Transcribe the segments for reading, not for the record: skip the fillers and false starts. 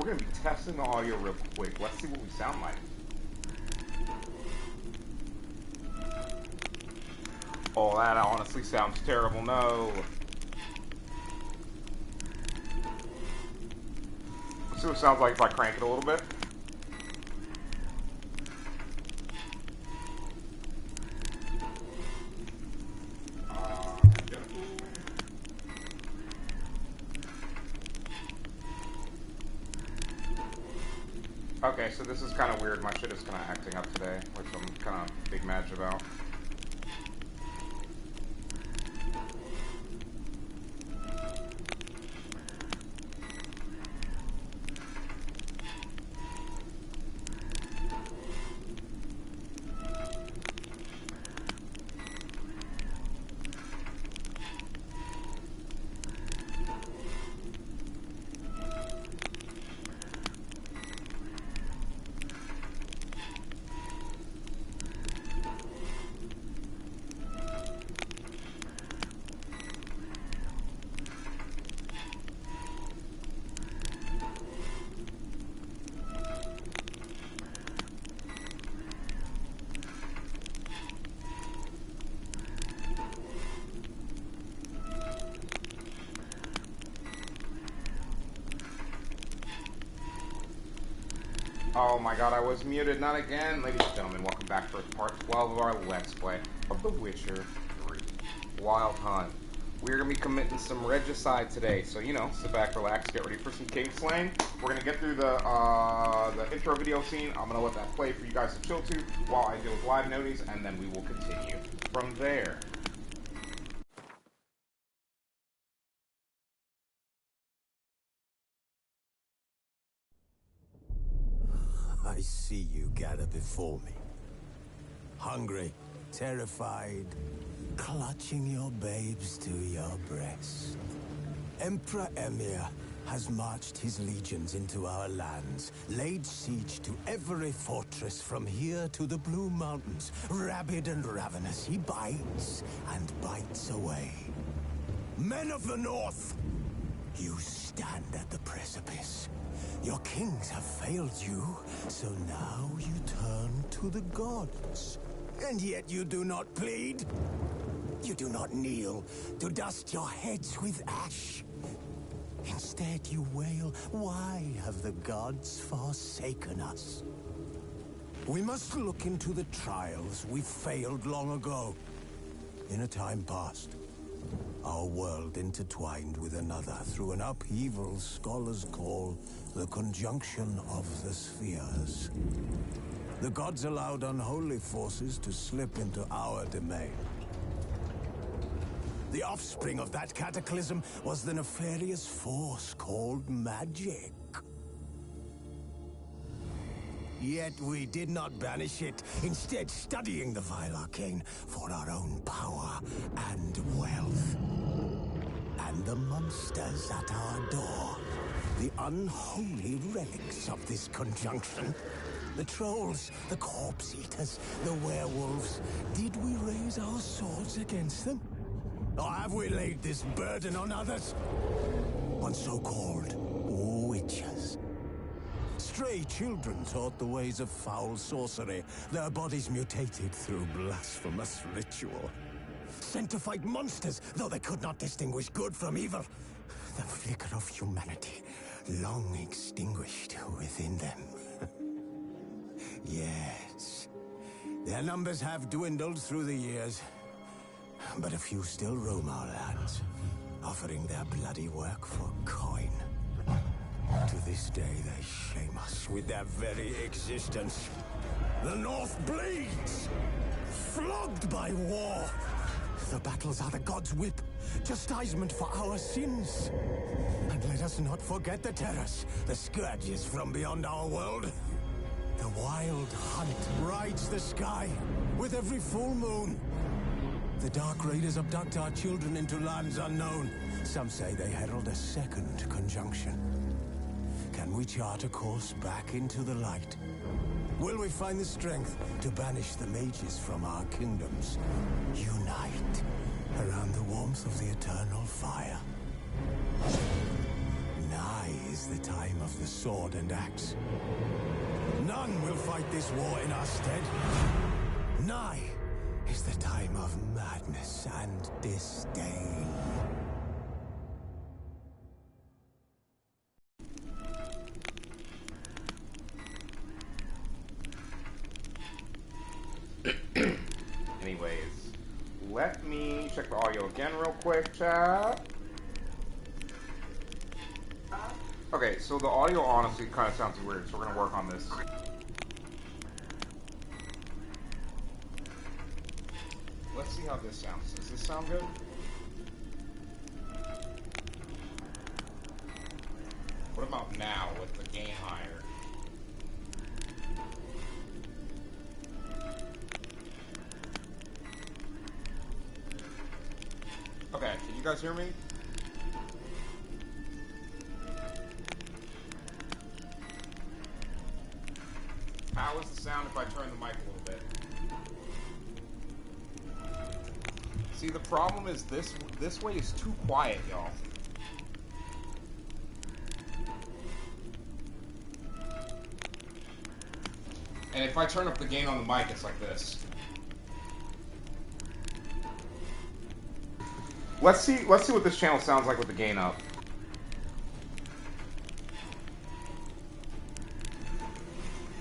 gonna be testing the audio real quick. Let's see what we sound like. Oh, that honestly sounds terrible. No. Let's see what it sounds like if I crank it a little bit. Okay, so this is kind of weird. My shit is kind of acting up today, which I'm kind of big mad about. Oh my god, I was muted. Not again. Ladies and gentlemen, welcome back for part 12 of our Let's Play of The Witcher 3 Wild Hunt. We're going to be committing some regicide today, so, you know, sit back, relax, get ready for some cave slaying. We're going to get through the intro video scene. I'm going to let that play for you guys to chill to while I deal with live noties, and then we will continue from there. I see you gather before me. Hungry, terrified, clutching your babes to your breast. Emperor Emir has marched his legions into our lands, laid siege to every fortress from here to the Blue Mountains. Rabid and ravenous, he bites and bites away. Men of the North, you stand at the precipice. Your kings have failed you, so now you turn to the gods. And yet you do not plead. You do not kneel to dust your heads with ash. Instead you wail, why have the gods forsaken us? We must look into the trials we failed long ago. In a time past, our world intertwined with another through an upheaval scholars call the conjunction of the spheres. The gods allowed unholy forces to slip into our domain. The offspring of that cataclysm was the nefarious force called magic. Yet we did not banish it, instead studying the vile arcane for our own power and wealth. And the monsters at our door, the unholy relics of this conjunction. The trolls, the corpse eaters, the werewolves. Did we raise our swords against them? Or have we laid this burden on others? On so-called witches. Stray children taught the ways of foul sorcery, their bodies mutated through blasphemous ritual. Sent to fight monsters, though they could not distinguish good from evil. The flicker of humanity, long extinguished within them. Yes, their numbers have dwindled through the years, but a few still roam our lands, offering their bloody work for coin. To this day, they shame us with their very existence. The North bleeds, flogged by war. The battles are the gods' whip, chastisement for our sins. And let us not forget the terrors, the scourges from beyond our world. The wild hunt rides the sky with every full moon. The Dark Raiders abduct our children into lands unknown. Some say they herald a second conjunction. Can we chart a course back into the light? Will we find the strength to banish the mages from our kingdoms? Unite around the warmth of the eternal fire. Nigh is the time of the sword and axe. None will fight this war in our stead. Nigh is the time of madness and disdain. Anyways, let me check the audio again real quick, chat. Okay, so the audio honestly kind of sounds weird, so we're gonna work on this. Let's see how this sounds. Does this sound good? What about now with the gain higher? Okay, can you guys hear me? How is the sound if I turn the mic a little bit? See, the problem is this way is too quiet, y'all. And if I turn up the gain on the mic, it's like this. Let's see what this channel sounds like with the gain up.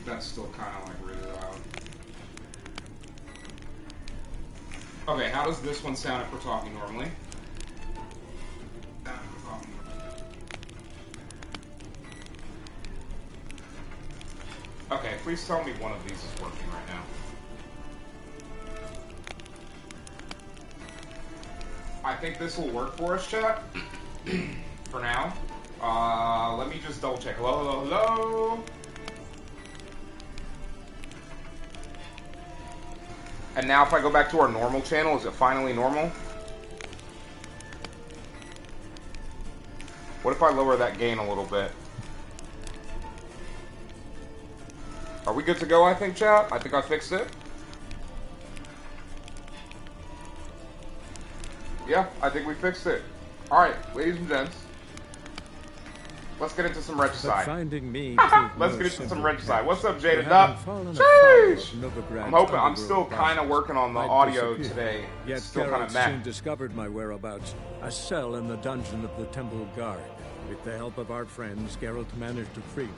That's still kind of like really loud. Okay, how does this one sound if we're talking normally? Okay, please tell me one of these is working right now. I think this will work for us, chat. For now. Let me just double check. Hello, hello, hello. And now if I go back to our normal channel, is it finally normal? What if I lower that gain a little bit? Are we good to go, I think, chat? I think I fixed it. Yeah, I think we fixed it. Alright, ladies and gents. Let's get into some regicide. Finding me Let's get into some regicide. What's up, Jada Duck? Sheesh! I'm hoping, I'm still kind of working on the audio today. Yet Still kind of Geralt meh. soon discovered my whereabouts, a cell in the dungeon of the Temple Guard. With the help of our friends, Geralt managed to free me.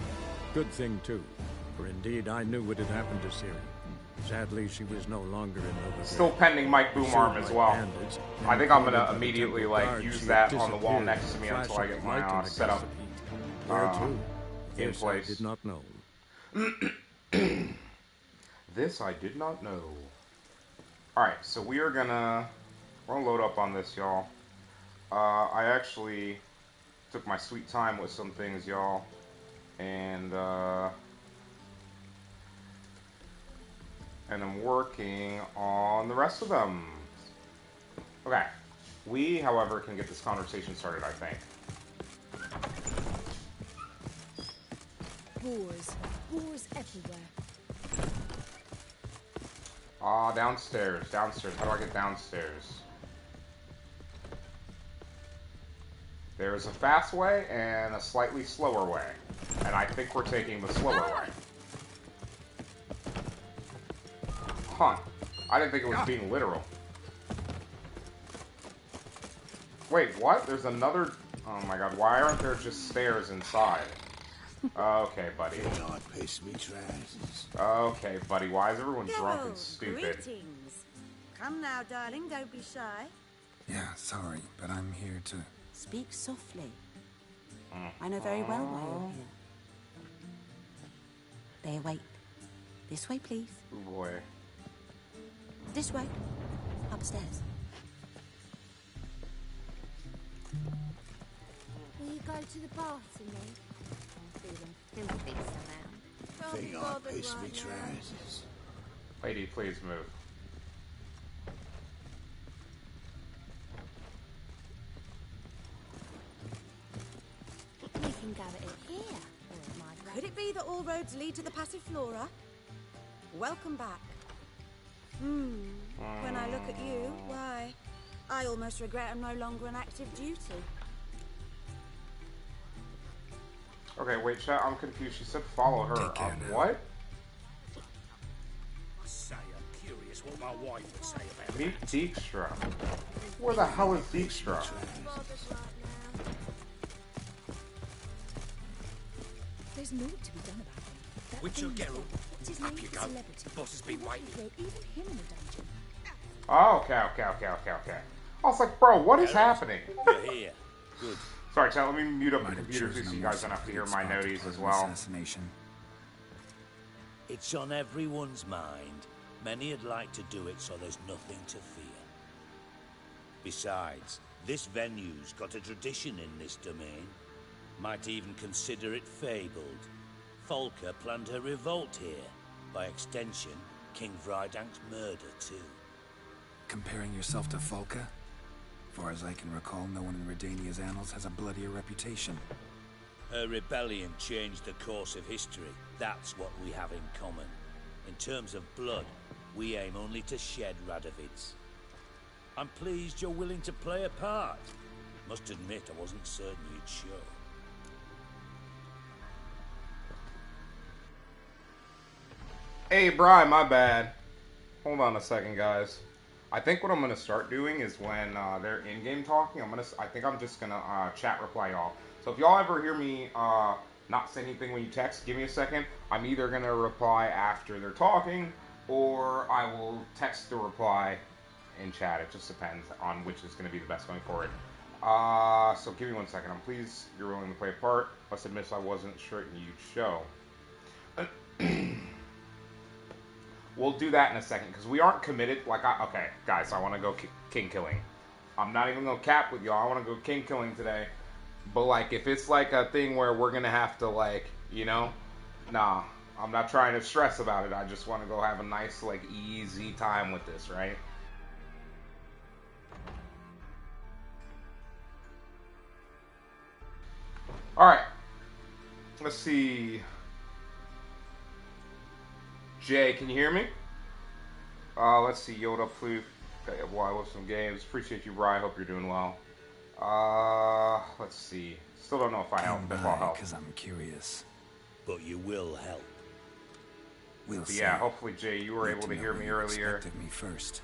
Good thing, too, for indeed I knew what had happened to Ciri. Sadly, she was no longer in Novigrad. Still pending Mike Boom Arm as well. I think I'm gonna immediately like use that on the wall next to me until I get my setup in place. I did not know. This I did not know. Alright, so we're gonna load up on this, y'all. I actually took my sweet time with some things, y'all. And I'm working on the rest of them. Okay. We, however, can get this conversation started, I think. Wars everywhere. Downstairs. How do I get downstairs? There's a fast way and a slightly slower way. And I think we're taking the slower way. Huh. I didn't think it was being literal. Wait, what? There's another... Oh my god, why aren't there just stairs inside? Okay, buddy. Okay, buddy, why is everyone drunk and stupid? Greetings. Come now, darling, don't be shy. Yeah, sorry, but I'm here to... Speak softly. I know very well why you're here. There, wait. This way, please. Oh boy. This way. Upstairs. Will you go to the bath tonight? Feeling filthy somehow. Think I piss me trousers. Lady, please move. We can go at it here. Or it might Could it be that all roads lead to the Passiflora? Welcome back. When I look at you, why, I almost regret I'm no longer on active duty. Okay, wait, chat, I'm confused. She said follow her. Take care now. What? Say, I'm curious what my wife would say about Meet that. Dijkstra. Where the hell is Dijkstra? There's naught to be done about him. That Witcher thing- Geralt, What's his up name? you go. Celebrity. Boss has been They want to waiting. throw even him in a dungeon. Oh, okay. I was like, bro, what is happening? You're here. Good. Sorry, chat, let me mute up the Might have computer chosen so a you more guys don't have to hear secluded my spot to noties plan as an well. Assassination. It's on everyone's mind. Many would like to do it so there's nothing to fear. Besides, this venue's got a tradition in this domain. Might even consider it fabled. Folker planned her revolt here. By extension, King Vrydank's murder too. Comparing yourself to Folka? Far as I can recall, no one in Redania's annals has a bloodier reputation. Her rebellion changed the course of history. That's what we have in common. In terms of blood, we aim only to shed Radovid's. I'm pleased you're willing to play a part. Must admit, I wasn't certain you'd show. Hey, Bri, my bad. Hold on a second, guys. I think what I'm gonna start doing is when they're in-game talking, I think I'm just gonna chat reply y'all. So if y'all ever hear me not say anything when you text, give me a second. I'm either gonna reply after they're talking, or I will text the reply in chat. It just depends on which is gonna be the best going forward. So give me 1 second. I'm pleased you're willing to play a part. Must admit I wasn't sure you'd show. We'll do that in a second, because we aren't committed. Okay, guys, I want to go king killing. I'm not even going to cap with y'all. I want to go king killing today. But, like, if it's, like, a thing where we're going to have to, like, you know, nah, I'm not trying to stress about it. I just want to go have a nice, like, easy time with this, right? Alright. Let's see. Jay, can you hear me? Let's see. Yoda, please. Okay, why with some games. Appreciate you, Bri. Hope you're doing well. Let's see. Still don't know if I help. If I'll help. Because I'm curious. But you will help. We'll see. Yeah, hopefully, Jay, you were able to hear me earlier. Expected me first.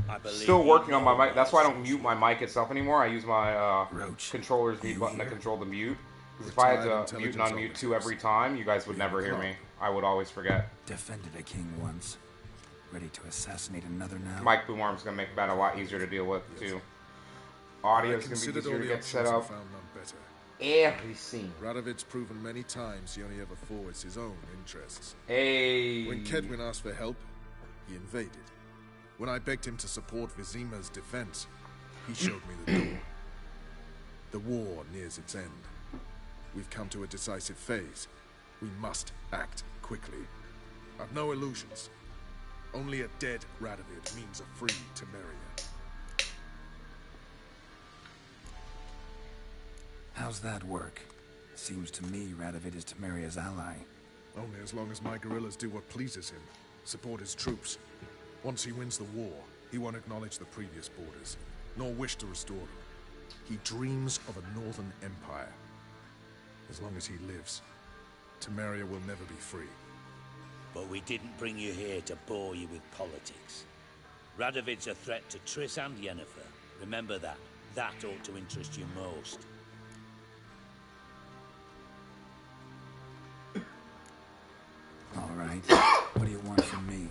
I believe Still working on my mic. That's why I don't association. mute my mic itself anymore. I use my Roach, controller's mute you button to here? control the mute. Because if I had Retired to mute and intelligence unmute two every officers. time, you guys would never hear me. I would always forget. Defended a king once. Ready to assassinate another now? Mike Boom Arm's gonna make that a lot easier to deal with too. Audio's gonna be considered easier all to the get set options and up. found none better. Everything. Radovid's proven many times he only ever forwards his own interests. Hey. When Kedwin asked for help, he invaded. When I begged him to support Vizima's defense, he showed me the door. The war nears its end. We've come to a decisive phase. We must act quickly. I've no illusions. Only a dead Radovid means a free Temeria. How's that work? Seems to me Radovid is Temeria's ally. Only as long as my guerrillas do what pleases him, support his troops. Once he wins the war, he won't acknowledge the previous borders, nor wish to restore them. He dreams of a northern empire. As long as he lives, Temeria will never be free. But we didn't bring you here to bore you with politics. Radovid's a threat to Triss and Yennefer. Remember that. That ought to interest you most. All right. What do you want from me?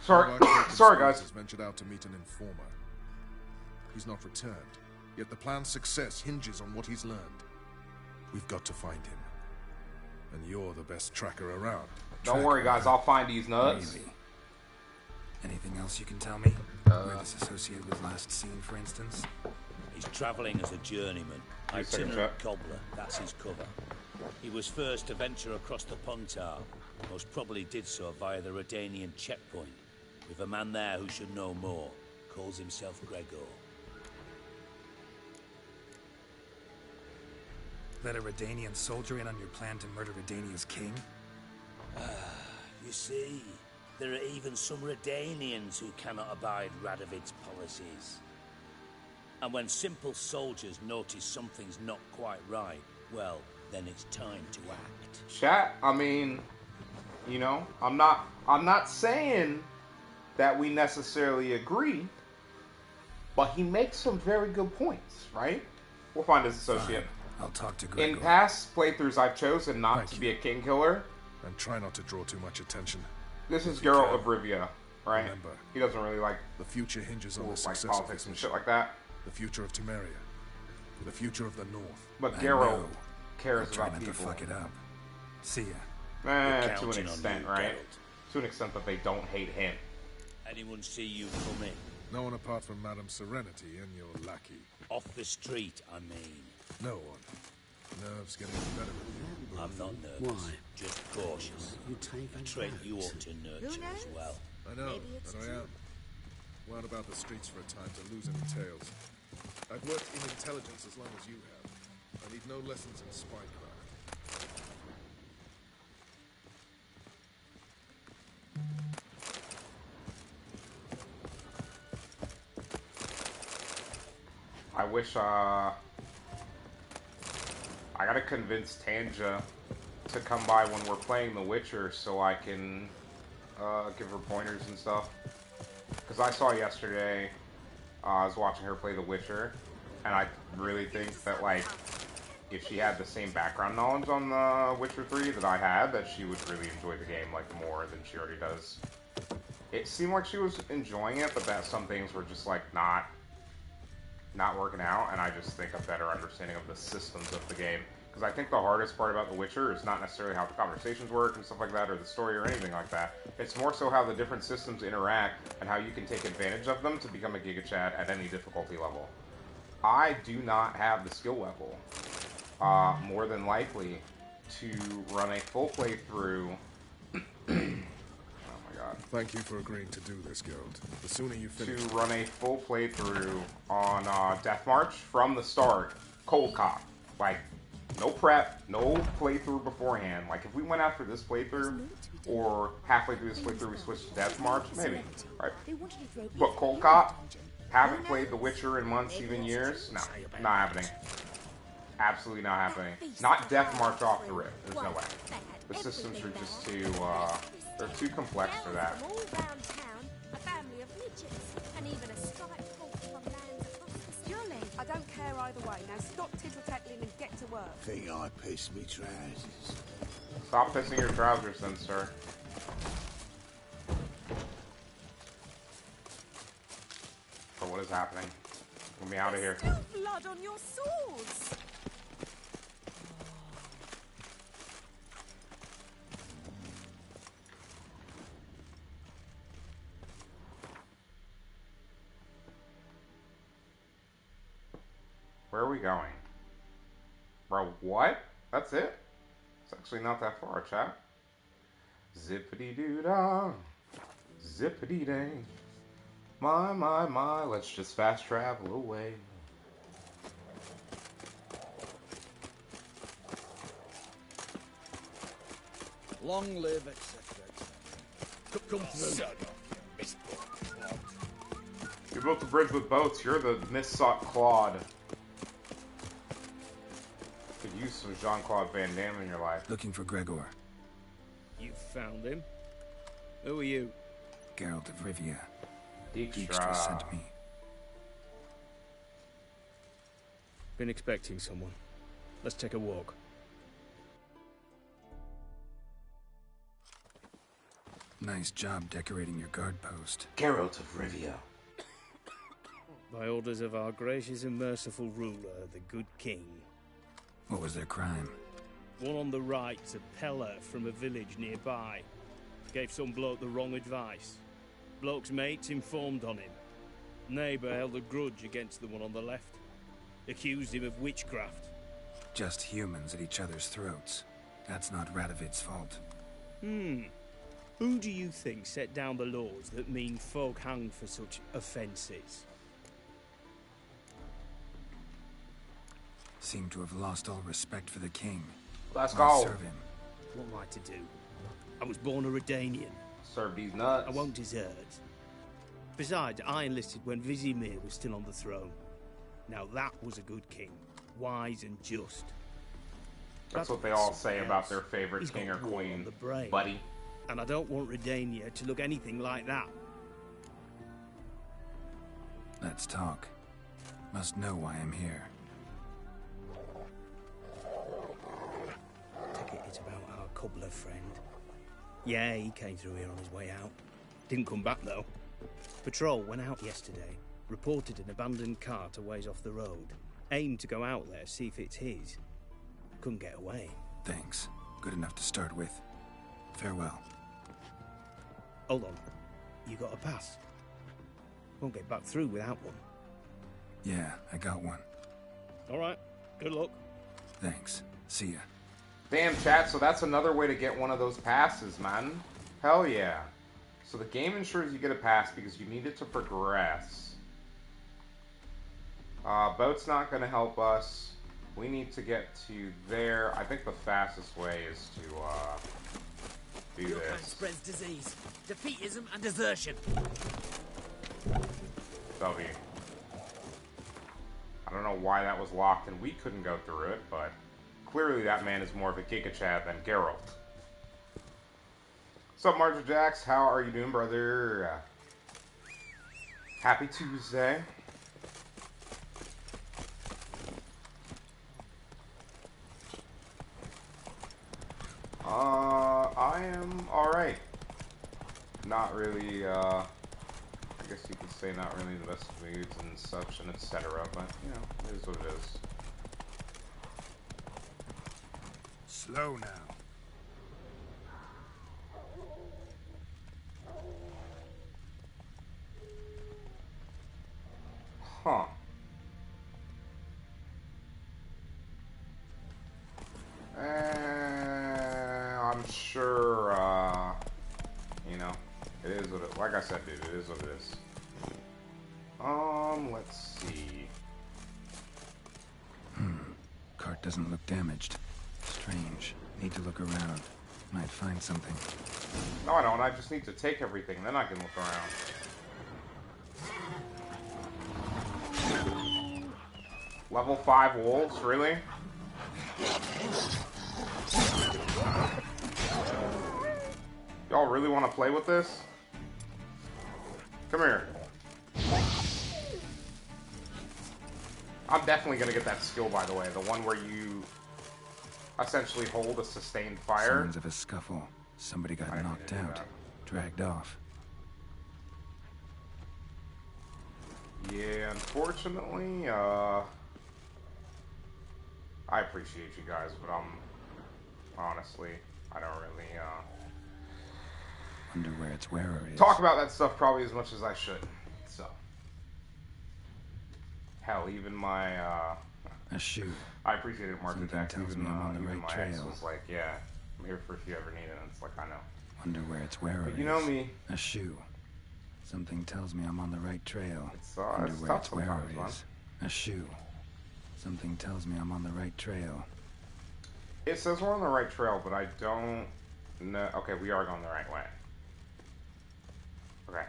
Sorry, One of our captain sorry, spies guys. has ventured out to meet an informer. He's not returned, yet the plan's success hinges on what he's learned. We've got to find him. And you're the best tracker around. Don't worry, guys. I'll find these nuts. Really? Anything else you can tell me? Where this associated with last seen, for instance? He's travelling as a journeyman. Wait a second, Itinerant chat. cobbler, that's his cover. He was first to venture across the Pontar. Most probably did so via the Redanian checkpoint. With a man there who should know more. Calls himself Gregor. Let a Redanian soldier in on your plan to murder Redania's king? You see, there are even some Redanians who cannot abide Radovid's policies. And when simple soldiers notice something's not quite right, well, then it's time to act. Chat, I mean, you know, I'm not saying that we necessarily agree, but he makes some very good points, right? We'll find his associate. Fine. I'll talk to Gregor. In past playthroughs, I've chosen not to be a king killer. And try not to draw too much attention. This is Geralt of Rivia, right? Remember, he doesn't really like the future hinges on the success politics of and this shit like that. The future of Temeria. The future of the North. But Geralt cares Try about not people. to fuck it up. See ya. To an extent, right? To an extent that they don't hate him. Anyone see you come in? No one apart from Madame Serenity and your lackey. Off the street, I mean. No one. Nerves getting the better of you. I'm not nervous. Why? Just cautious. A trait you ought to nurture as well. I know that I am. Wound about the streets for a time to lose any tales. I've worked in intelligence as long as you have. I need no lessons in spycraft. I wish, I gotta convince Tanja to come by when we're playing The Witcher so I can, give her pointers and stuff. Because I saw yesterday, I was watching her play The Witcher, and I really think that, like, if she had the same background knowledge on The Witcher 3 that I had, that she would really enjoy the game, like, more than she already does. It seemed like she was enjoying it, but that some things were just, like, not working out, and I just think a better understanding of the systems of the game. Because I think the hardest part about The Witcher is not necessarily how the conversations work and stuff like that, or the story or anything like that. It's more so how the different systems interact and how you can take advantage of them to become a Giga Chad at any difficulty level. I do not have the skill level, more than likely, to run a full playthrough. Thank you for agreeing to do this, Geralt. The sooner you finish... To run a full playthrough on Death March from the start, cold cop. Like, no prep, no playthrough beforehand. Like, if we went after this playthrough, or halfway through this playthrough we switched to Death March, maybe, right? But cold cop, haven't played The Witcher in months, even years, no, not happening. Absolutely not happening. Not Death March off the rip, there's no way. The systems are just too, they're too complex for that. I don't care either way. Now stop tittle-tattling and get to work. Think I pissed me trousers. Stop pissing your trousers then, sir. But what is happening? Get me out of here. There's still blood on your swords. Where are we going? Bro, what? That's it? It's actually not that far, chat. Zippity-doo-dah. Zippity-dang. My, let's just fast travel away. Long live, etc. Come through. You built the bridge with boats. You're the missought Claude. Could use some Jean-Claude Van Damme in your life. Looking for Gregor. You found him? Who are you? Geralt of Rivia. Dijkstra sent me. Been expecting someone. Let's take a walk. Nice job decorating your guard post. Geralt of Rivia. By orders of our gracious and merciful ruler, the good king. What was their crime? One on the right's a peller from a village nearby. Gave some bloke the wrong advice. Bloke's mates informed on him. Neighbour held a grudge against the one on the left. Accused him of witchcraft. Just humans at each other's throats. That's not Radovid's fault. Who do you think set down the laws that mean folk hanged for such offences? Seem to have lost all respect for the king. Let's Why go. serve him? What am I to do? I was born a Redanian. Serve these nuts. I won't desert. Besides, I enlisted when Vizimir was still on the throne. Now that was a good king. Wise and just. That's what they all say about their favorite king or queen, buddy. And I don't want Redania to look anything like that. Let's talk. Must know why I'm here. Take it it's about our cobbler friend. Yeah, he came through here on his way out. Didn't come back, though. Patrol went out yesterday, reported an abandoned cart a ways off the road. Aimed to go out there, see if it's his. Couldn't get away. Thanks. Good enough to start with. Farewell. Hold on. You got a pass? Won't get back through without one. Yeah, I got one. All right. Good luck. Thanks. See ya. Damn, chat, so that's another way to get one of those passes, man. Hell yeah. So the game ensures you get a pass because you need it to progress. Boat's not going to help us. We need to get to there. I think the fastest way is to do Your kind this. spreads disease, defeatism, and desertion. W. I don't know why that was locked and we couldn't go through it, but clearly that man is more of a Giga Chad than Geralt. What's up, Marjorie Jax? How are you doing, brother? Happy Tuesday. I am alright. Not really, I guess you could say not really the best of moods and such and etc., but, you know, it is what it is. Slow now. Huh. I'm sure, you know, it is what it, like I said, dude, it is what it is. Let's see. Cart doesn't look damaged. Strange. Need to look around. Might find something. No, I don't. I just need to take everything, then I can look around. Level 5 wolves, really? Y'all really want to play with this? Come here. I'm definitely going to get that skill, by the way. The one where you essentially hold a sustained fire. Signs of a scuffle. Somebody got knocked out. Dragged off. Yeah, unfortunately, I appreciate you guys, but honestly, I don't really, Wonder where its wearer is. talk about that stuff probably as much as I should, so. Hell, even my, A shoe. I appreciate it, Mark Attack. Tells Even, me I'm on the even right my ex trail. was like, yeah, I'm here for if you ever need it, and it's like, I know. Wonder where its wearer But is. you know me. A shoe. Something tells me I'm on the right trail. It's Wonder it's where tough its wearer sometimes, man. is. A shoe. Something tells me I'm on the right trail. It says we're on the right trail, but I don't know. Okay, we are going the right way. Okay.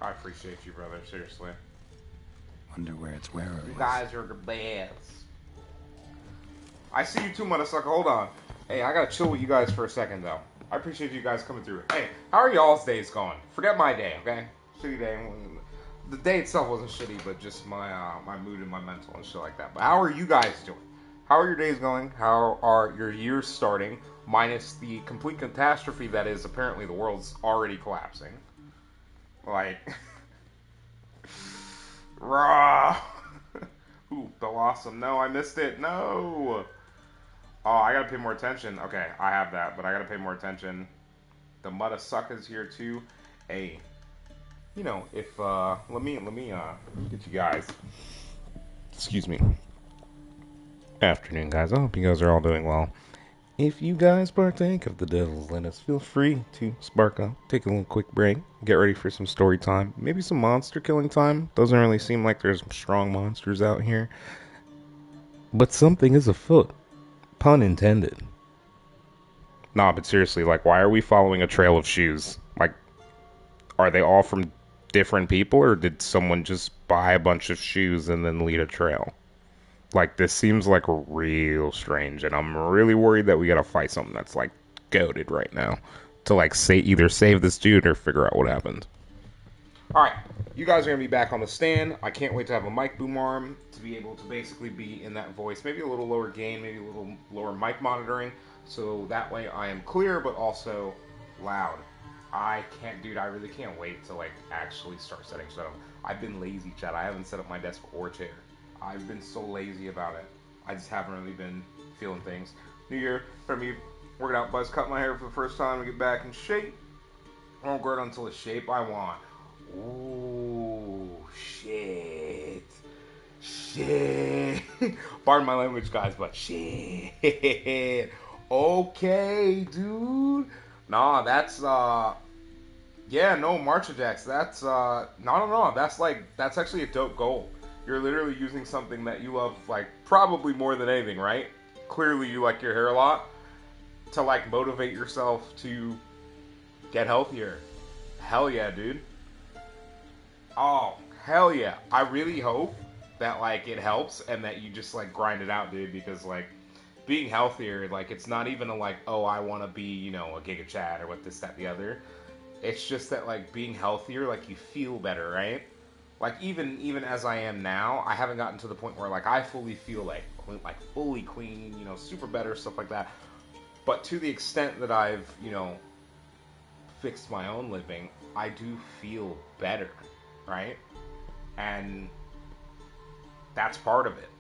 I appreciate you, brother. Seriously. Wonder where its wearer You is. guys are the best. I see you too, motherfucker. Hold on. Hey, I gotta chill with you guys for a second, though. I appreciate you guys coming through. Hey, how are y'all's days going? Forget my day, okay? Shitty day. The day itself wasn't shitty, but just my my mood and my mental and shit like that. But how are you guys doing? How are your days going? How are your years starting? Minus the complete catastrophe that is apparently the world's already collapsing. Like, raw. Ooh, Bill Awesome. No, I missed it. No. Oh, I gotta pay more attention. Okay, I have that, but I gotta pay more attention. The Mutta Sucka's here too. Hey, you know, if let me get you guys. Excuse me. Afternoon, guys. I hope you guys are all doing well. If you guys partake of the devil's lettuce, feel free to spark up, take a little quick break, get ready for some story time, maybe some monster killing time. Doesn't really seem like there's strong monsters out here, but something is afoot. Pun intended. Nah, but seriously, like, why are we following a trail of shoes? Like, are they all from different people, or did someone just buy a bunch of shoes and then lead a trail? Like, this seems like real strange, and I'm really worried that we gotta fight something that's like goated right now to like either save this dude or figure out what happened. Alright, you guys are going to be back on the stand. I can't wait to have a mic boom arm to be able to basically be in that voice. Maybe a little lower gain, maybe a little lower mic monitoring, so that way I am clear but also loud. I really can't wait to like actually start setting stuff up. I've been lazy, Chad. I haven't set up my desk or chair. I've been so lazy about it. I just haven't really been feeling things. New Year, for me, working out, buzz, cut my hair for the first time to get back in shape. I won't grow it until the shape I want. Ooh, shit. Pardon my language, guys, but shit. Okay, dude. Nah, that's, yeah, no, Marcha Jacks. That's, no. That's actually a dope goal. You're literally using something that you love, like, probably more than anything, right? Clearly you like your hair a lot. To, like, motivate yourself to get healthier. Hell yeah, dude. Oh, hell yeah. I really hope that, like, it helps and that you just, like, grind it out, dude, because, like, being healthier, like, it's not even a, like, oh, I want to be, you know, a Giga Chad or what this, that, the other. It's just that, like, being healthier, like, you feel better, right? Like, even as I am now, I haven't gotten to the point where, like, I fully feel, like fully clean, you know, super better, stuff like that. But to the extent that I've, you know, fixed my own living, I do feel better, right? And that's part of it,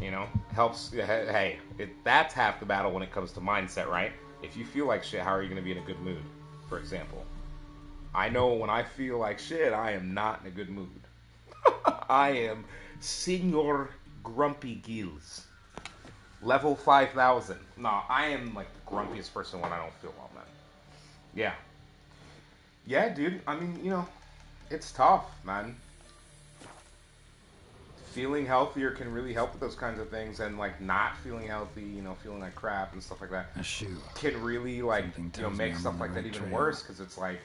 you know? Helps, hey, that's half the battle when it comes to mindset, right? If you feel like shit, how are you going to be in a good mood, for example? I know when I feel like shit, I am not in a good mood. I am Senor Grumpy Gills. Level 5,000. No, I am like the grumpiest person when I don't feel well, man. Yeah. Yeah, dude. I mean, you know, it's tough, man. Feeling healthier can really help with those kinds of things, and like not feeling healthy, you know, feeling like crap and stuff like that, a shoe can really like, you know, make stuff like that even worse, because it's like,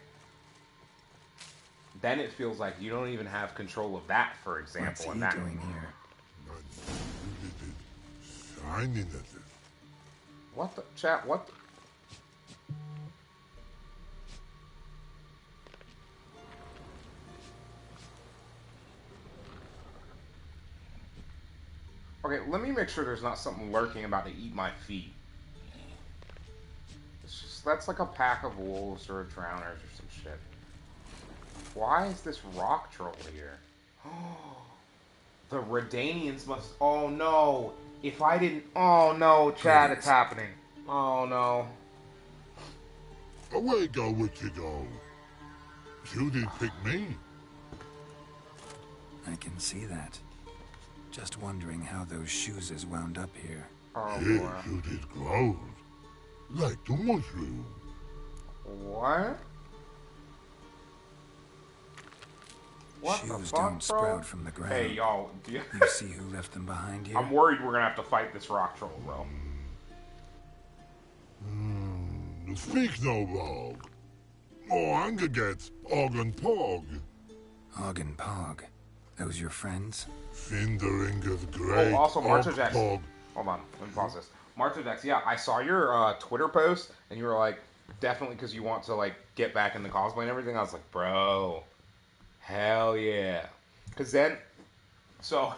then it feels like you don't even have control of that, for example. What's he doing here? What the chat? What? Okay, let me make sure there's not something lurking about to eat my feet. It's just, that's like a pack of wolves or drowners or some shit. Why is this rock troll here? The Redanians must... Oh no! If I didn't... Oh no, Chad, it's happening. Oh no. Away go, wicked go. You did pick me. I can see that. Just wondering how those shoes is wound up here. Oh yes, boy. you did grow. Like the mushroom. What? What Shoes the fuck, don't bro? sprout from the ground. Hey, y'all. You see who left them behind here? I'm worried we're gonna have to fight this rock troll, bro. Speak no log. Oh, anger gets Og and Pog. Og and Pog. Those your friends? Finderingeth Grey. Oh, also, Martha Jackson. Pog. Hold on, let me pause this. Martha Jackson, yeah, I saw your Twitter post, and you were like, definitely because you want to, like, get back into cosplay and everything. I was like, bro, hell yeah. Because then, so,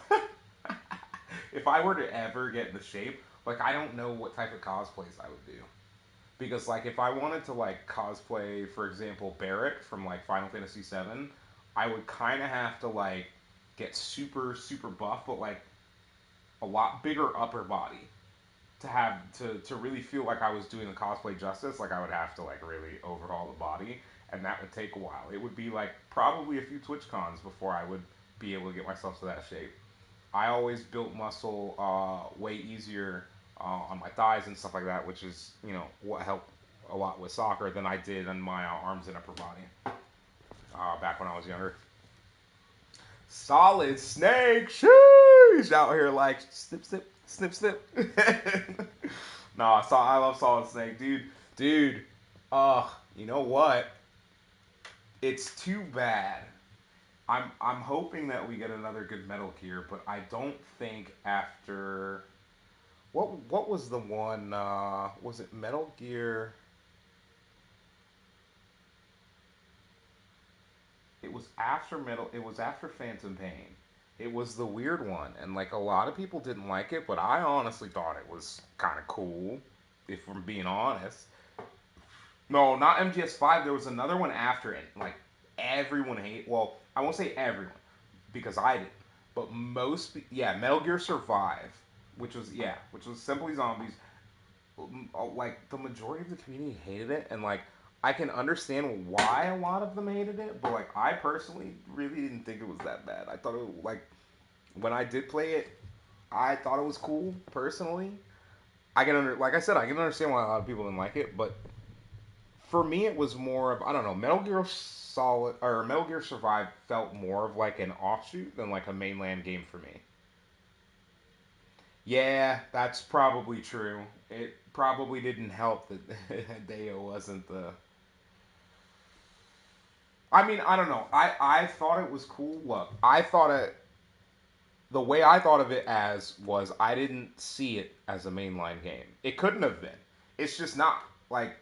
if I were to ever get into shape, like, I don't know what type of cosplays I would do. Because, like, if I wanted to, like, cosplay, for example, Barrett from, like, Final Fantasy VII, I would kind of have to, like, get super, super buff, but, like, a lot bigger upper body to have, to really feel like I was doing the cosplay justice. Like, I would have to, like, really overhaul the body, and that would take a while. It would be, like, probably a few TwitchCons before I would be able to get myself to that shape. I always built muscle way easier on my thighs and stuff like that, which is, you know, what helped a lot with soccer than I did on my arms and upper body back when I was younger. Solid Snake, sheesh, out here like snip, snip, snip, snip. No, I love Solid Snake, dude. You know what? It's too bad. I'm hoping that we get another good Metal Gear, but I don't think after what was the one was it Metal Gear? It was after Phantom Pain. It was the weird one, and like a lot of people didn't like it, but I honestly thought it was kind of cool, if I'm being honest. No, not MGS5. There was another one after it. Like everyone hate. Well, I won't say everyone because I didn't, but yeah, Metal Gear Survive, which was simply zombies. Like the majority of the community hated it, and like I can understand why a lot of them hated it, but like I personally really didn't think it was that bad. I thought it was, like when I did play it, I thought it was cool personally. Like I said, I can understand why a lot of people didn't like it, but for me, it was more of I don't know. Metal Gear Survive felt more of like an offshoot than like a mainland game for me. Yeah, that's probably true. It probably didn't help that Hideo wasn't the. I mean, I don't know. I thought it was cool. Look, I thought it. The way I thought of it as was I didn't see it as a mainline game. It couldn't have been. It's just not. Like,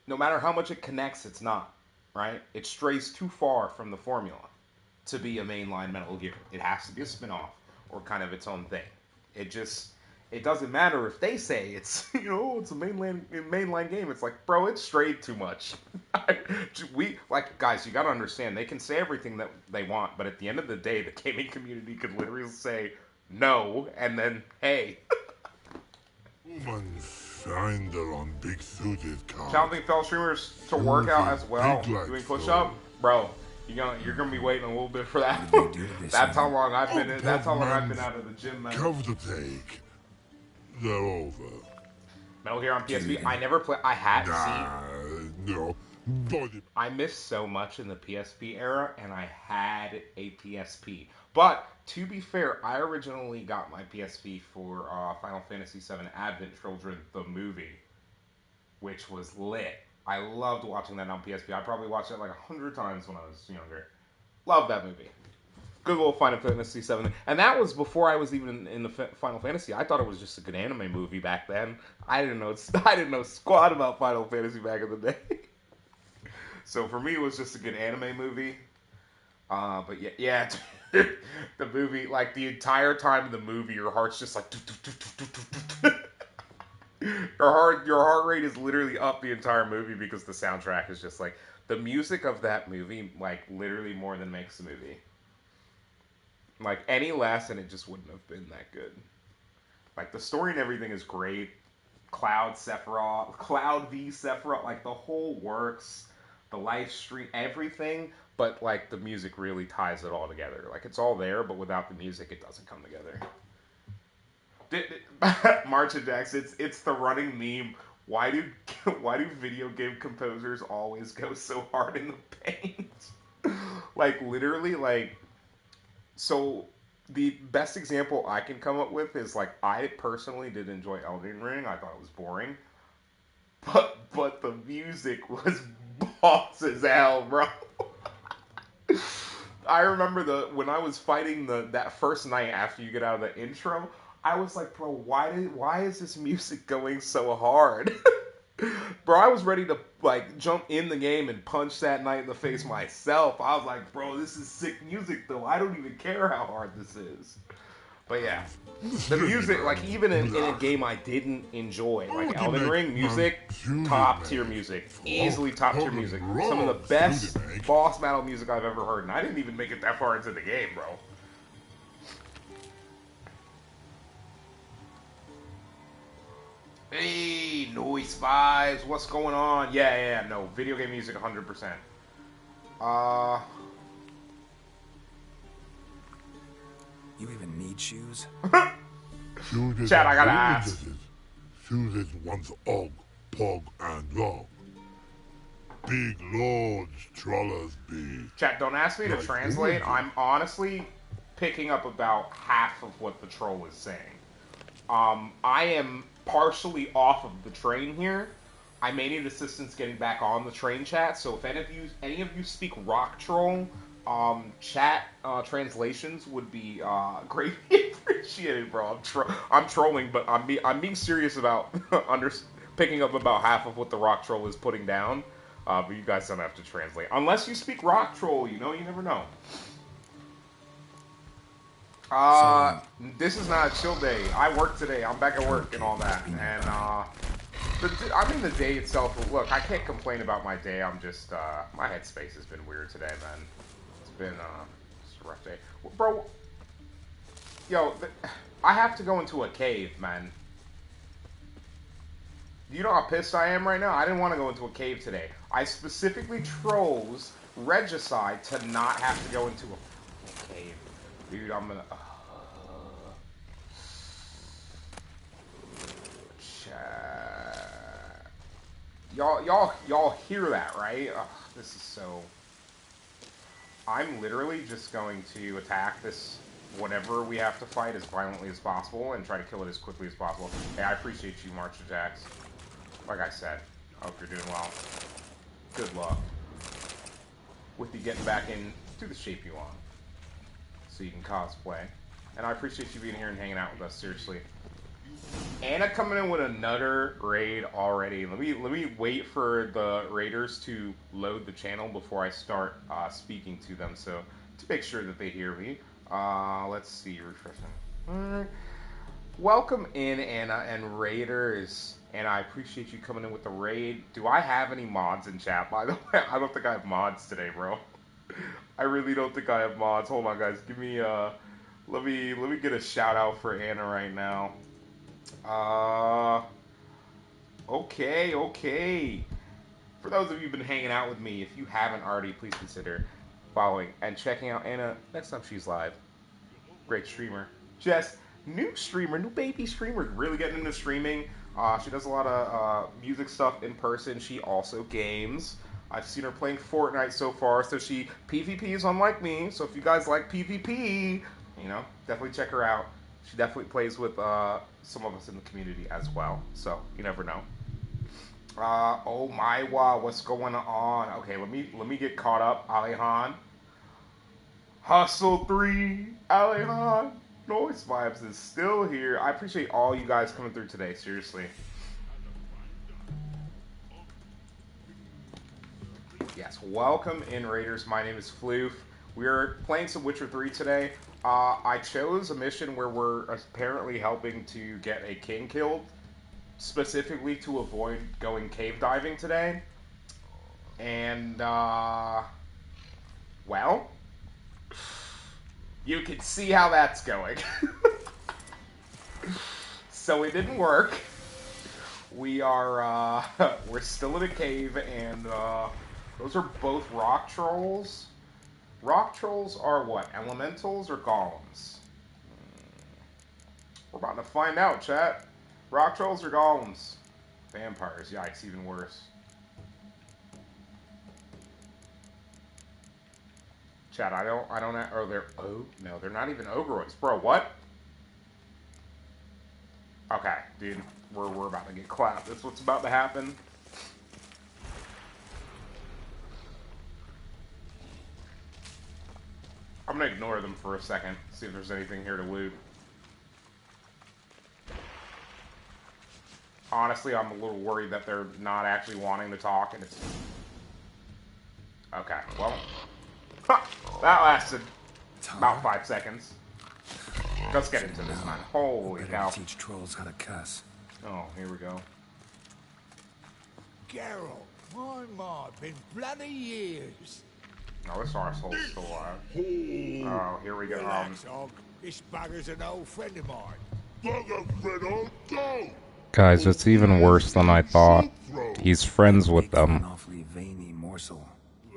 no matter how much it connects, it's not. Right? It strays too far from the formula to be a mainline Metal Gear. It has to be a spin-off or kind of its own thing. It doesn't matter if they say it's it's a mainline game. It's like, bro, it's strayed too much. Guys, you gotta understand, they can say everything that they want, but at the end of the day, the gaming community could literally say no, and then hey. Woman finder on big suited car. Challenging fellow streamers to work out as well, doing push-up, bro. You're gonna be waiting a little bit for that. That's how long I've been. That's how long I've been out of the gym, man. Cover the take. They're over. Metal Gear on PSP. I never played. I had no. I missed so much in the PSP era, and I had a PSP. But to be fair, I originally got my PSP for Final Fantasy VII Advent Children, the movie, which was lit. I loved watching that on PSP. I probably watched it like 100 times when I was younger. Love that movie. Good little Final Fantasy VII. And that was before I was even in the Final Fantasy. I thought it was just a good anime movie back then. I didn't know squat about Final Fantasy back in the day. So for me, it was just a good anime movie. But yeah, the movie, like the entire time of the movie, your heart's just like. Your heart rate is literally up the entire movie because the soundtrack is just like the music of that movie, like literally more than makes the movie. Like any less, and it just wouldn't have been that good. Like the story and everything is great. Cloud v Sephiroth, like the whole works, the live stream, everything. But like the music really ties it all together. Like it's all there, but without the music, it doesn't come together. March and Jax, it's the running meme. Why do video game composers always go so hard in the paint? Like literally, like so. The best example I can come up with is like I personally did enjoy Elden Ring. I thought it was boring, but the music was boss as hell, bro. I remember when I was fighting that first night after you get out of the intro. I was like, bro, why is this music going so hard? Bro, I was ready to like jump in the game and punch that knight in the face myself. I was like, bro, this is sick music though. I don't even care how hard this is. But yeah, the music, like even in a game I didn't enjoy, like Elden Ring music, top tier music, easily top tier music. Some of the best boss battle music I've ever heard, and I didn't even make it that far into the game, bro. Hey, noise vibes, what's going on? Yeah, no, video game music 100%. You even need shoes? Chat, I gotta ask. Shoes is once og, pog, and log. Big lords, trollers be. Chat, don't ask me to translate. I'm honestly picking up about half of what the troll is saying. I am partially off of the train here. I may need assistance getting back on the train chat, so if any of you speak rock troll, chat translations would be greatly appreciated, bro. I'm trolling, but I'm being serious about picking up about half of what the rock troll is putting down. But you guys don't have to translate unless you speak rock troll. You never know. This is not a chill day. I work today. I'm back at work and all that, and I mean the day itself. Look, I can't complain about my day. I'm just my headspace has been weird today, man. It's been just a rough day, bro. Yo, I have to go into a cave, man. Do you know how pissed I am right now? I didn't want to go into a cave today. I specifically chose Regicide to not have to go into a cave. Dude, I'm gonna... Y'all hear that, right? Ugh, this is so... I'm literally just going to attack this whatever we have to fight as violently as possible and try to kill it as quickly as possible. Hey, I appreciate you, March Attacks. Like I said, I hope you're doing well. Good luck with you getting back into the shape you want, so you can cosplay. And I appreciate you being here and hanging out with us. Seriously. Anna coming in with another raid already. Let me wait for the raiders to load the channel before I start speaking to them, so to make sure that they hear me. Let's see, refreshing. Welcome in, Anna and raiders. And I appreciate you coming in with the raid. Do I have any mods in chat, by the way? I don't think I have mods today, bro. I really don't think I have mods. Hold on, guys. Give me let me get a shout out for Anna right now. Okay. For those of you who've been hanging out with me, if you haven't already, please consider following and checking out Anna next time she's live. Great streamer. Jess, new baby streamer, really getting into streaming. She does a lot of music stuff in person. She also games. I've seen her playing Fortnite so far, so she PvPs unlike me. So if you guys like PvP, definitely check her out. She definitely plays with some of us in the community as well. So you never know. Oh my wow, what's going on? Okay, let me get caught up. Alejan. Hustle 3, Alejan. Noise Vibes is still here. I appreciate all you guys coming through today, seriously. Yes, welcome in, Raiders. My name is Floof. We're playing some Witcher 3 today. I chose a mission where we're apparently helping to get a king killed, specifically to avoid going cave diving today. And, well, you can see how that's going. So it didn't work. We are, we're still in a cave, and, those are both rock trolls. Rock trolls are what? Elementals or golems? We're about to find out, chat. Rock trolls or golems? Vampires, yikes, even worse. Chat, no, they're not even ogroids. Bro, what? Okay, dude, we're about to get clapped. That's what's about to happen. I'm gonna ignore them for a second, see if there's anything here to loot. Honestly, I'm a little worried that they're not actually wanting to talk, and it's... Okay, well... that lasted about 5 seconds. Let's get into this, man. Holy cow. Teach trolls how to cuss. Oh, here we go. Geralt, my mod, been bloody years. Oh, this arsehole's still alive. Oh, here we go. Relax, Og. This bugger's an old friend of mine. Guys, it's even worse than I thought. He's friends with them. An awfully veiny morsel.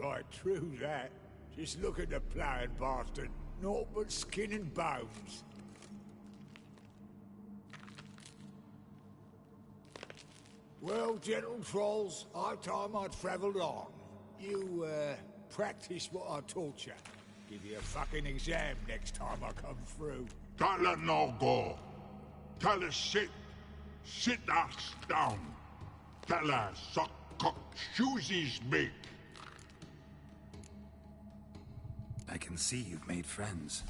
Right, true that. Just look at the ploughing bastard. Naught but skin and bones. Well, gentle trolls, high time I travelled on. You, practice what I taught you. Give you a fucking exam next time I come through. Don't let no go. Tell us sit. Sit ass down. Tala suck cock shoesies make. I can see you've made friends,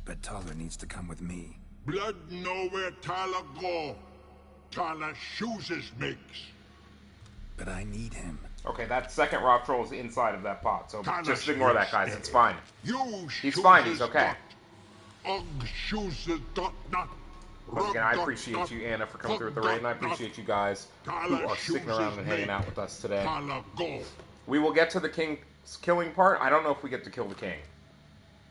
but Taller needs to come with me. Blood know where Tala go. Tala shoeses makes. But I need him. Okay, that second rock troll is inside of that pot, so Tala just ignore that, guys. It's fine. You He's fine. He's okay. Shoeses dot not. Once again, I appreciate you, Anna, for coming through with the raid, and I appreciate you guys who are sticking around and hanging out with us today. We will get to the king's killing part. I don't know if we get to kill the king.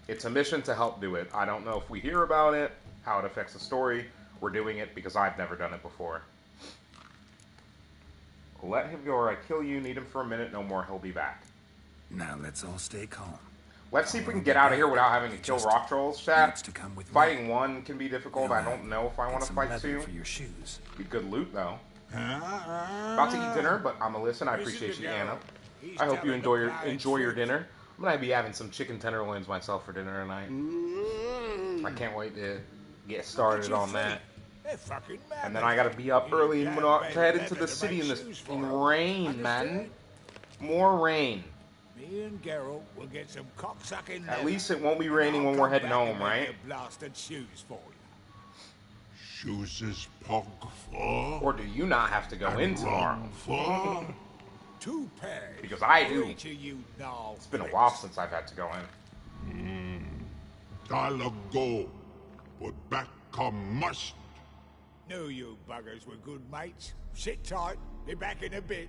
It's a mission to help do it. I don't know if we hear about it, how it affects the story. We're doing it because I've never done it before. Let him go or I kill you. Need him for a minute. No more. He'll be back. Now let's all stay calm. Let's see if we can get out of here without having to kill rock trolls, chat. Fighting one can be difficult. I don't know if I want to fight two. For your shoes. Be good loot, though. About to eat dinner, but I'm gonna listen. I appreciate you, Anna. I hope you enjoy your dinner. I'm gonna be having some chicken tenderloins myself for dinner tonight. I can't wait to get started on that. And then I gotta be up early and to head into the city in this rain, man. More rain. Me and Geralt will get some cocksucking. At least it won't be raining when we're heading home, right? Blasted shoes for you. Shoes is pog for. Or do you not have to go in tomorrow? For. 2 pairs. Because I do. You It's been a while since I've had to go in. I'll go, but back come must. Knew you buggers were good mates. Sit tight. Be back in a bit.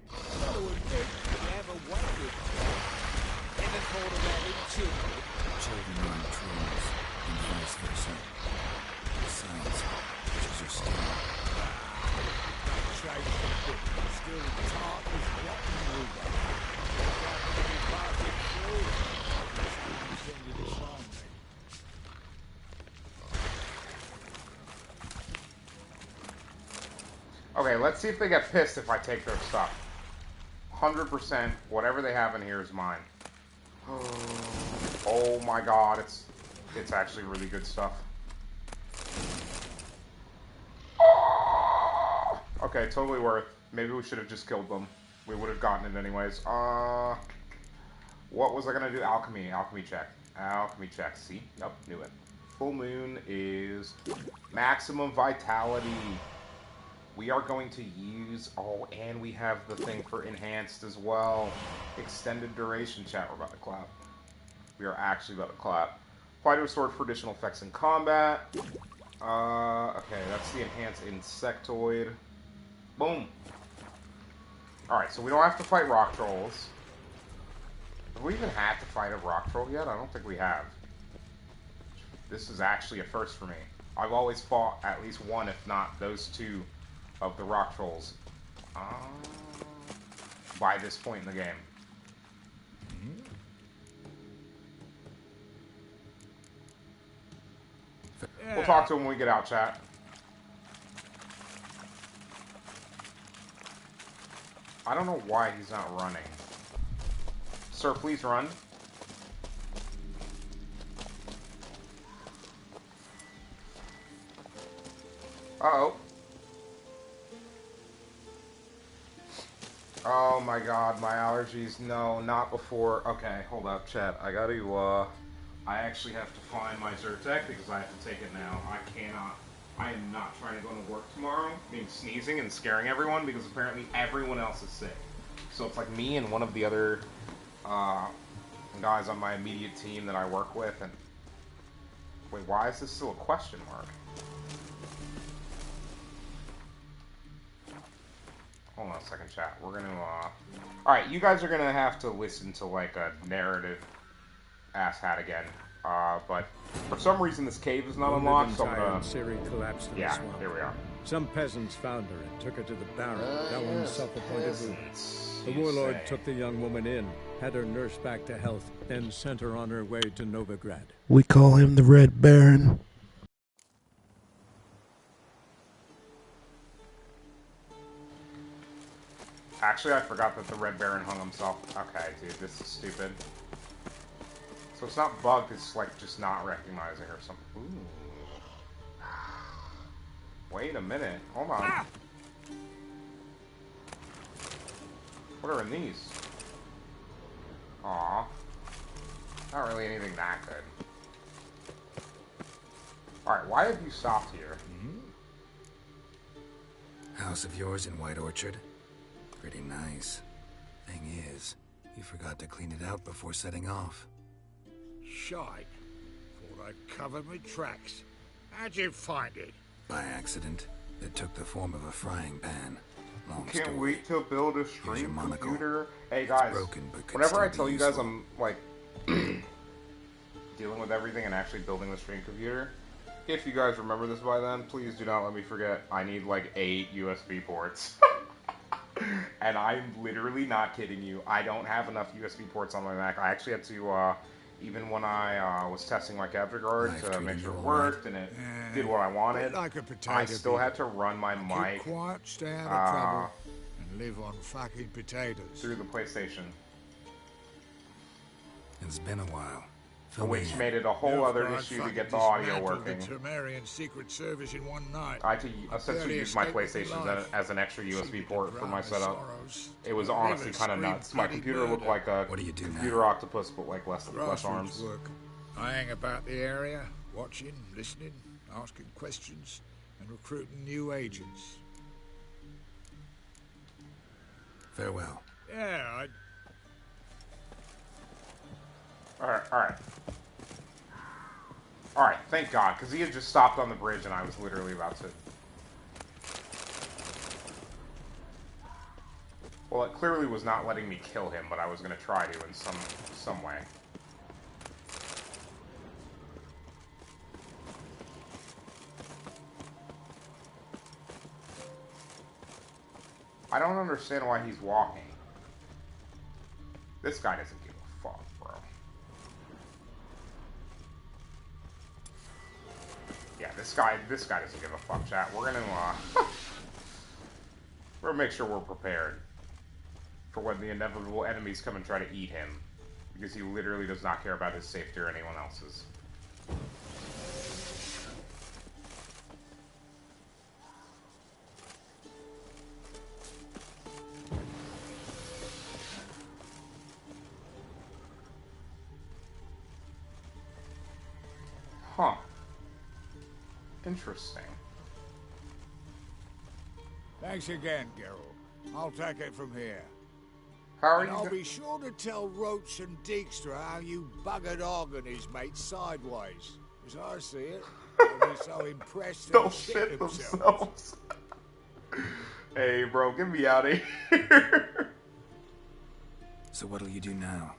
Got to admit, you have a wonderful. Never thought about it too. Children are on trolls, and vice versa. Besides, witches are still. Still tart as rotten rhubarb. Okay, let's see if they get pissed if I take their stuff. 100%, whatever they have in here is mine. Oh my god, it's actually really good stuff. Okay, totally worth. Maybe we should have just killed them. We would have gotten it anyways. What was I gonna do? Alchemy check. Alchemy check. See? Yep, knew it. Full moon is maximum vitality. We are going to use, and we have the thing for enhanced as well. Extended duration, chat, we're about to clap. We are actually about to clap. Apply to a sword for additional effects in combat. Okay, that's the enhanced insectoid. Boom. Alright, so we don't have to fight rock trolls. Have we even had to fight a rock troll yet? I don't think we have. This is actually a first for me. I've always fought at least one, if not those two, of the rock trolls by this point in the game. We'll talk to him when we get out, chat. I don't know why he's not running. Sir, please run. Uh-oh. Oh my god, my allergies. No, not before. Okay, hold up, chat. I I actually have to find my Zyrtec because I have to take it now. I am not trying to go to work tomorrow, being sneezing and scaring everyone because apparently everyone else is sick. So it's like me and one of the other guys on my immediate team that I work with. And wait, why is this still a question mark? Hold on a second, chat. We're gonna, Alright, you guys are gonna have to listen to, like, a narrative asshat again. But for some reason this cave is not unlocked, so I'm gonna... Ciri collapsed in the swamp. Here we are. Some peasants found her and took her to the Baron, Ellen's self-appointed ruler. The warlord took the young woman in, had her nursed back to health, then sent her on her way to Novigrad. We call him the Red Baron. Actually, I forgot that the Red Baron hung himself. Okay, dude, this is stupid. So it's not bugged, it's like just not recognizing or something. Ooh. Wait a minute. Hold on. What are in these? Aw. Not really anything that good. Alright, why have you stopped here? House of yours in White Orchard? Pretty nice. Thing is, you forgot to clean it out before setting off. Shite. Thought I'd covered my tracks. How'd you find it? By accident. It took the form of a frying pan. Long Can't story. wait to build a Here's stream your monocle. computer. Hey guys, Broken, but could whenever still I be tell you guys useful. I'm like dealing with everything and actually building the stream computer, if you guys remember this by then, please do not let me forget. I need like 8 USB ports. And I'm literally not kidding you. I don't have enough USB ports on my Mac. I actually had to, even when I was testing my capture card to make sure it worked and it did what I wanted, Like a potato I still had to run my mic Keep quiet, stay out of trouble, and live on fucking potatoes. through the PlayStation. It's been a while. Fill me Which in. made it a whole other issue to get the audio working. The Temerian Secret Service in one night. I had to essentially use my PlayStation as an extra USB port for my setup. It was honestly kind of nuts. My computer looked like a computer octopus, but like less arms. Work. I hang about the area, watching, listening, asking questions, and recruiting new agents. Farewell. Yeah, Alright, thank God, because he had just stopped on the bridge and I was literally about to... Well, it clearly was not letting me kill him, but I was going to try to in some way. I don't understand why he's walking. This guy doesn't give a fuck, bro. Yeah, this guy doesn't give a fuck, chat. We're gonna make sure we're prepared for when the inevitable enemies come and try to eat him, because he literally does not care about his safety or anyone else's. Huh. Interesting. thanks again, Geralt. I'll take it from here. How are and you? I'll be sure to tell Roach and Dijkstra how you buggered Og and his mate sideways. As I see it, they'll be so impressed They'll they'll shit themselves. themselves. Hey, bro, get me out of here. So what'll you do now?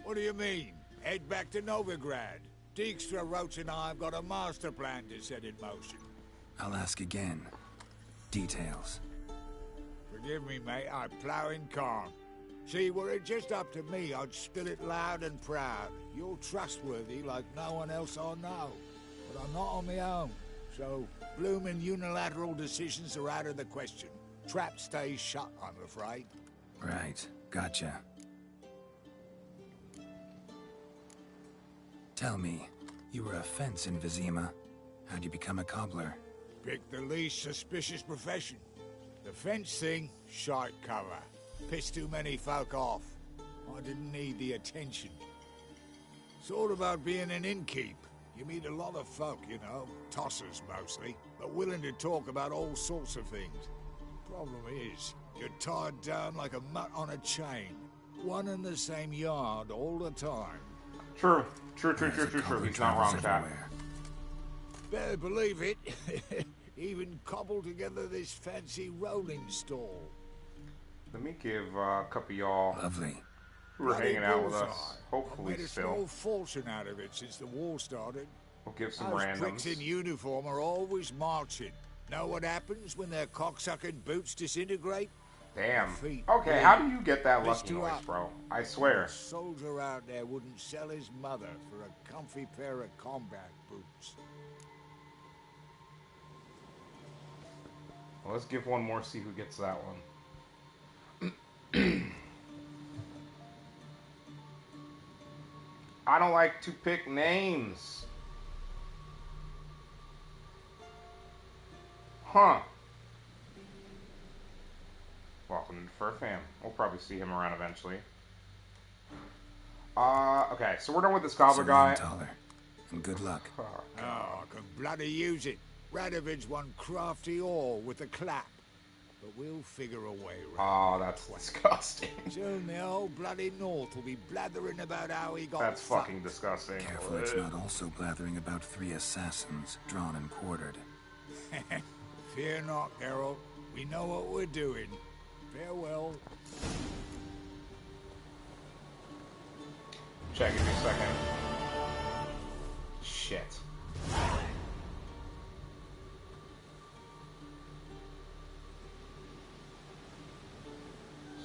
What do you mean? Head back to Novigrad. Dijkstra, Roach and I have got a master plan to set in motion. I'll ask again. Details. Forgive me, mate, I plough in calm. See, were it just up to me, I'd spill it loud and proud. You're trustworthy like no one else I know. But I'm not on my own. So, bloomin' unilateral decisions are out of the question. Trap stays shut, I'm afraid. Right. Gotcha. Tell me, you were a fence in Vizima. How'd you become a cobbler? Pick the least suspicious profession. The fence thing, shite cover. Pissed too many folk off. I didn't need the attention. It's all about being an innkeep. You meet a lot of folk, you know, tossers mostly, but willing to talk about all sorts of things. Problem is, you're tied down like a mutt on a chain. One and the same yard all the time. True. True. He's not wrong, chat. Better believe it. Even cobbled together this fancy rolling stall. Let me give a couple of y'all who were hanging out with us, hopefully I've made a still. small fortune out of it since the war started. We'll give some Those pricks randoms. in uniform are always marching. Know what happens when their cocksucking boots disintegrate? Damn. Feet Okay, bleed. how do you get that lucky Blister noise, up. bro? I swear. A soldier out there wouldn't sell his mother for a comfy pair of combat boots. Well, let's give one more, see who gets that one. I don't like to pick names. Huh. Welcome to Fur Fam. We'll probably see him around eventually. Okay, so we're done with this gobbler guy. Taller. And good luck. Oh, I can bloody use it. Radovid's one crafty ore with a clap. But we'll figure a way Oh, round. that's disgusting. Soon the whole bloody North will be blathering about how he got That's fucked. fucking disgusting. Careful it's not also blathering about 3 assassins, drawn and quartered. Fear not, Geralt. We know what we're doing. Farewell. Check, give me a second. Shit.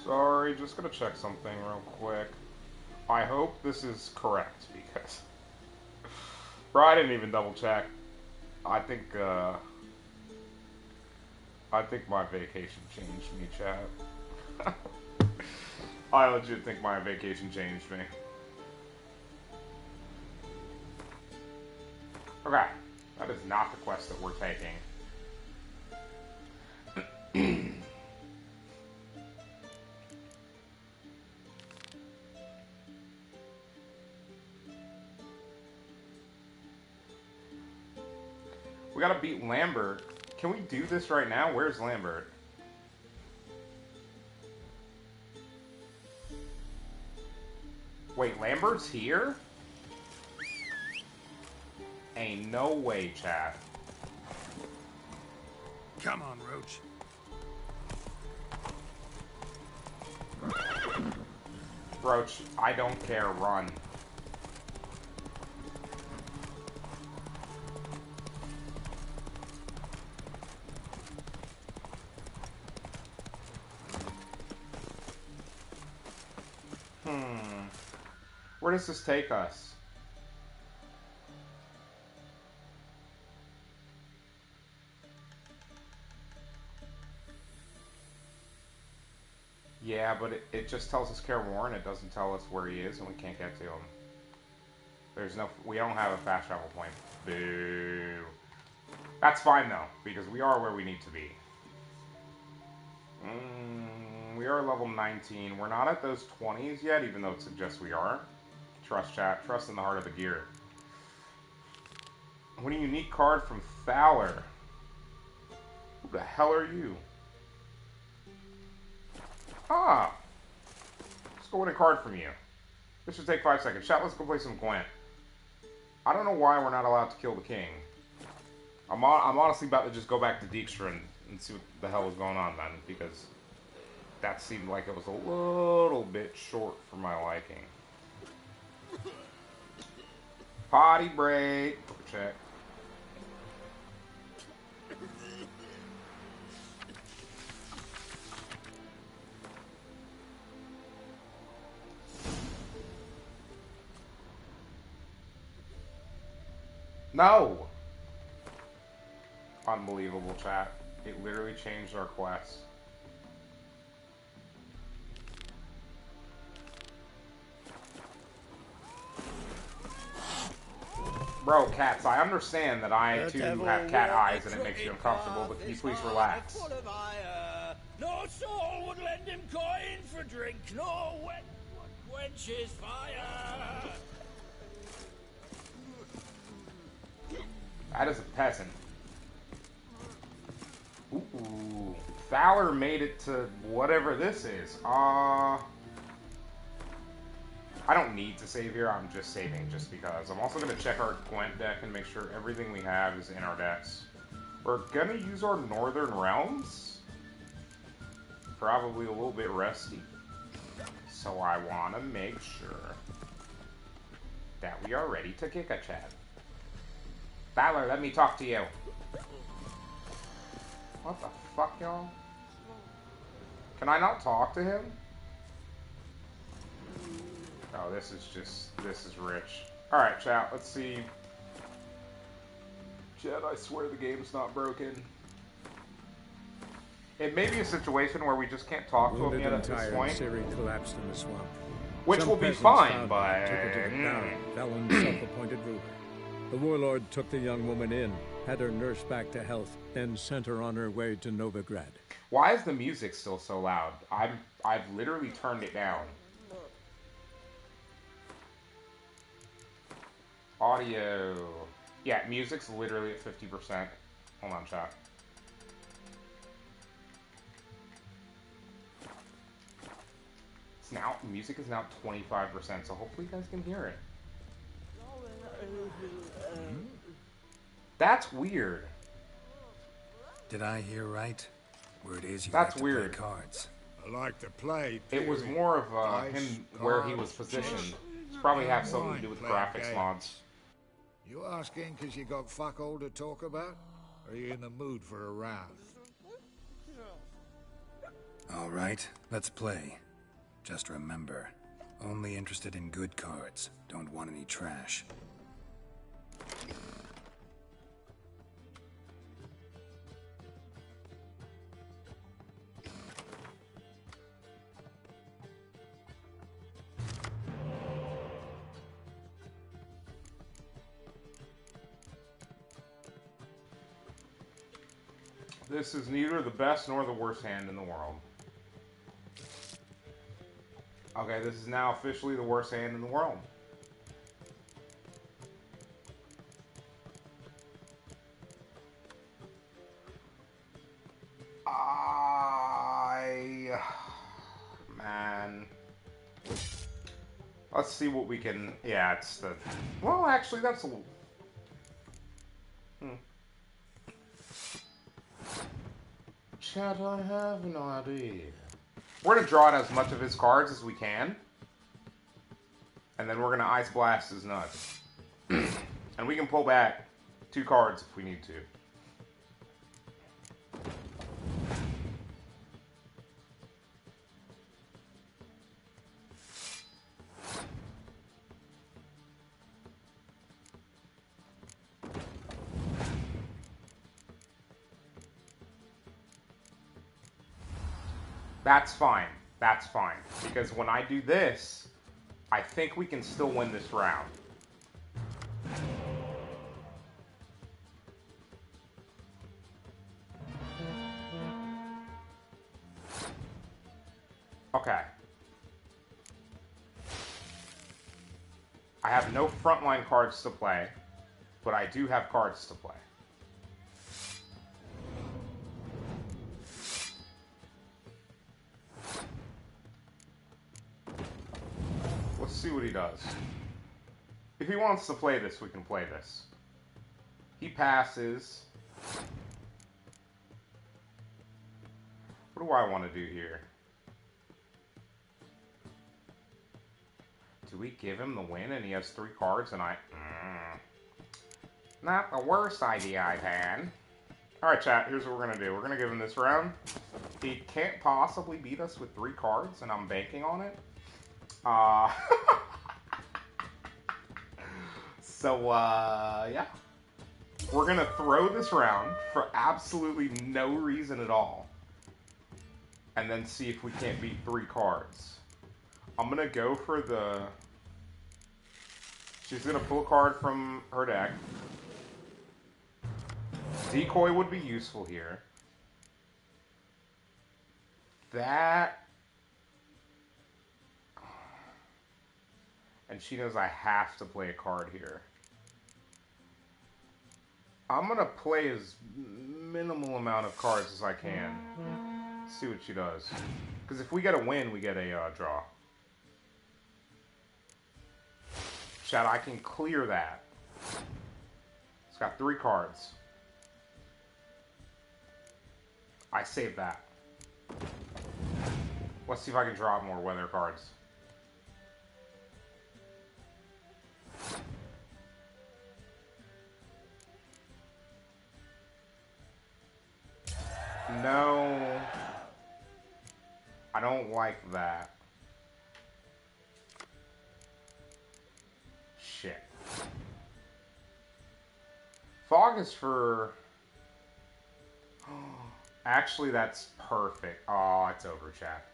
Sorry, just gonna check something real quick. I hope this is correct, because... Bro, I didn't even double check. I think my vacation changed me, chat. I legit think my vacation changed me. Okay, that is not the quest that we're taking. We gotta beat Lambert. Can we do this right now? Where's Lambert? Wait, Lambert's here? Ain't no way, chat. Come on, Roach. Roach, I don't care, run. Where does this take us? Yeah, but it just tells us Carewarren. It doesn't tell us where he is, and we can't get to him. We don't have a fast travel point. Boo. That's fine, though, because we are where we need to be. We are level 19. We're not at those 20s yet, even though it suggests we are. Trust, chat. Trust in the heart of the gear. What a unique card from Fowler. Who the hell are you? Ah! Let's go win a card from you. This should take 5 seconds. Chat, let's go play some Gwent. I don't know why we're not allowed to kill the king. I'm honestly about to just go back to Dijkstra and see what the hell was going on then, because that seemed like it was a little bit short for my liking. Potty break. Check. No! Unbelievable, chat. It literally changed our quest. Bro, cats, I understand that I too have cat eyes and it makes you uncomfortable, but can you please relax? No soul would lend him coin for drink, no wet would quench his fire. That is a peasant. Ooh, Fowler made it to whatever this is. I don't need to save here, I'm just saving just because. I'm also going to check our Gwent deck and make sure everything we have is in our decks. We're going to use our Northern Realms. Probably a little bit rusty. So I want to make sure that we are ready to kick a chat. Fowler, let me talk to you. What the fuck, y'all? Can I not talk to him? Oh, this is rich. Alright, chat, let's see. Chat, I swear the game's not broken. It may be a situation where we just can't talk to him yet at this point. Ciri collapsed in the swamp. Which Some will be peasants fine, found but... her, took her to the town, Valen's self-appointed ruler. The warlord took the young woman in, had her nursed back to health, then sent her on her way to Novigrad. Why is the music still so loud? I've literally turned it down. Audio. Yeah, music's literally at 50%. Hold on, chat. It's now, music is now 25%, so hopefully you guys can hear it. That's weird. Did I hear right? Word is you That's like to weird. play cards. I like to play. It was more of him where he was positioned. It's probably have something to do with graphics mods. You asking because you got fuck all to talk about? Or are you in the mood for a round? All right, let's play. Just remember, only interested in good cards. Don't want any trash. This is neither the best nor the worst hand in the world. Okay, this is now officially the worst hand in the world. Man. Let's see what we can... Yeah, it's the... Well, actually, that's a little... Chat, I have no idea. We're going to draw out as much of his cards as we can. And then we're going to Ice Blast his nuts. And we can pull back 2 cards if we need to. That's fine. That's fine. Because when I do this, I think we can still win this round. Okay. I have no frontline cards to play, but I do have cards to play. Let's see what he does. If he wants to play this, we can play this. He passes. What do I want to do here? Do we give him the win and he has 3 cards and I... Not the worst idea I've had. Alright, chat, here's what we're going to do. We're going to give him this round. He can't possibly beat us with 3 cards, and I'm banking on it. Yeah. We're going to throw this round for absolutely no reason at all. And then see if we can't beat 3 cards. I'm going to go for the... She's going to pull a card from her deck. Decoy would be useful here. That... And she knows I have to play a card here. I'm going to play as minimal amount of cards as I can. See what she does. Because if we get a win, we get a draw. Chat, I can clear that. It's got 3 cards. I saved that. Let's see if I can draw more weather cards. No. I don't like that. Shit. Fog is for... Actually, that's perfect. Oh, it's over, chat.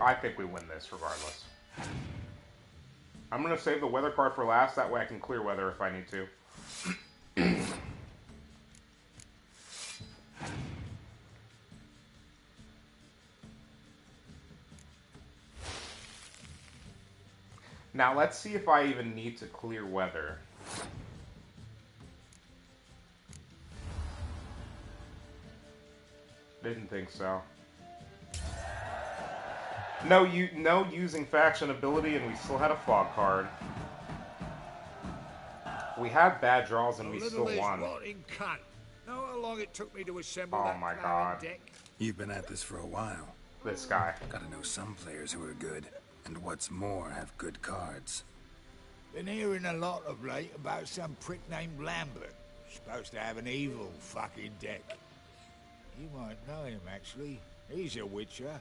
I think we win this regardless. I'm gonna save the weather card for last, that way I can clear weather if I need to. Now let's see if I even need to clear weather. Didn't think so. No, using faction ability, and we still had a fog card. We had bad draws, and we still won. Rotting cunt. Know how long it took me to assemble Oh that my clan god. deck? You've been at this for a while. This guy. Gotta know some players who are good, and what's more, have good cards. Been hearing a lot of late about some prick named Lambert. Supposed to have an evil fucking deck. You might know him, actually. He's a witcher.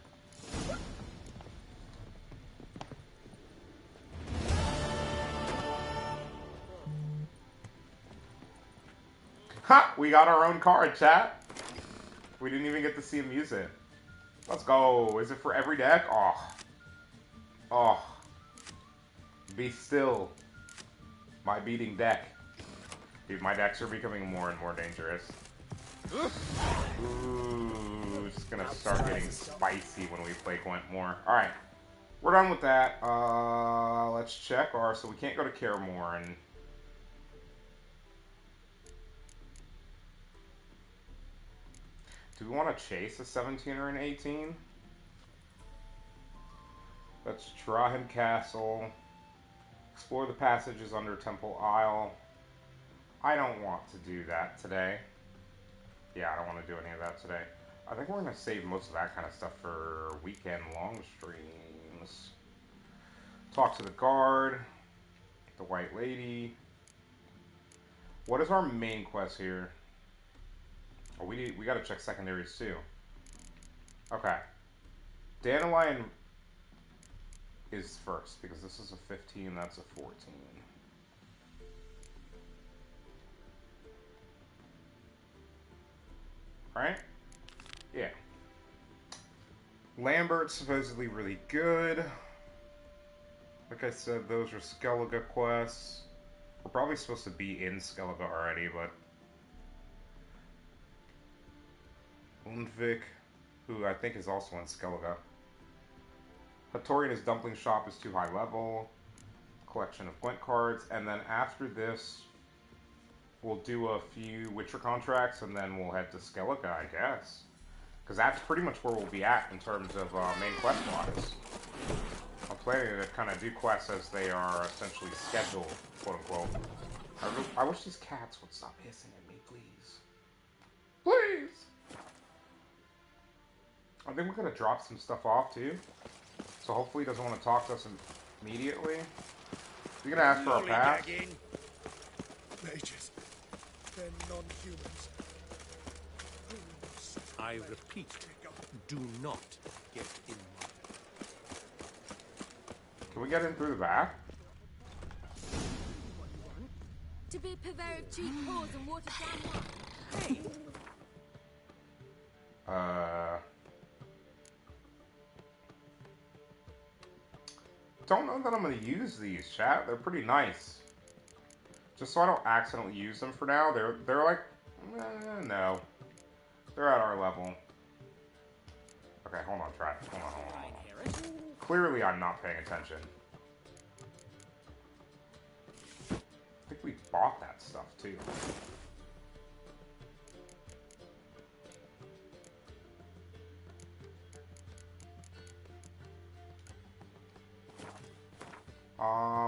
Ha! We got our own card, chat. We didn't even get to see him use it. Let's go. Is it for every deck? Oh. Oh. Be still. My beating deck. Dude, my decks are becoming more and more dangerous. Ooh, it's gonna start getting spicy when we play Gwent more. Alright. We're done with that. Let's check our... So we can't go to Karamorn. Do we want to chase a 17 or an 18? Let's Trahem Castle. Explore the passages under Temple Isle. I don't want to do that today. Yeah, I don't want to do any of that today. I think we're going to save most of that kind of stuff for weekend long streams. Talk to the guard. The White Lady. What is our main quest here? Oh, we gotta check secondaries too. Okay. Dandelion is first, because this is a 15, that's a 14. Right? Yeah. Lambert's supposedly really good. Like I said, those are Skellige quests. We're probably supposed to be in Skellige already, but... Undvik, who I think is also in Skellige. Hattori and his dumpling shop is too high level. Collection of Gwent cards. And then after this, we'll do a few Witcher contracts, and then we'll head to Skellige, I guess. Because that's pretty much where we'll be at in terms of main quest-wise. I'm planning to kind of do quests as they are essentially scheduled, quote-unquote. I wish these cats would stop hissing at me, please. Please! I think we're going to drop some stuff off, too. So hopefully he doesn't want to talk to us immediately. You're going to ask for our pass? Mages. They're non-humans. I repeat, do not get in. Can we get in through the back? To be a purveyor of cheap paws and water down. Hey! Don't know that I'm going to use these, chat. They're pretty nice. Just so I don't accidentally use them for now. They're like, no. They're at our level. Okay, hold on, try it. Hold on. Clearly I'm not paying attention. I think we bought that stuff, too.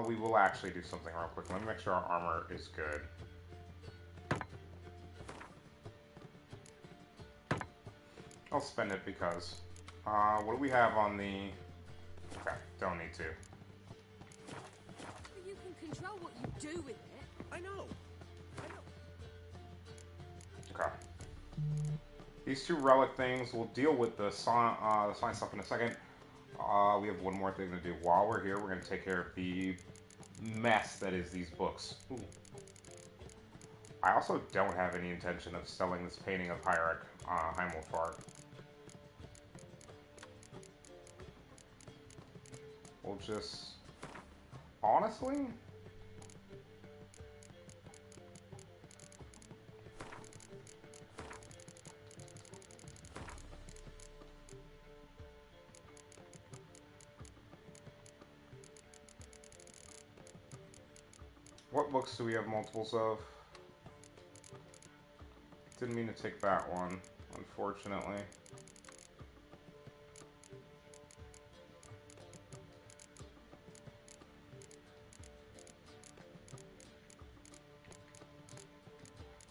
We will actually do something real quick. Let me make sure our armor is good. I'll spend it because... what do we have on the... Okay, don't need to. But you can control what you do with it. I know. Okay. These two relic things, we'll deal with the sign stuff in a second. We have one more thing to do. While we're here, we're going to take care of the mess that is these books. Ooh. I also don't have any intention of selling this painting of Heinrich Heimwolfart. We'll just... honestly? What books do we have multiples of? Didn't mean to take that one, unfortunately.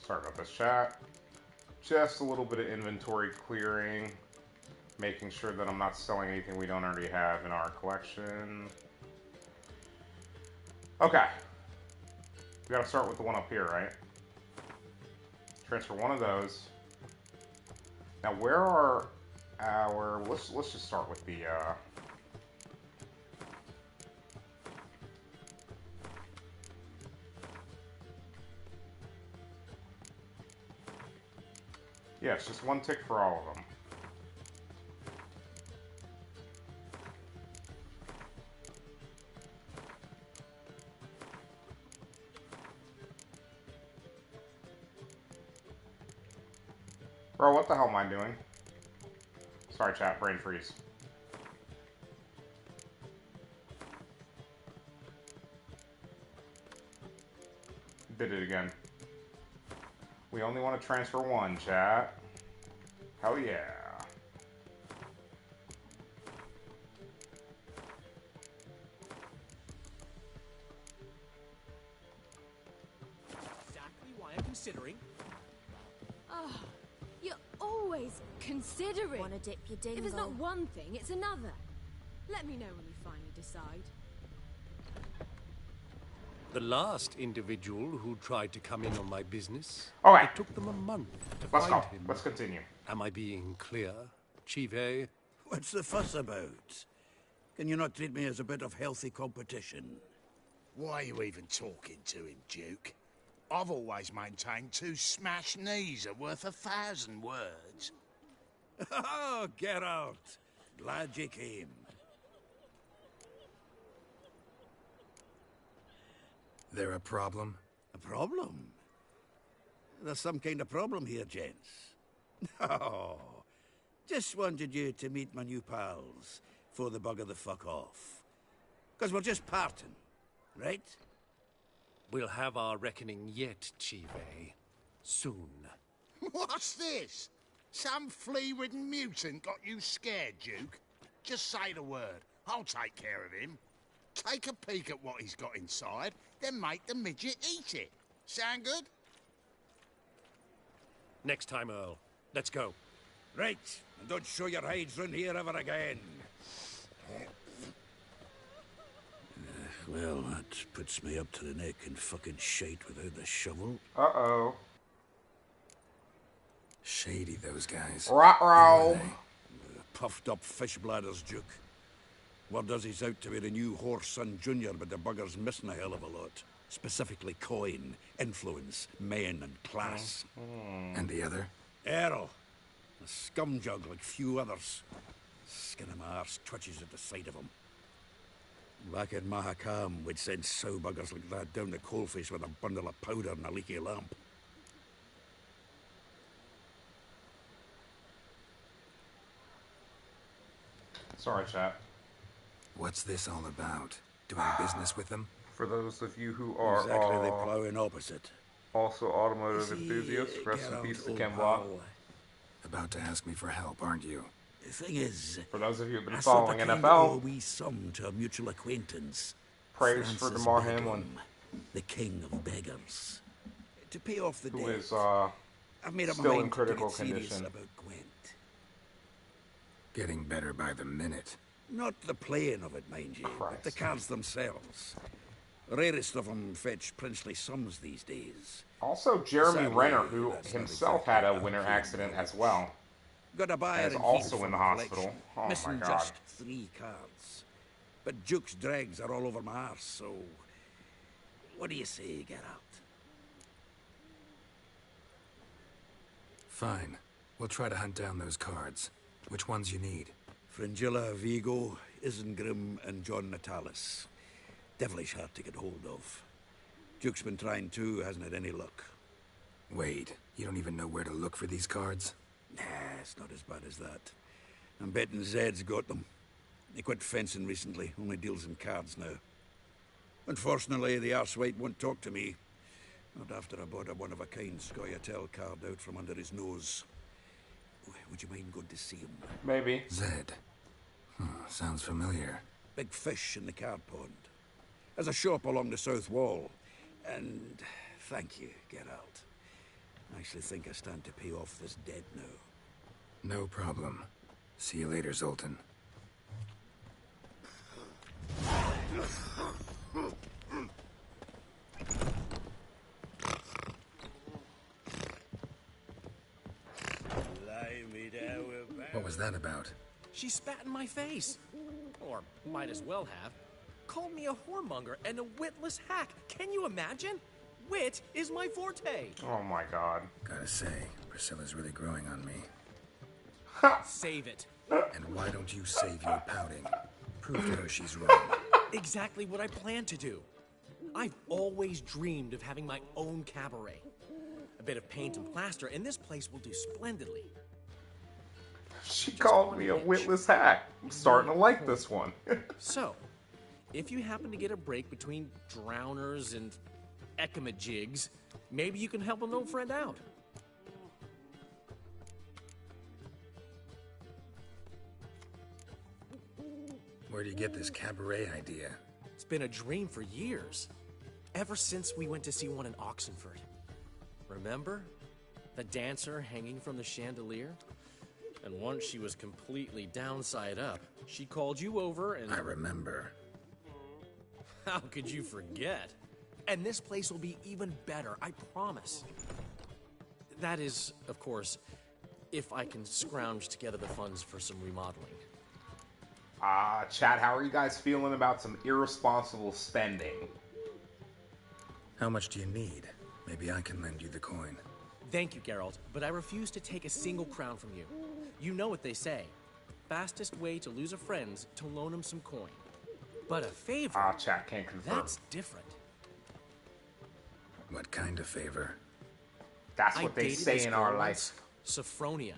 Sorry about this, chat. Just a little bit of inventory clearing, making sure that I'm not selling anything we don't already have in our collection. Okay. We gotta start with the one up here, right? Transfer one of those. Now, where are our... Let's just start with the... Yeah, it's just one tick for all of them. Bro, what the hell am I doing? Sorry, chat. Brain freeze. Did it again. We only want to transfer one, chat. Hell yeah. Exactly why I'm considering. Oh, you're always considering. Want to dip your dingle? If it's not one thing, it's another. Let me know when you finally decide. The last individual who tried to come in on my business, Alright. it took them a month to Let's find go. him. Let's continue. Am I being clear, Chive? What's the fuss about? Can you not treat me as a bit of healthy competition? Why are you even talking to him, Duke? I've always maintained 2 smashed knees are worth 1,000 words. Oh, Geralt. Glad you came. There a problem? A problem? There's some kind of problem here, gents. Oh, just wanted you to meet my new pals before they bugger the fuck off. Because we're just parting, right? We'll have our reckoning yet, Chive. Soon. What's this? Some flea-ridden mutant got you scared, Duke? Just say the word. I'll take care of him. Take a peek at what he's got inside, then make the midget eat it. Sound good? Next time, Earl. Let's go. Right, and don't show your hides round here ever again. Well, that puts me up to the neck in fucking shite without the shovel. Uh-oh. Shady, those guys. Ruh-roh. Puffed up fish bladders, Duke. Word does he's out to be the new Horse Son Jr., but the bugger's missing a hell of a lot. Specifically coin, influence, men, and class. And the other? Earl. A scumjug like few others. Skin of my arse twitches at the sight of him. Back in Mahakam, we'd send sow buggers like that down the coalface with a bundle of powder and a leaky lamp. Sorry, chat. What's this all about? Doing business with them? For those of you who are Exactly the plowing opposite. also automotive enthusiasts, rest in peace to Kemba. Pal. About to ask me for help, aren't you? The thing is, For those of you who've been I following sort of NFL, owe a wee sum to a mutual acquaintance. praise for Francis DeMar Begum, Hamlin, the king of beggars. To pay off the who debt, is I've made up my still mind in to critical get serious condition. about Gwent. Getting better by the minute. Not the playing of it, mind you, but the cards themselves. Rarest of them fetch princely sums these days. Also, Jeremy Sadly, Renner, who that's not himself exactly had a how winter I feel accident about as well, Got a buyer and is in also Heath in the for hospital. collection. Oh my Missing god. just 3 cards. But Duke's dregs are all over my arse, so... What do you say, get out? Fine. We'll try to hunt down those cards. Which ones you need? Fringilla, Vigo, Isengrim, and John Natalis. Devilish hard to get hold of. Duke's been trying too, hasn't had any luck. Wait, you don't even know where to look for these cards? Nah, it's not as bad as that. I'm betting Zed's got them. He quit fencing recently, only deals in cards now. Unfortunately, the arsewite won't talk to me. Not after I bought a one-of-a-kind Scoia'tael card out from under his nose. Would you mind going to see him? Maybe. Zed. Sounds familiar. Big fish in the card pond. There's a shop along the south wall. And thank you, Geralt. I actually think I stand to pay off this debt now. No problem. See you later, Zoltan. What was that about? She spat in my face. Or might as well have. Called me a whoremonger and a witless hack. Can you imagine? Wit is my forte. Oh my god. Gotta say, Priscilla's really growing on me. Save it. And why don't you save your pouting? Prove to her she's wrong. Exactly what I plan to do. I've always dreamed of having my own cabaret. A bit of paint and plaster, and this place will do splendidly. She called me a witless hack. I'm starting to like this one. So, if you happen to get a break between drowners and ekamajigs, maybe you can help an old friend out. Where do you get this cabaret idea? It's been a dream for years. Ever since we went to see one in Oxenford. Remember? The dancer hanging from the chandelier? And once she was completely downside up, she called you over and... I remember. How could you forget? And this place will be even better, I promise. That is, of course, if I can scrounge together the funds for some remodeling. Chat, how are you guys feeling about some irresponsible spending? How much do you need? Maybe I can lend you the coin. Thank you, Geralt, but I refuse to take a single crown from you. You know what they say. Fastest way to lose a friend's to loan him some coin. But a favor... chat can't confirm. That's different. What kind of favor? That's what they say in our life. Sophronia.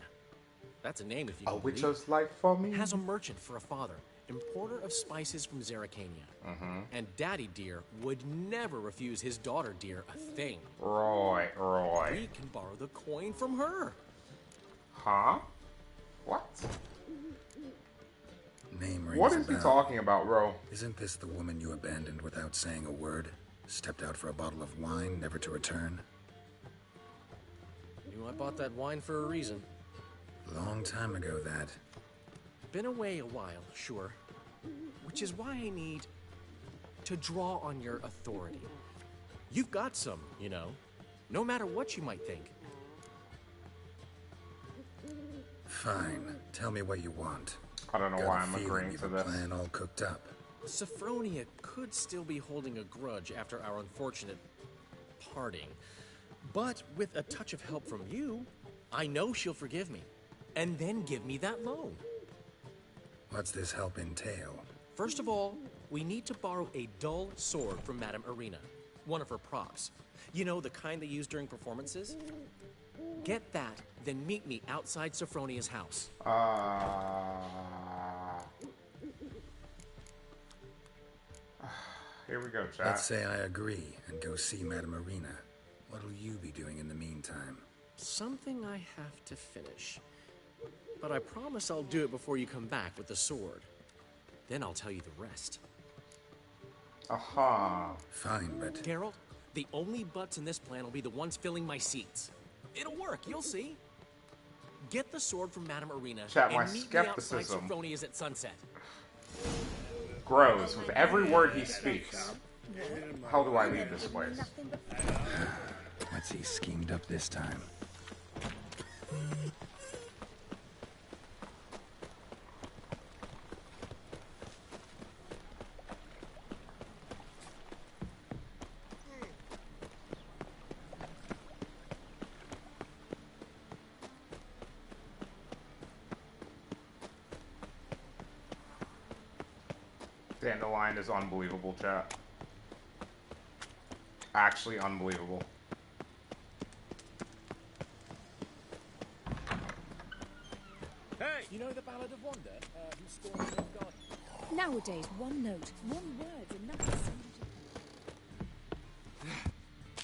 That's a name if you A can witcher's life for me? Has a merchant for a father, importer of spices from Zerrikania. And Daddy Dear would never refuse his daughter Dear a thing. Right. We can borrow the coin from her. Huh? What? Name rings What is he talking about, bro? Isn't this the woman you abandoned without saying a word? Stepped out for a bottle of wine, never to return? Knew I bought that wine for a reason. Long time ago, that. Been away a while, sure. Which is why I need to draw on your authority. You've got some, you know. No matter what you might think. Fine. Tell me what you want. I don't know why I'm agreeing to this. Plan all cooked up. Sophronia could still be holding a grudge after our unfortunate parting. But with a touch of help from you, I know she'll forgive me. And then give me that loan. What's this help entail? First of all, we need to borrow a dull sword from Madame Irina. One of her props. You know, the kind they use during performances? Get that, then meet me outside Sophronia's house. Here we go, chat. Let's say I agree and go see Madame Irina. What'll you be doing in the meantime? Something I have to finish. But I promise I'll do it before you come back with the sword. Then I'll tell you the rest. Aha. Fine, but... Geralt, the only butts in this plan will be the ones filling my seats. It'll work, you'll see. Get the sword from Madame Irina Chat, my and meet me outside skepticism Sophronia's at sunset. Grows with every word he speaks. How do I leave this place? What's he schemed up this time? Dandelion is unbelievable, chat. actually unbelievable. Hey! You know the Ballad of Wanda? Who stormed the garden? Nowadays, one note, one word's enough to send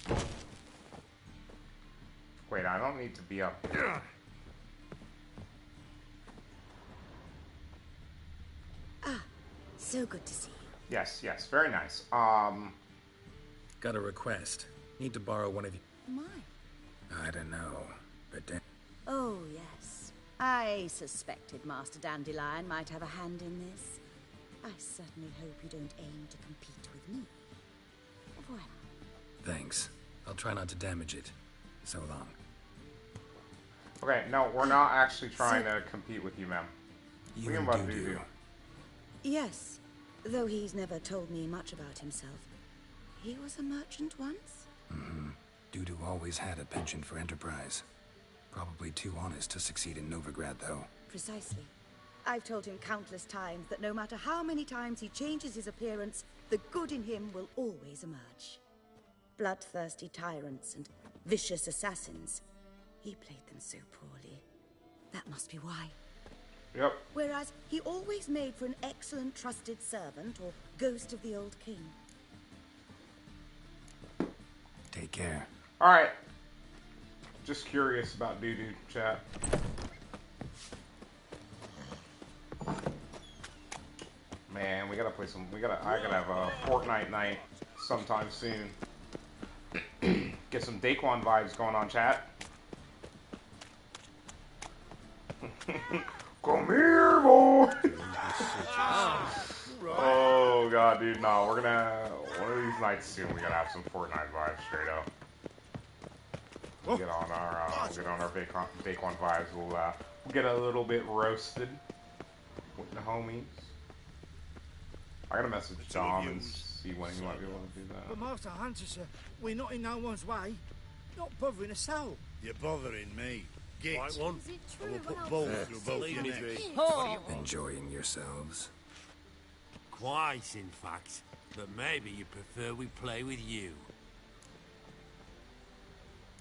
you to... Wait, I don't need to be up here. Ah, so good to see you. Yes, yes, very nice. Got a request. Need to borrow one of you. My. I don't know, but then... Oh, yes. I suspected Master Dandelion might have a hand in this. I certainly hope you don't aim to compete with me. Voilà. Thanks. I'll try not to damage it. So long. Okay, no, we're not actually trying to compete with you, ma'am. You We and about Dudu. Yes, though he's never told me much about himself. He was a merchant once? Mm-hmm. Dudu always had a penchant for enterprise. Probably too honest to succeed in Novigrad, though. Precisely. I've told him countless times that no matter how many times he changes his appearance, the good in him will always emerge. Bloodthirsty tyrants and vicious assassins. He played them so poorly. That must be why. Yep. Whereas he always made for an excellent trusted servant or ghost of the old king. Take care. Alright. Just curious about Dudu, chat. Man, we gotta play some. I gotta have a Fortnite night sometime soon. Get some Daquan vibes going on, chat. Come here, boy. Oh god, dude, no, we're gonna one of these nights soon. We gotta have some Fortnite vibes straight up. We'll get on our Daquan vibes. We'll get a little bit roasted with the homies. I gotta message Dom and see when he might be able to do that. But Master Hunter, sir, we're not in no one's way. Not bothering a soul. You're bothering me. Git. Right one. Is it I true will what put both else through is both saying? your necks. Oh. Enjoying yourselves. Quite, in fact. But maybe you prefer we play with you.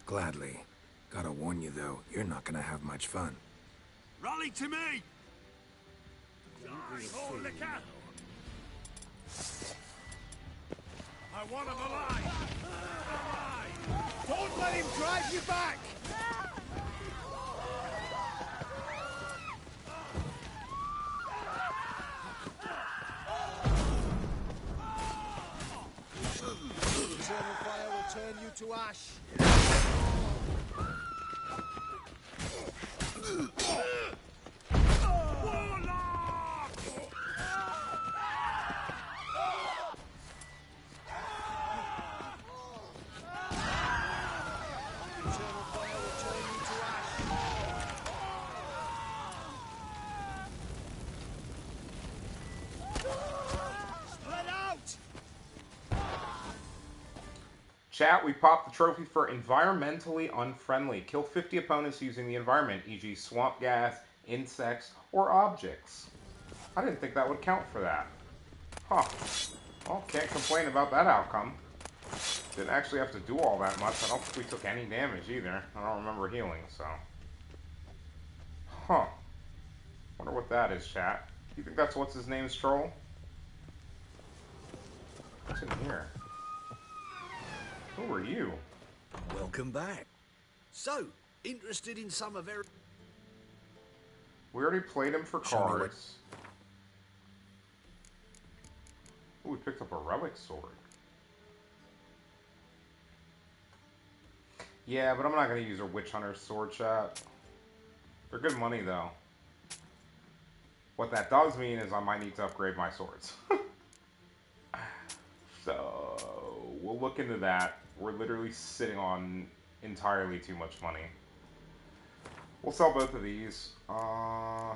Gladly. Gotta warn you, though, you're not gonna have much fun. Rally to me! Oh, look out! I want him alive! Don't let him drive you back! Eternal fire will turn you to ash. Chat, we popped the trophy for environmentally unfriendly. Kill 50 opponents using the environment, e.g. swamp gas, insects, or objects. I didn't think that would count for that. Huh. Well, can't complain about that outcome. Didn't actually have to do all that much. I don't think we took any damage either. I don't remember healing, so. Huh. Wonder what that is, chat. You think that's what's his name's troll? What's in here? Who are you? Welcome back. So, interested in some of our... We already played him for cards. Ooh, we picked up a relic sword. Yeah, but I'm not going to use a witch hunter's sword, chat. They're good money, though. What that does mean is I might need to upgrade my swords. So, we'll look into that. We're literally sitting on entirely too much money. We'll sell both of these. I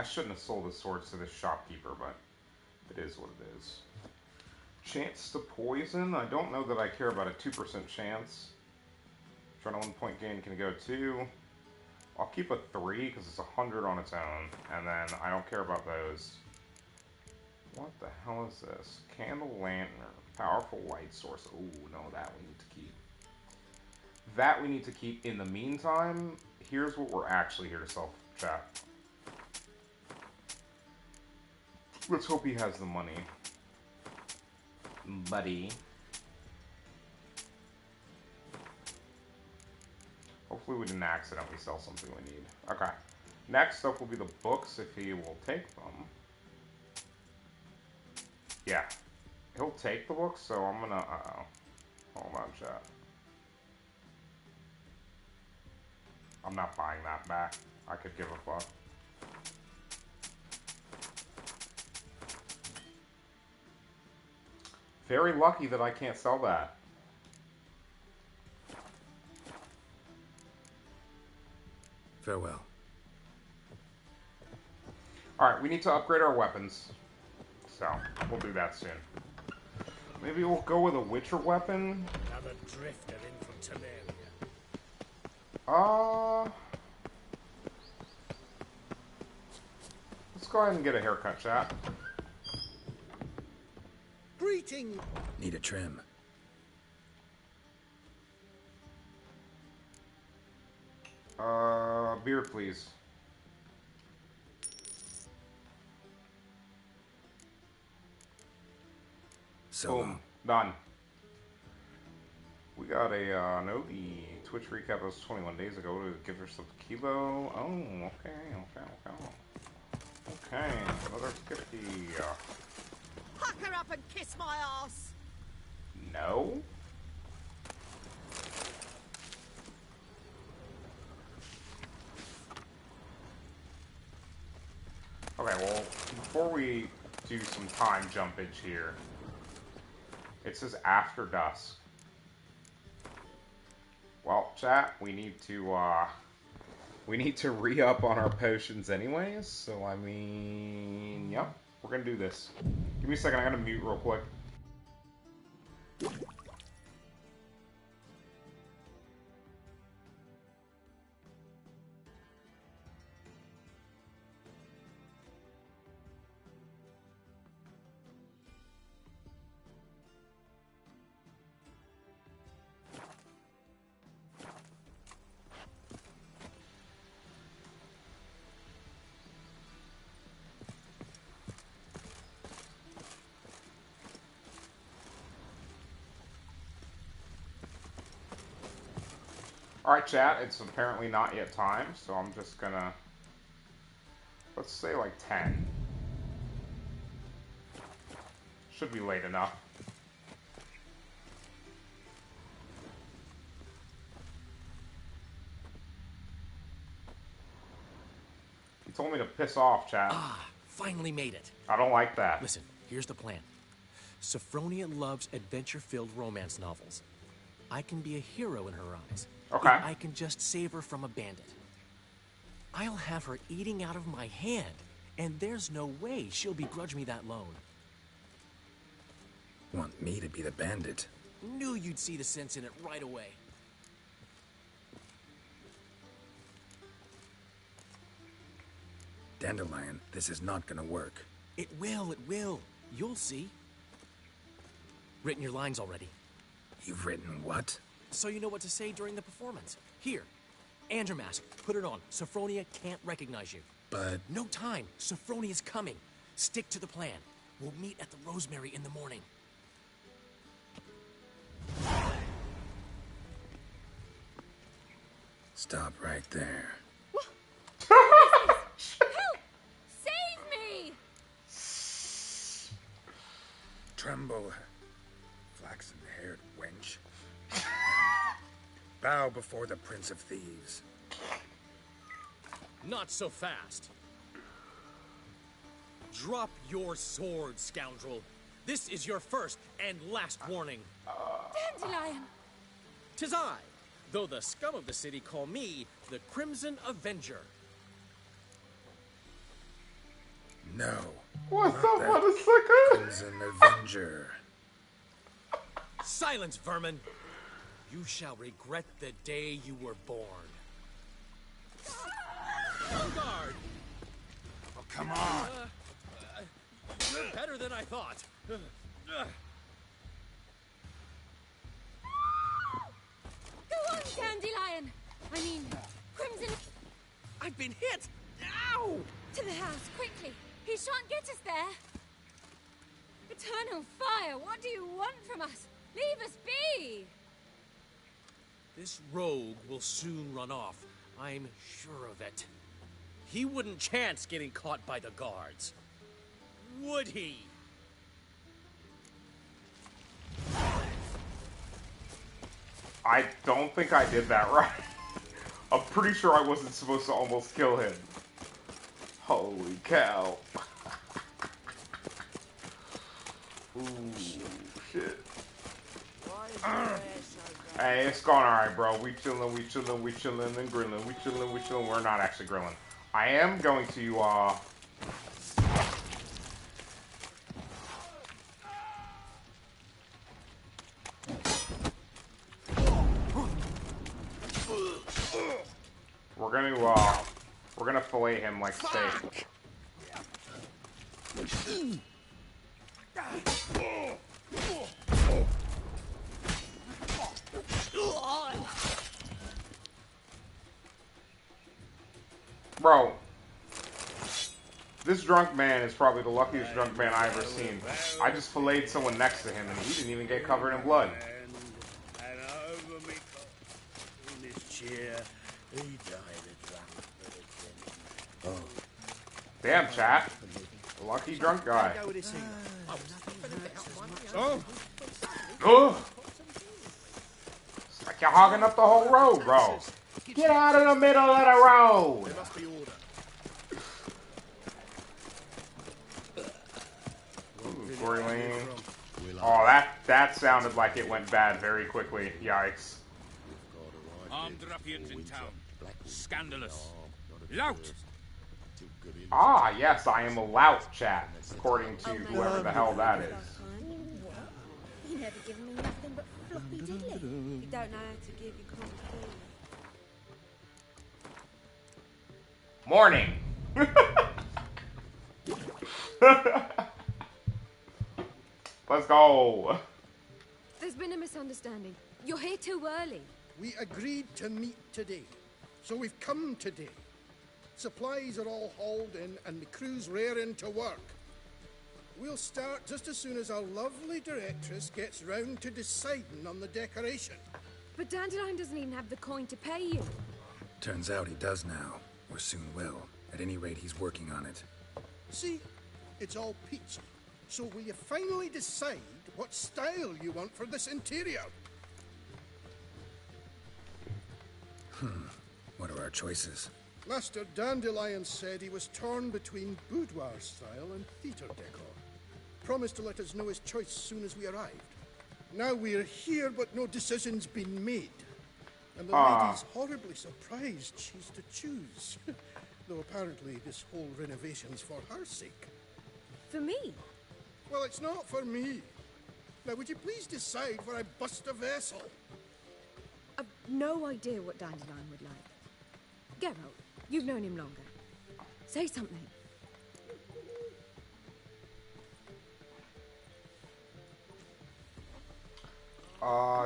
shouldn't have sold the swords to the shopkeeper, but it is what it is. Chance to poison? I don't know that I care about a 2% chance. Adrenaline point gain can go 2. I'll keep a 3 because it's 100 on its own. And then I don't care about those. What the hell is this? Candle lantern. Powerful light source. Oh, no, that we need to keep. That we need to keep. In the meantime, here's what we're actually here to sell, chat. Let's hope he has the money. Buddy. Hopefully we didn't accidentally sell something we need. Okay. Next up will be the books, if he will take them. Yeah. He'll take the books, so I'm gonna... Uh-oh. Hold on, chat. I'm not buying that back. I could give a fuck. Very lucky that I can't sell that. Farewell. Alright, we need to upgrade our weapons. So, we'll do that soon. Maybe we'll go with a Witcher weapon. Another drifter in from Temeria. Let's go ahead and get a haircut, chat. Greeting. Need a trim. Beard, please. So boom, done. We got a Nogi Twitch recap. That was 21 days ago to give herself a kilo. Oh, okay. Another 50. Huck her up and kiss my ass. No. Okay, well, before we do some time jumpage here, it says after dusk. Well, chat, we need to re-up on our potions anyways, so I mean, yep, we're gonna do this. Give me a second, I gotta mute real quick. Alright, chat, it's apparently not yet time, so I'm just gonna, let's say like 10. Should be late enough. He told me to piss off, chat. Ah, finally made it. I don't like that. Listen, here's the plan. Sophronia loves adventure-filled romance novels. I can be a hero in her eyes. Okay. If I can just save her from a bandit. I'll have her eating out of my hand, and there's no way she'll begrudge me that loan. Want me to be the bandit? Knew you'd see the sense in it right away. Dandelion, this is not gonna work. It will. You'll see. Written your lines already. You've written what? So you know what to say during the performance. Here, and your mask. Put it on. Sophronia can't recognize you. But... No time. Sophronia's coming. Stick to the plan. We'll meet at the Rosemary in the morning. Stop right there. Help! Save me! Tremble, flaxen-haired wench. Bow before the Prince of Thieves. Not so fast. Drop your sword, scoundrel. This is your first and last warning. Dandelion! 'Tis I, though the scum of the city call me the Crimson Avenger. No. What's up, motherfucker? Crimson Avenger. Silence, vermin! You shall regret the day you were born. On guard! Oh, come on! You're better than I thought. I mean, Crimson... I've been hit! Ow! To the house, quickly! He shan't get us there! Eternal fire, what do you want from us? Leave us be! This rogue will soon run off. I'm sure of it. He wouldn't chance getting caught by the guards. Would he? I don't think I did that right. I'm pretty sure I wasn't supposed to almost kill him. Holy cow. Ooh, shit. Hey, it's going alright, bro. We chillin', and grillin'. We chillin'. We're not actually grilling. I am going to, we're gonna fillet him like steak. Bro, this drunk man is probably the luckiest drunk man I've ever seen. I just filleted someone next to him and he didn't even get covered in blood. And over me in his chair, he died a drunk. Oh. Damn, chat. Lucky drunk guy. Oh. Ugh. It's like you're hogging up the whole road, bro. Get out of the middle of the road. Ooh, Tory Lane. Oh, that sounded like it went bad very quickly. Yikes. Armed ruffians in town. Scandalous. Lout! Ah, yes, I am a lout, chat, according to whoever the hell that is. You never given me nothing but floppy diddly. You don't know how to give your common food. Morning. Let's go. There's been a misunderstanding. You're here too early. We agreed to meet today, so we've come today. Supplies are all hauled in and the crew's raring to work. We'll start just as soon as our lovely directress gets round to deciding on the decoration. But Dandelion doesn't even have the coin to pay you. Turns out he does now, or soon will. At any rate, he's working on it. See, it's all peachy. So will you finally decide what style you want for this interior? What are our choices? Master Dandelion said he was torn between boudoir style and theatre decor. Promised to let us know his choice as soon as we arrived. Now we're here, but no decision's been made. And the lady's horribly surprised she's to choose. Though apparently this whole renovation's for her sake. For me? Well, it's not for me. Now, would you please decide where I bust a vessel? I've no idea what Dandelion would like. Geralt, you've known him longer. Say something.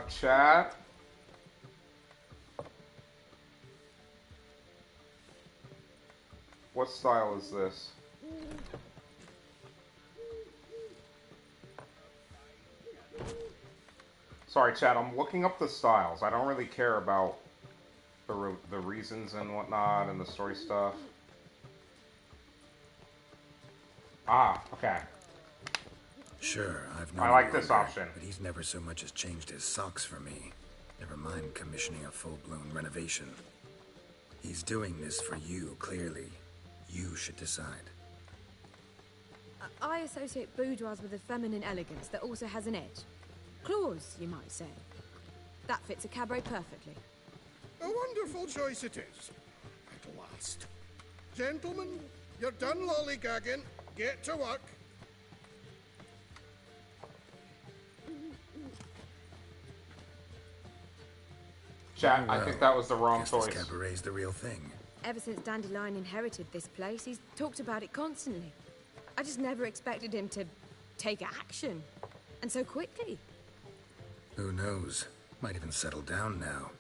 Chat. What style is this? Sorry, chat, I'm looking up the styles. I don't really care about the reasons and whatnot and the story stuff. Ah, okay. Sure, I've known I like him this longer, option. But he's never so much as changed his socks for me. Never mind commissioning a full-blown renovation. He's doing this for you, clearly. You should decide. I associate boudoirs with a feminine elegance that also has an edge. Claws, you might say. That fits a cabaret perfectly. A wonderful choice it is. At last. Gentlemen, you're done lollygagging. Get to work. Chat, I think that was the wrong choice. This cabaret's the real thing. Ever since Dandelion inherited this place, he's talked about it constantly. I just never expected him to take action. And so quickly. Who knows? Might even settle down now.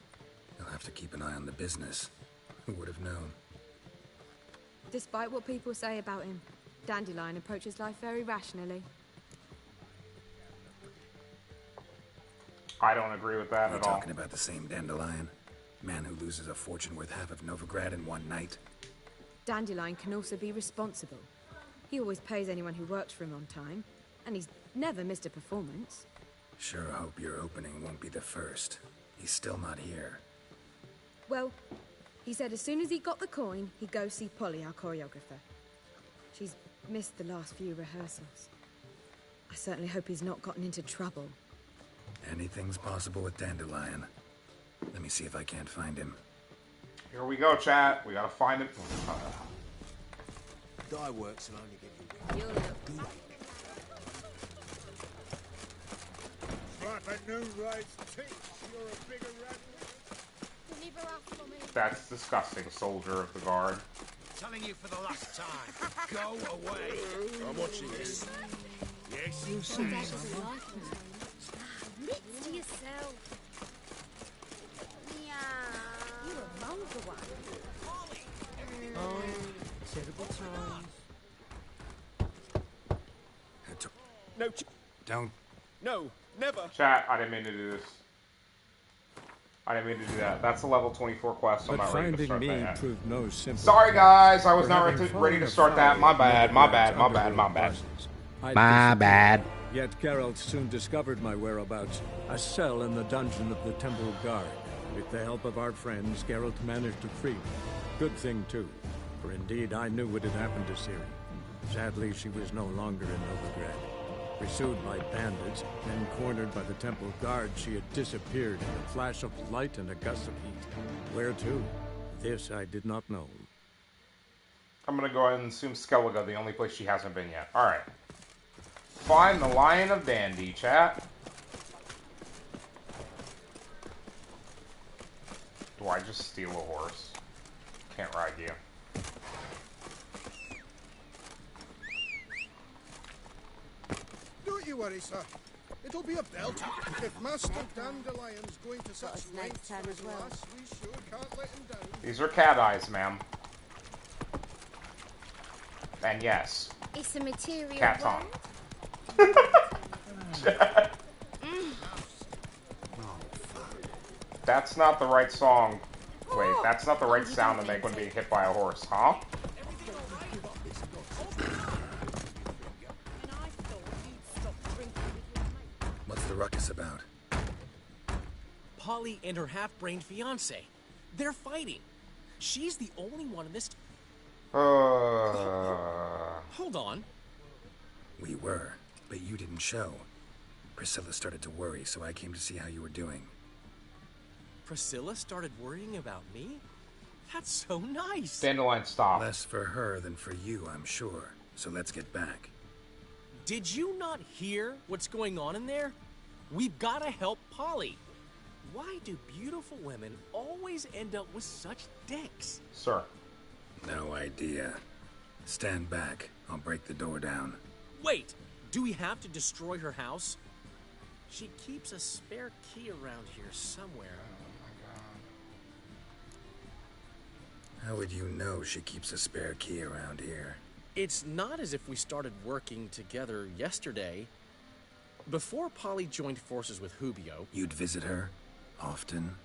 He'll have to keep an eye on the business. Who would have known? Despite what people say about him, Dandelion approaches life very rationally. I don't agree with that We're at all. talking about the same Dandelion? Man who loses a fortune worth half of Novigrad in one night? Dandelion can also be responsible. He always pays anyone who works for him on time, and he's never missed a performance. Sure hope your opening won't be the first. He's still not here. Well, he said as soon as he got the coin, he'd go see Polly, our choreographer. She's missed the last few rehearsals. I certainly hope he's not gotten into trouble. Anything's possible with Dandelion. Let me see if I can't find him. Here we go, chat. We gotta find him. Dye works will only give you... You'll look Like a new rice teeth. You're a bigger rat. Deliver us for me. That's disgusting, soldier of the guard. Telling you for the last time. Go away. I'm watching you. Yes, You see Lips to yourself. Meow. You're a mongrel one. Oh, terrible times. No, Don't. no, never. Chat, I didn't mean to do this. I didn't mean to do that. That's a level 24 quest. I'm But not ready to finding start me that. proved no simple. Sorry, guys. I was For not having ready to fallen start that. afoul My of bad. My bad. My Novigrad bad. My bad. underworld bosses, My I bad. Yet Geralt soon discovered my whereabouts, a cell in the dungeon of the Temple Guard. With the help of our friends, Geralt managed to free me. Good thing, too, for indeed I knew what had happened to Ciri. Sadly, she was no longer in Novigrad. Pursued by bandits, then cornered by the Temple Guard, she had disappeared in a flash of light and a gust of heat. Where to? This I did not know. I'm gonna go ahead and assume Skellige, the only place she hasn't been yet. Alright. Find the Lion of Dandy, chat. Do I just steal a horse? Can't ride you. Don't you worry, sir. It'll be a belt. If Master Dandelion's going to such lengths for his lass, we sure can't let him down. These are cat eyes, ma'am. And yes. It's a material Cat tongue. That's not the right song. Wait, that's not the right sound to make when being hit by a horse, huh? What's the ruckus about? Polly and her half-brained fiancé. They're fighting. She's the only one in this... Hold on. We were, but you didn't show. Priscilla started to worry, so I came to see how you were doing. Priscilla started worrying about me? That's so nice. Dandelion, stop. Less for her than for you, I'm sure. So let's get back. Did you not hear what's going on in there? We've got to help Polly. Why do beautiful women always end up with such dicks? Sir. No idea. Stand back. I'll break the door down. Wait, do we have to destroy her house? She keeps a spare key around here somewhere. How would you know she keeps a spare key around here? It's not as if we started working together yesterday. Before Polly joined forces with Hubio... You'd visit her? Often?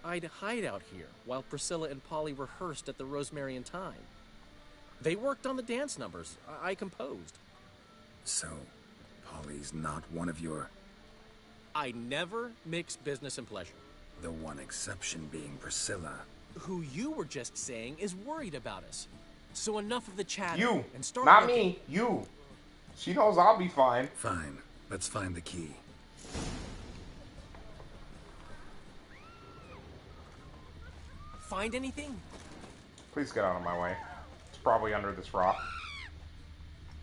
I'd hide out here while Priscilla and Polly rehearsed at the Rosemary and Thyme. They worked on the dance numbers. I composed. So, Polly's not one of your... I never mix business and pleasure. The one exception being Priscilla. Who you were just saying is worried about us. So enough of the chat. You, and start not working. me, you. She knows I'll be fine. Fine. Let's find the key. Find anything? Please get out of my way. It's probably under this rock.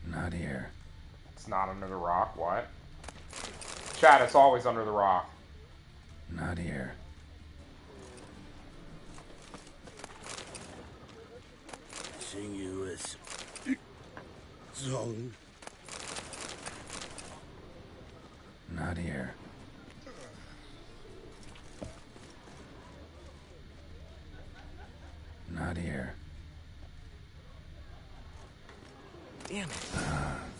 Not here. It's not under the rock. What? Chat, it's always under the rock. Not here. Sinuous. Zone. Not here. not here. Damn it.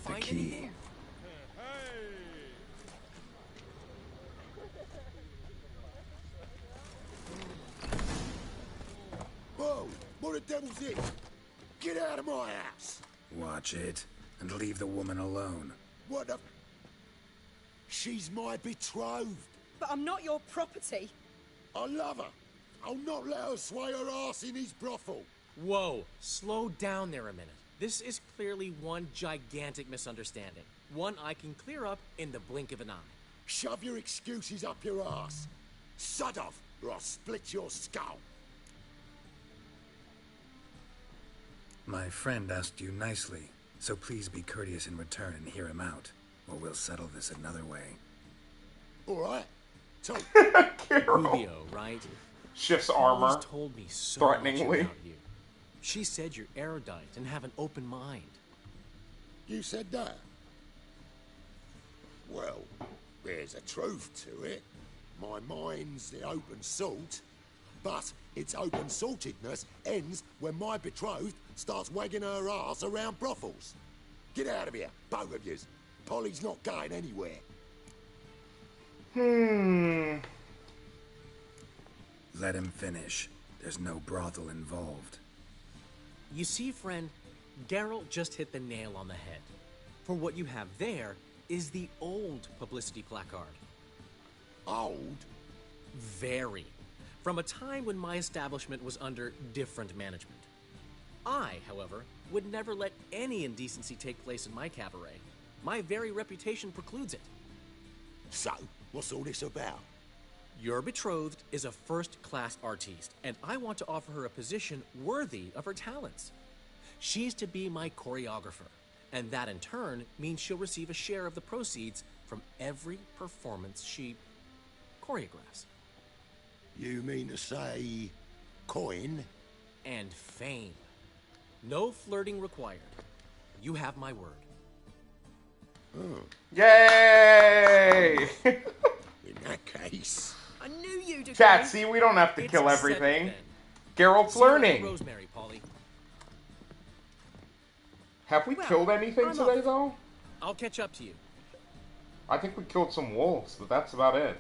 The key. Whoa! What the devil's this? Get out of my house! Watch it, and leave the woman alone. What the... She's my betrothed. But I'm not your property. I love her. I'll not let her sway her ass in his brothel. Whoa, slow down there a minute. This is clearly one gigantic misunderstanding. One I can clear up in the blink of an eye. Shove your excuses up your ass. Sod off, or I'll split your skull. My friend asked you nicely, so please be courteous in return and hear him out, or we'll settle this another way. All right. Talk. Rubio, right? Shifts Always armor. told me so Threateningly. much about you. She said you're erudite and have an open mind. You said that? Well, there's a truth to it. My mind's the open salt, but its open saltedness ends when my betrothed starts wagging her ass around brothels. Get out of here, both of yous. Polly's not going anywhere. Let him finish. There's no brothel involved. You see, friend, Geralt just hit the nail on the head. For what you have there is the old publicity placard. Old? Very. From a time when my establishment was under different management. I, however, would never let any indecency take place in my cabaret. My very reputation precludes it. So, what's all this about? Your betrothed is a first-class artiste, and I want to offer her a position worthy of her talents. She's to be my choreographer, and that in turn means she'll receive a share of the proceeds from every performance she choreographs. You mean to say... coin? And fame. No flirting required. You have my word. Oh. Yay! In that case... I knew you'd agree. Chat, see, we don't have to kill everything. Geralt's learning. Rosemary, Polly. Have we killed anything today, though? I'll catch up to you. I think we killed some wolves, but that's about it.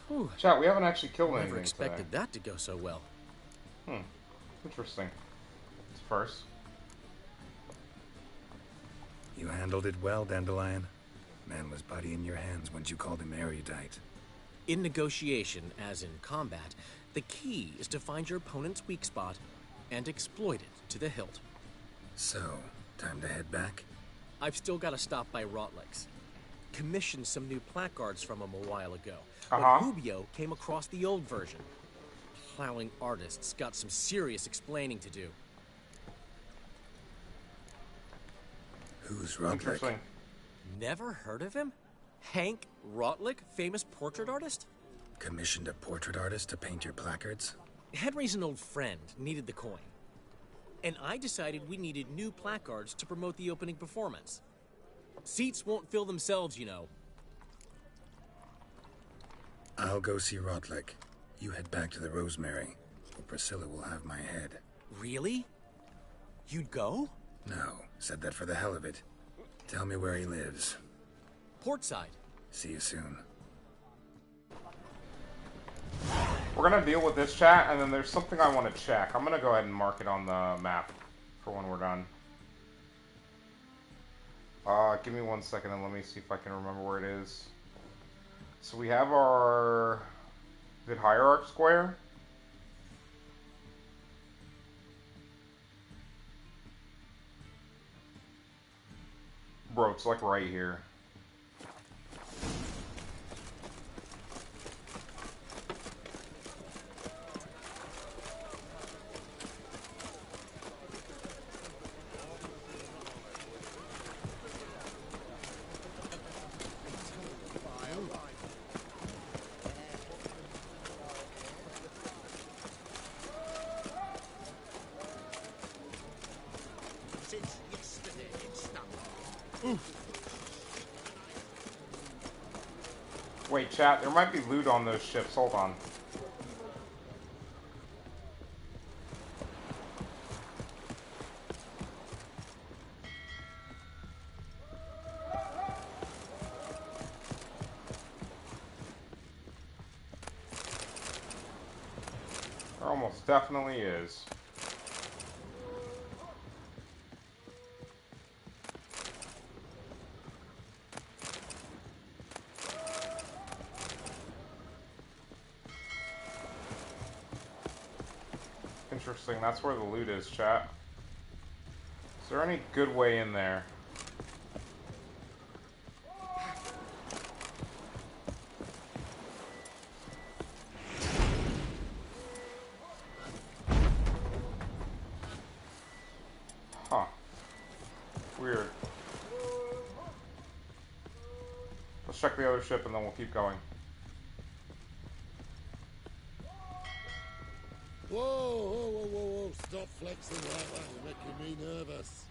Whew. Chat, we haven't actually killed anything Never expected today. that to go so well. Interesting. It's first. You handled it well, Dandelion. Man was body in your hands once you called him erudite. In negotiation, as in combat, the key is to find your opponent's weak spot and exploit it to the hilt. So, time to head back? I've still got to stop by Rotlick's. Commissioned some new placards from him a while ago, Uh-huh. but Rubio came across the old version. Plowing artists got some serious explaining to do. Who's Rotlick? Interesting. Never heard of him? Hank Rotlick, famous portrait artist? Commissioned a portrait artist to paint your placards? Henry's an old friend, needed the coin. And I decided we needed new placards to promote the opening performance. Seats won't fill themselves, you know. I'll go see Rotlick. You head back to the Rosemary, or Priscilla will have my head. Really? You'd go? No, said that for the hell of it. Tell me where he lives. Portside. See you soon. We're gonna deal with this chat, and then there's something I want to check. I'm gonna go ahead and mark it on the map for when we're done. Give me 1 second and let me see if I can remember where it is. So we have our... Is it Hierarch Square? Bro, it's like right here. Since yesterday in Stamford. Wait, chat, there might be loot on those ships. Hold on. There almost definitely is. Interesting, that's where the loot is, chat. Is there any good way in there? Huh. Weird. Let's check the other ship and then we'll keep going. Whoa, whoa, whoa, whoa, whoa. Stop flexing like that. You're making me nervous.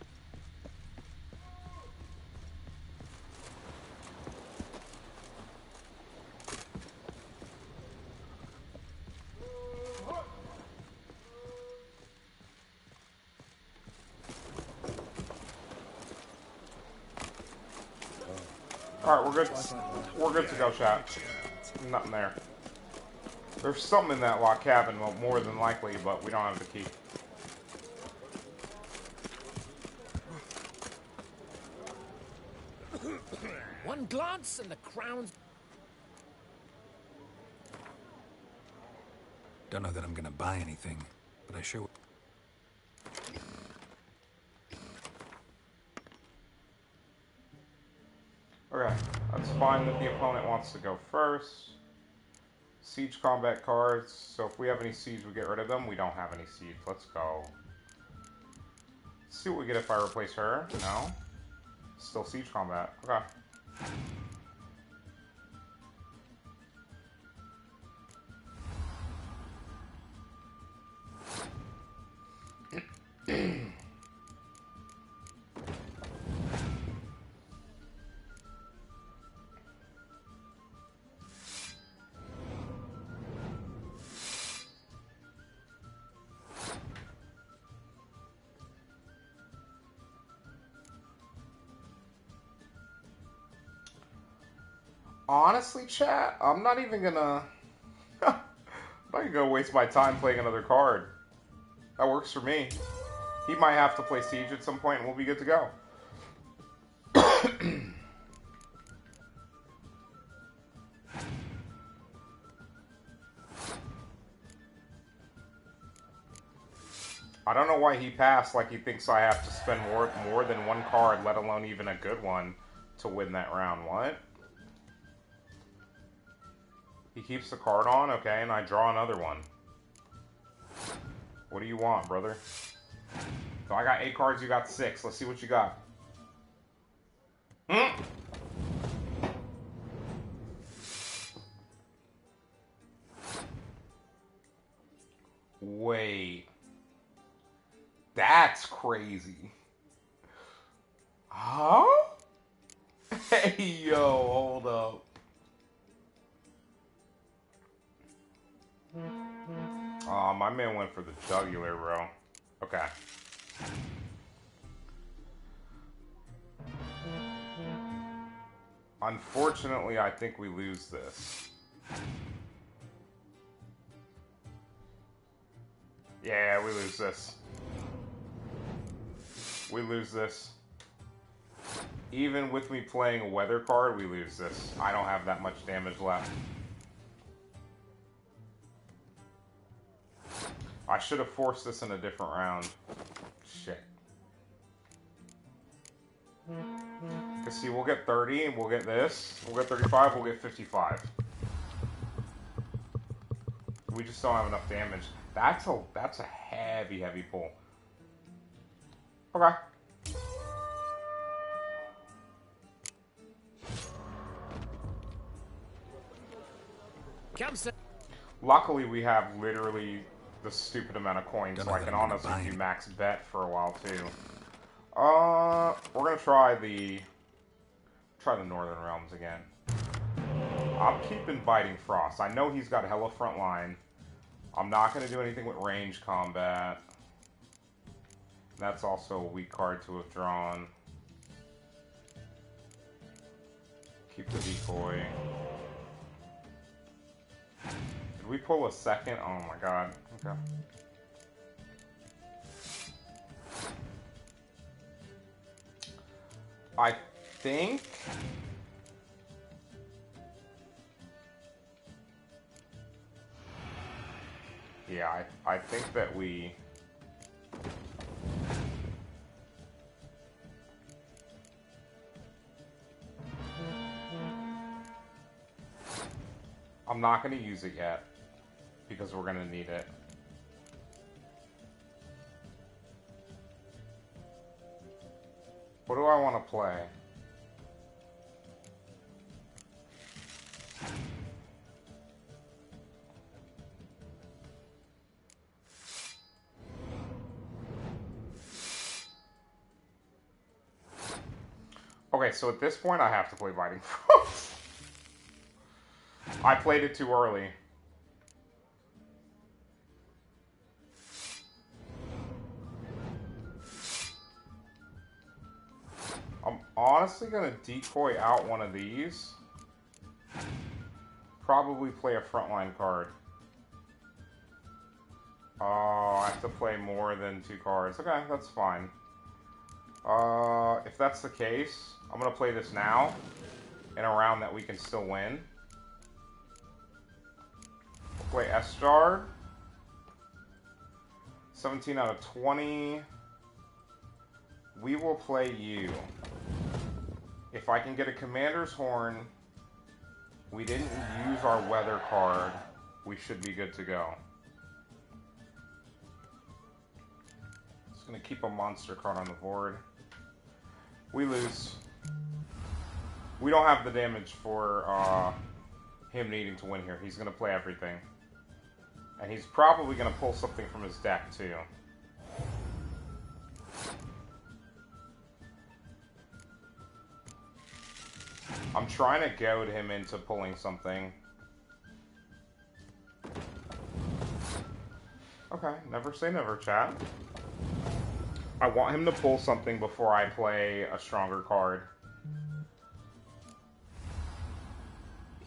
Alright, we're good. We're good to go, chat. Nothing there. There's something in that locked cabin, well, more than likely, but we don't have the key. One glance and the crown's... Don't know that I'm gonna buy anything, but I sure... Okay, that's fine that the opponent wants to go first. Siege combat cards, so if we have any siege, we get rid of them. We don't have any siege. Let's go. Let's see what we get if I replace her. No. Still siege combat. Okay. Honestly, chat, I'm not even gonna... I'm not even gonna waste my time playing another card. That works for me. He might have to play Siege at some point and we'll be good to go. I don't know why he passed, like he thinks I have to spend more than one card, let alone even a good one, to win that round. What? He keeps the card on, okay, and I draw another one. What do you want, brother? So I got 8 cards, you got 6. Let's see what you got. Wait. That's crazy. Huh? Hey, yo, hold up. Oh, my man went for the jugular, bro. Okay. Unfortunately, I think we lose this. Yeah, we lose this. We lose this. Even with me playing a weather card, we lose this. I don't have that much damage left. I should have forced this in a different round. Shit. Cause see, we'll get 30 and we'll get this. We'll get 35, we'll get 55. We just don't have enough damage. That's a heavy pull. Okay. Luckily, we have literally the stupid amount of coins, so I can honestly do max bet for a while too. We're gonna try the Northern Realms again. I'm keeping Biting Frost. I know he's got hella front line. I'm not gonna do anything with range combat. That's also a weak card to have drawn. Keep the decoy. Did we pull a second? Oh my god. Okay. I think... Yeah, I think that we... I'm not going to use it yet, because we're going to need it. What do I want to play? Okay, so at this point I have to play Biting Frost. I played it too early. I'm honestly gonna decoy out one of these. Probably play a frontline card. Oh, I have to play more than 2 cards. Okay, that's fine. If that's the case, I'm gonna play this now in a round that we can still win. We'll play S-Star. 17 out of 20. We will play you. If I can get a Commander's Horn, we didn't use our weather card, we should be good to go. Just gonna keep a monster card on the board. We lose. We don't have the damage for him needing to win here. He's gonna play everything. And he's probably gonna pull something from his deck too. I'm trying to goad him into pulling something. Okay, never say never, chat. I want him to pull something before I play a stronger card.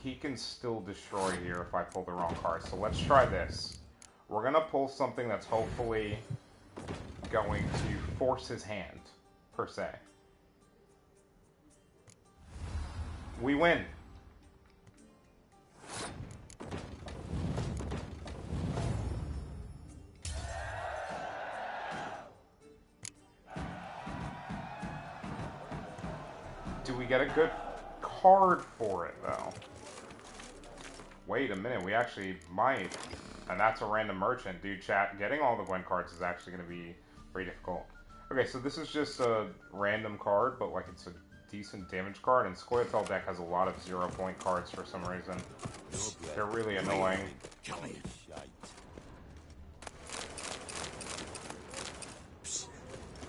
He can still destroy here if I pull the wrong card. So let's try this. We're going to pull something that's hopefully going to force his hand, per se. We win. Do we get a good card for it, though? Wait a minute, we actually might. And that's a random merchant. Dude, chat, getting all the Gwent cards is actually going to be very difficult. Okay, so this is just a random card, but like it's a decent damage card, and Scoia'tael deck has a lot of 0-point cards for some reason. They're really annoying. Come here.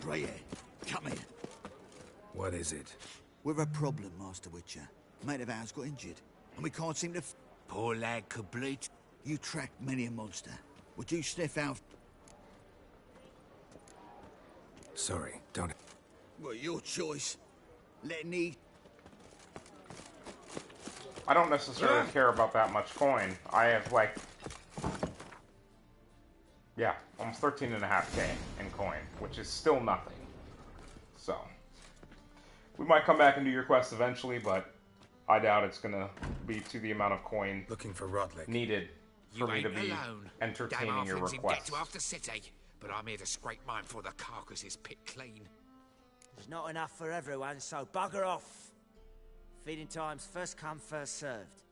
Briar, come here. What is it? We've a problem, Master Witcher. Mate of ours got injured, and we can't seem to... Poor lad could bleed. You tracked many a monster. Would you sniff out... Sorry, don't... Well, your choice. Let me... I don't necessarily care about that much coin. I have, like... Yeah, almost 13.5k in coin, which is still nothing. So... we might come back and do your quest eventually, but I doubt it's gonna be to the amount of coin looking for Rodlick needed for me to be alone. entertaining your request. Get to after city, but I'm here to scrape mine before the carcass is picked clean. There's not enough for everyone, so bugger off. Feeding time's first come, first served.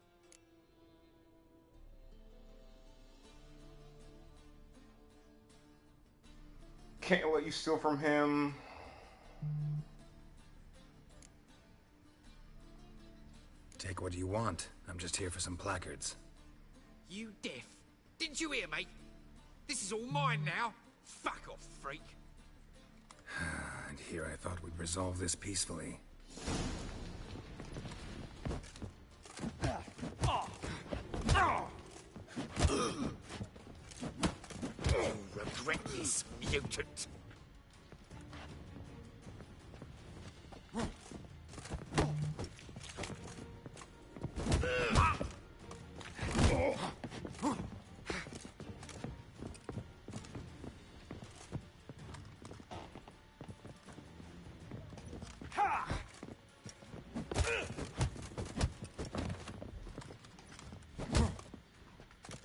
Can't let you steal from him. Take what you want. I'm just here for some placards. You deaf? Didn't you hear, mate? This is all mine now. Fuck off, freak. And here I thought we'd resolve this peacefully. You'll regret this, mutant.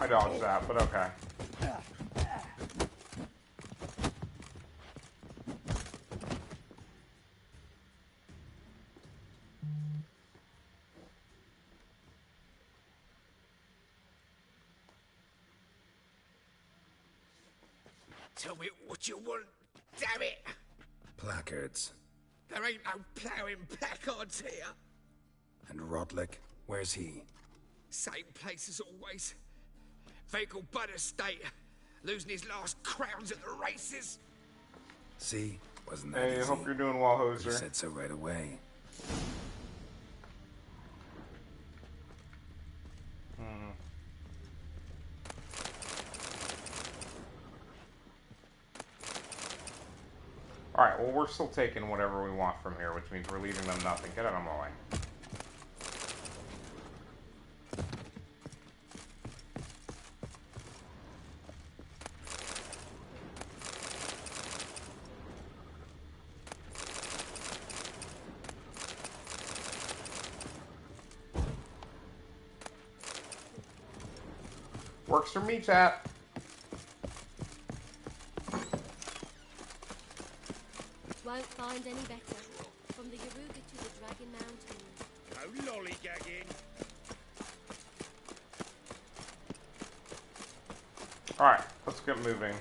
I dodged that, but okay. Tell me what you want, damn it! Placards. There ain't no ploughing placards here. And Rodlick? Where's he? Same place as always. Vehicle Bud Estate. Losing his last crowns at the races. See? Wasn't that Hey, easy? hope you're doing well, You Hoser. said so right away. Alright, well, we're still taking whatever we want from here, which means we're leaving them nothing. Get out of my way. Works for me, chat. Won't find any better. From the Yaruga to the Dragon Mountain. No lollygagging. Alright, let's get moving.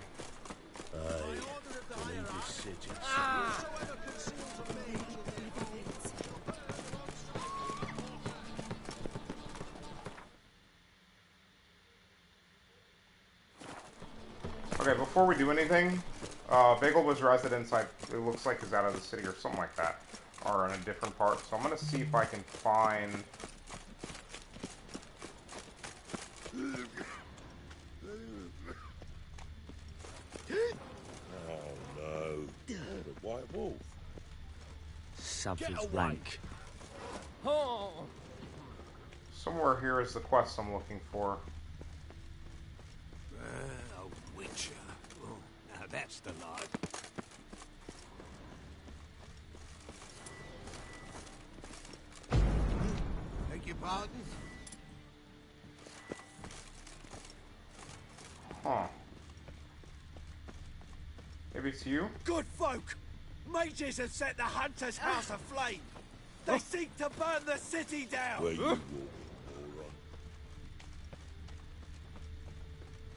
Okay, before we do anything, Bagelba's residence, it looks like is out of the city or something like that, or in a different part. So I'm gonna see if I can find. Oh no! The white wolf. Something's rank. Oh. Somewhere here is the quest I'm looking for. A witcher. Oh, now that's the life. Beg your pardon? Huh. Maybe it's you? Good folk! Mages have set the Hunter's house aflame! They seek to burn the city down! Where you walk,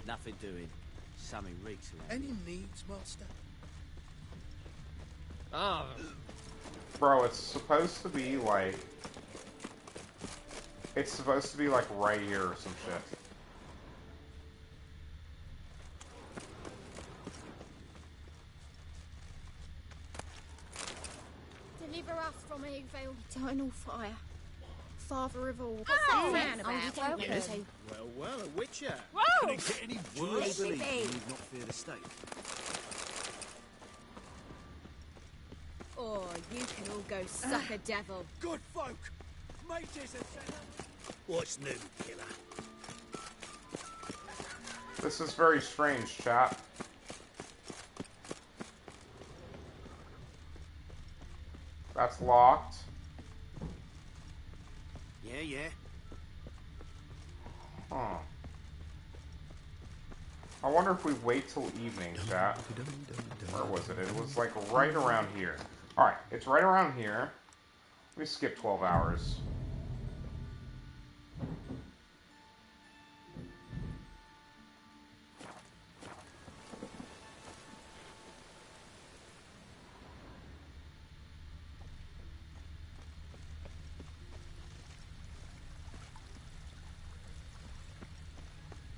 Nothing doing. Something reeks around. Any needs, Master? Ah. Bro, it's supposed to be like. It's supposed to be like right here or some shit. Deliver us from evil, eternal fire. Father of all. What's that man about? Well, a witcher. Whoa! Can it get any worse? Truly believe You need not fear the stake. Or you can all go suck a devil. Good folk! Mages have set up... What's new, killer? This is very strange, chat. That's locked. Yeah. Huh. I wonder if we wait till evening, chat. Where was it? It was like right around here. Alright, it's right around here. Let me skip 12 hours.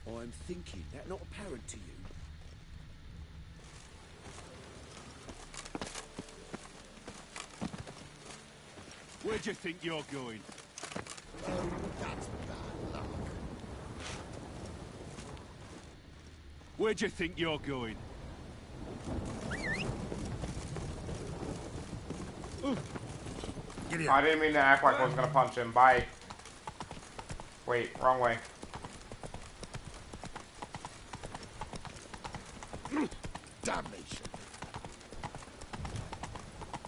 I'm thinking that not apparent to you. Where do you think you're going? That's bad luck. Where do you think you're going? I didn't mean to act like I was gonna punch him. Bye. Wait, wrong way. Damnation.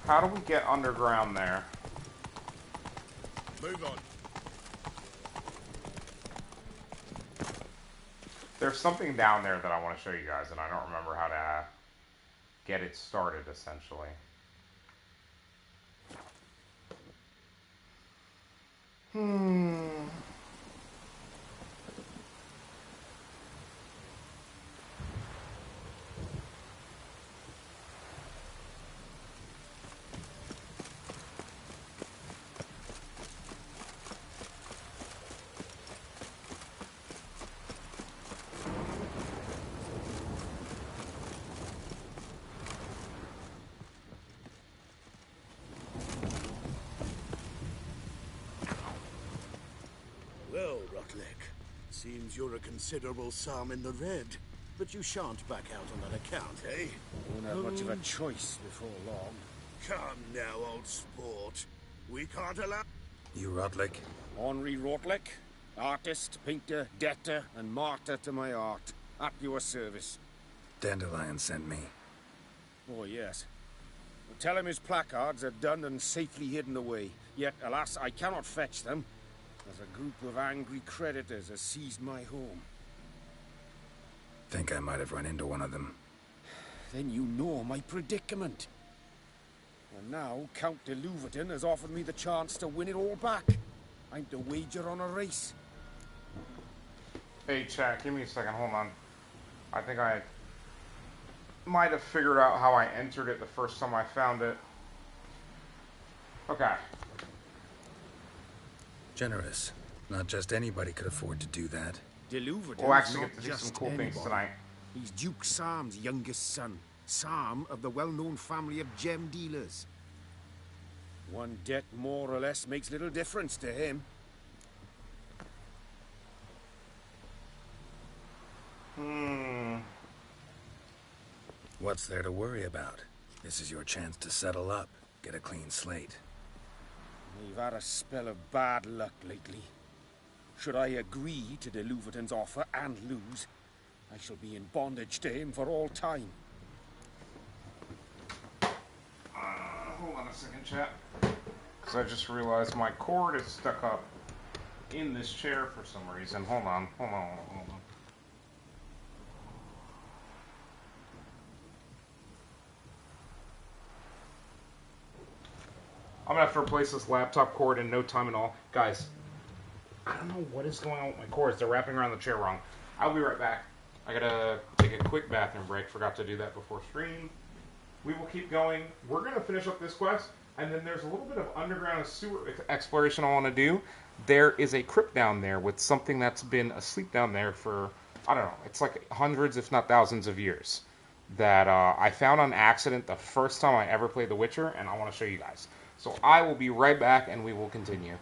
How do we get underground there? Move on. there's something down there that I want to show you guys, and I don't remember how to get it started, essentially. Well, Rotlick, seems you're a considerable psalm in the red, but you shan't back out on that account, eh? Won't have much of a choice before long. Come now, old sport. We can't allow... You Rotlick? Henri Rotlick, artist, painter, debtor, and martyr to my art. At your service. Dandelion sent me. Oh, yes. Well, tell him his placards are done and safely hidden away. Yet, alas, I cannot fetch them, as a group of angry creditors has seized my home. Think I might have run into one of them. Then you know my predicament. And now Count de Louverton has offered me the chance to win it all back. I'm to wager on a race. Hey, chat, give me a second, hold on. I think I might have figured out how I entered it the first time I found it. Okay. Generous. Not just anybody could afford to do that. De Louverton's We'll actually not get to see just some cool anybody. things tonight. He's Duke Sam's youngest son. Sam of the well-known family of gem dealers. One debt more or less makes little difference to him. What's there to worry about? This is your chance to settle up, get a clean slate. We've had a spell of bad luck lately. Should I agree to de Louverton's offer and lose, I shall be in bondage to him for all time. Hold on a second, chat. Because I just realized my cord is stuck up in this chair for some reason. Hold on. I'm gonna have to replace this laptop cord in no time at all. Guys, I don't know what is going on with my cords. They're wrapping around the chair wrong. I'll be right back. I gotta take a quick bathroom break. Forgot to do that before stream. We will keep going. We're gonna finish up this quest, and then there's a little bit of underground sewer exploration I want to do. There is a crypt down there with something that's been asleep down there for, I don't know, it's like hundreds if not thousands of years, that I found on accident the first time I ever played The Witcher, and I want to show you guys. So I will be right back, and we will continue.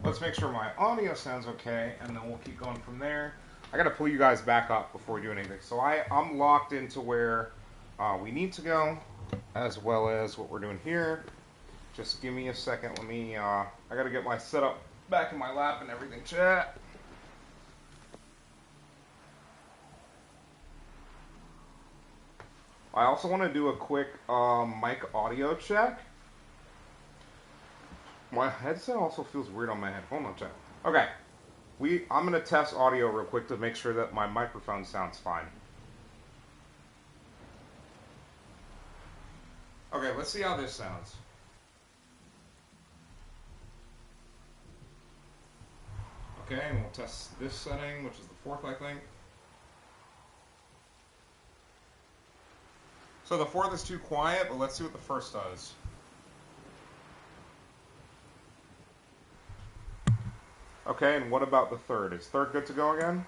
Let's make sure my audio sounds okay, and then we'll keep going from there. I gotta pull you guys back up before we do anything. So I'm locked into where we need to go, as well as what we're doing here. Just give me a second. Let me, I gotta get my setup back in my lap and everything, chat. I also want to do a quick mic audio check. My headset also feels weird on my head. Hold on, chat. Okay. I'm going to test audio real quick to make sure that my microphone sounds fine. Okay, let's see how this sounds. Okay, and we'll test this setting, which is the fourth, I think. So the fourth is too quiet, but let's see what the first does. Okay, and what about the third? Is third good to go again?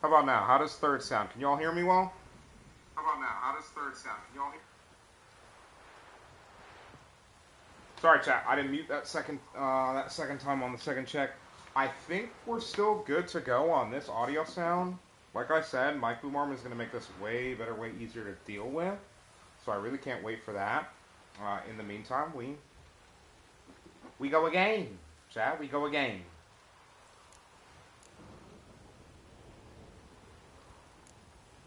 How about now? How does third sound? Can you all hear me well? How about now? How does third sound? Can you all hear? Sorry, chat. I didn't mute that second time on the second check. I think we're still good to go on this audio sound. Like I said, Mic Boom Arm is going to make this way better, way easier to deal with. So I really can't wait for that. In the meantime, we go again. Chat, we go again.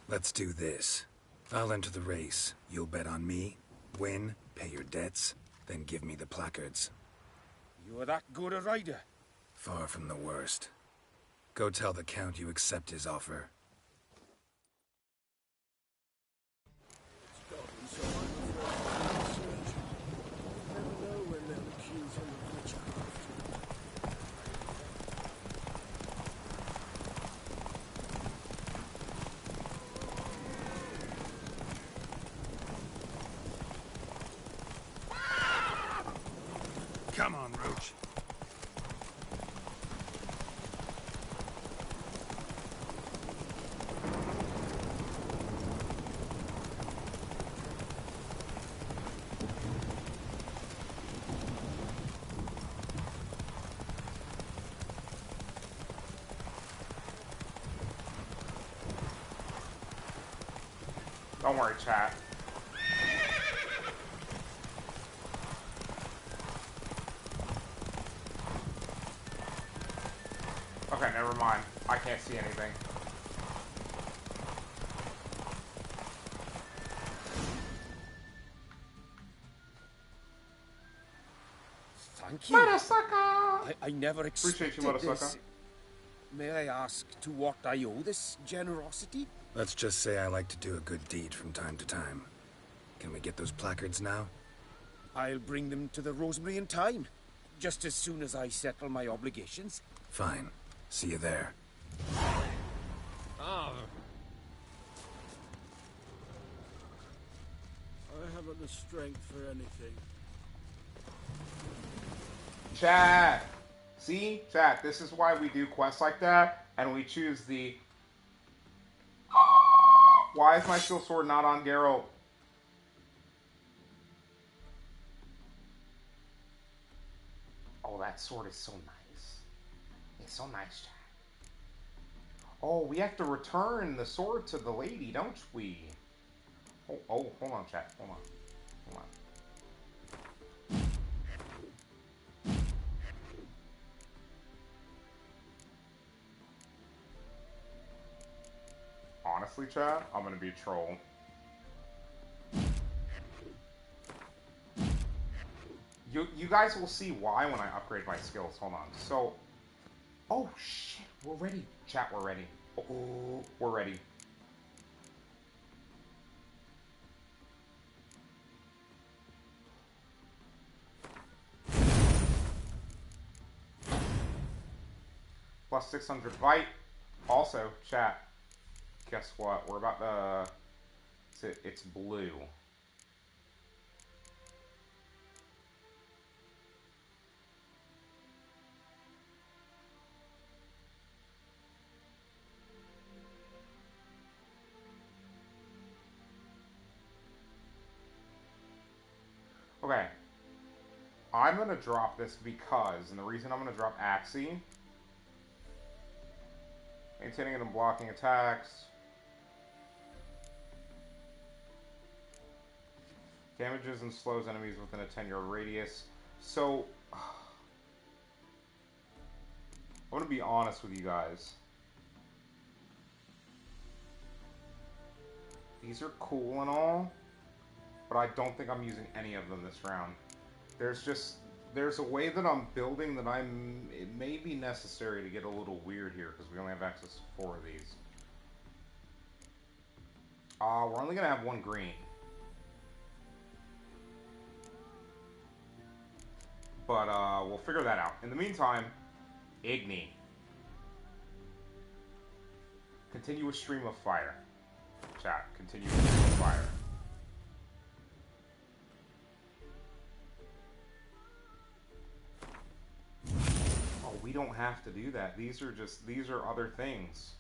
Let's do this. I'll enter the race. You'll bet on me, win, pay your debts, then give me the placards. You're that good a rider? Far from the worst. Go tell the Count you accept his offer. Come on, Roach. Don't worry, chat. Okay, never mind. I can't see anything. Thank you. Murasaka! I never expected Appreciate you, Murasaka. this. May I ask to what I owe this generosity? Let's just say I like to do a good deed from time to time. Can we get those placards now? I'll bring them to the Rosemary in time, just as soon as I settle my obligations. Fine. See you there. Ah. I haven't the strength for anything. Chat! See? Chat, this is why we do quests like that, and we choose the... Why is my steel sword not on Geralt? Oh, that sword is so nice. It's so nice, chat. Oh, we have to return the sword to the lady, don't we? Oh, hold on, chat. Hold on. Honestly, chat, I'm gonna be a troll. You guys will see why when I upgrade my skills. Hold on. So, oh shit, we're ready. Chat, we're ready. Oh, we're ready. Plus 600 Vite. Also, chat, guess what? We're about to... It's blue. Okay. I'm gonna drop this because, and the reason I'm gonna drop Axie, maintaining and blocking attacks, damages and slows enemies within a 10-yard radius. So, I'm gonna be honest with you guys. These are cool and all, but I don't think I'm using any of them this round. There's a way that I'm building that it may be necessary to get a little weird here because we only have access to 4 of these. We're only gonna have 1 green. But we'll figure that out. In the meantime, Igni. Continuous stream of fire. Chat, continuous stream of fire. Oh, we don't have to do that. These are other things.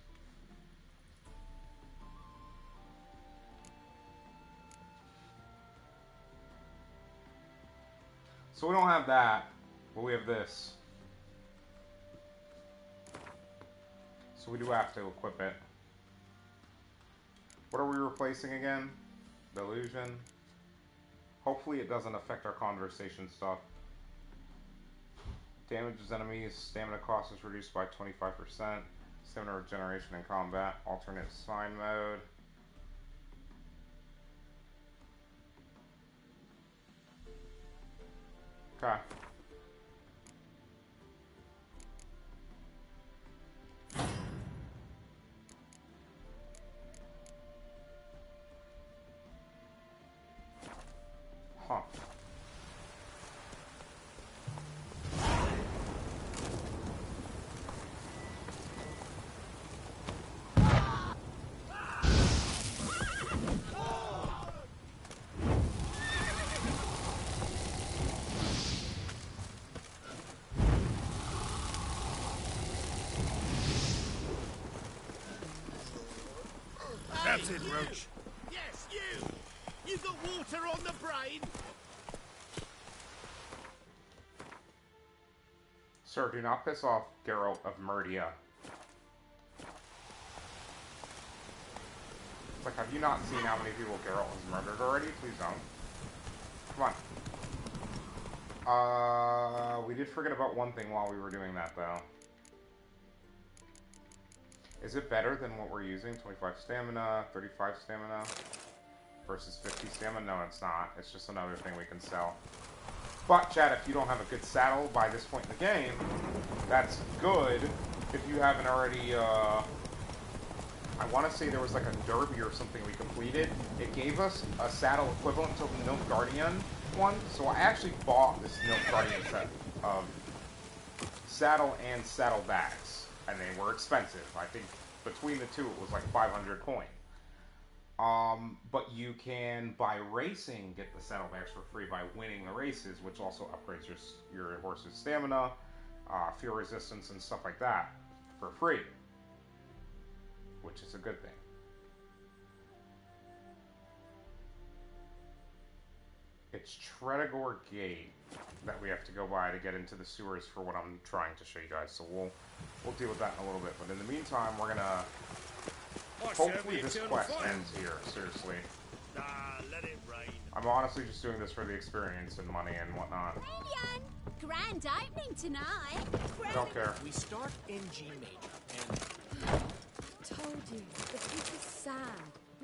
So we don't have that, but we have this. So we do have to equip it. What are we replacing again? The illusion. Hopefully it doesn't affect our conversation stuff. Damages enemies. Stamina cost is reduced by 25%. Stamina regeneration in combat. Alternate sign mode. Okay. Huh. That's it, Roach. Yes, you! You got water on the brain? Sir, do not piss off Geralt of Merdia. It's like, have you not seen how many people Geralt has murdered already? Please don't. Come on. We did forget about one thing while we were doing that, though. Is it better than what we're using? 25 stamina, 35 stamina versus 50 stamina? No, it's not. It's just another thing we can sell. But, Chad, if you don't have a good saddle by this point in the game, that's good. If you haven't already, I want to say there was like a derby or something we completed. It gave us a saddle equivalent to the Milk Guardian one. So I actually bought this Milk Guardian set of saddle and saddle bags. And they were expensive. I think between the two it was like 500 coin. But you can, by racing, get the saddlebags for free by winning the races, which also upgrades your horse's stamina, fear resistance, and stuff like that for free. Which is a good thing. It's Tredegor Gate that we have to go by to get into the sewers for what I'm trying to show you guys. So we'll deal with that in a little bit. But in the meantime, we're gonna hopefully this quest ends here. Seriously. Let it rain. I'm honestly just doing this for the experience and money and whatnot. Brilliant! Grand opening tonight. I don't care. We start in G major and... Told you, the future's sad,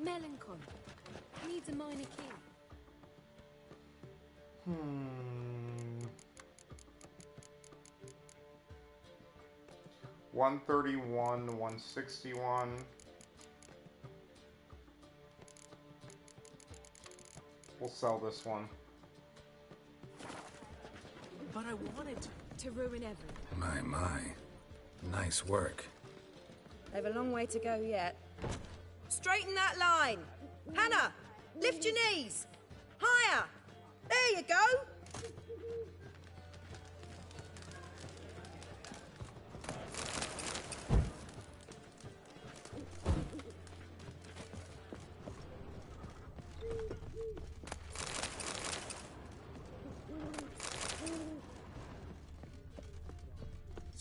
melancholy. Needs a minor key. 131, 161. We'll sell this one. But I wanted to ruin everything. My. Nice work. They've a long way to go yet. Straighten that line! Hannah! Lift your knees! Higher! There you go!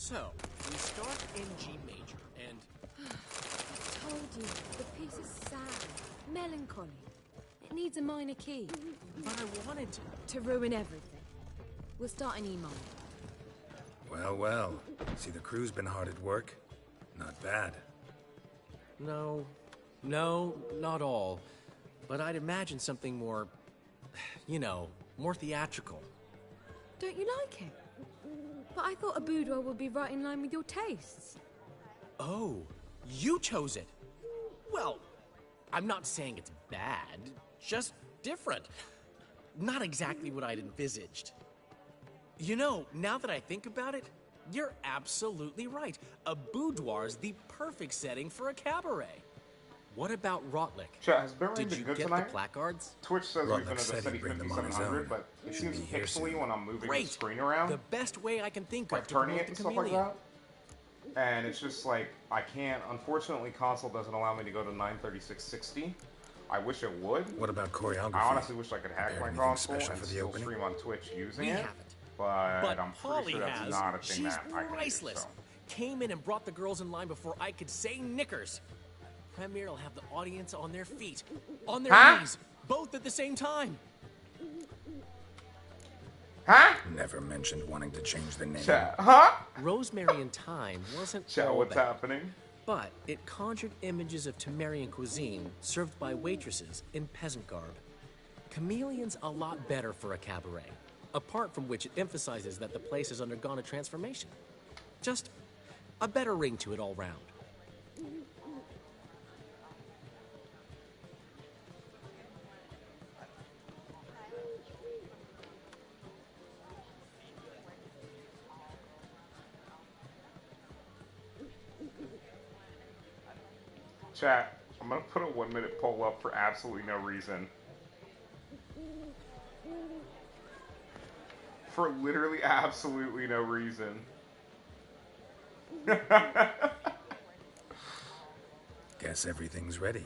So, we start in G major, and... I told you, the piece is sad, melancholy. It needs a minor key. But I wanted to ruin everything. We'll start in E minor. Well, well. See, the crew's been hard at work. Not bad. No, not all. But I'd imagine something more, you know, more theatrical. Don't you like it? But I thought a boudoir would be right in line with your tastes. Oh, you chose it. Well, I'm not saying it's bad, just different. Not exactly what I'd envisaged. You know, now that I think about it, you're absolutely right. A boudoir's the perfect setting for a cabaret. What about Rotlick? Chat, has Ben Did been you good get tonight? the placards? Twitch says we've been at the said steady he'd bring them on his 5700, own. but it Should seems be here pixely soon. when I'm moving Great. the screen around. The best way I can think like of to turning promote it and the stuff like chameleon. that. And it's just like, I can't, unfortunately console doesn't allow me to go to 93660. I wish it would. What about choreography? I honestly wish I could hack my Anything console special and for the still opening? stream on Twitch using We it. haven't. But I'm Polly pretty sure that's has. not a thing She's that I can do. priceless. So. Came in and brought the girls in line before I could say knickers. Premiere will have the audience on their feet, on their knees, both at the same time. Huh? Never mentioned wanting to change the name. Huh? Rosemary in Time wasn't Chat, all what's bad, happening? but it conjured images of Temerian cuisine served by waitresses in peasant garb. Chameleon's a lot better for a cabaret, apart from which it emphasizes that the place has undergone a transformation. Just a better ring to it all round. Chat, I'm gonna put a 1 minute poll up for absolutely no reason. For literally absolutely no reason. Guess everything's ready.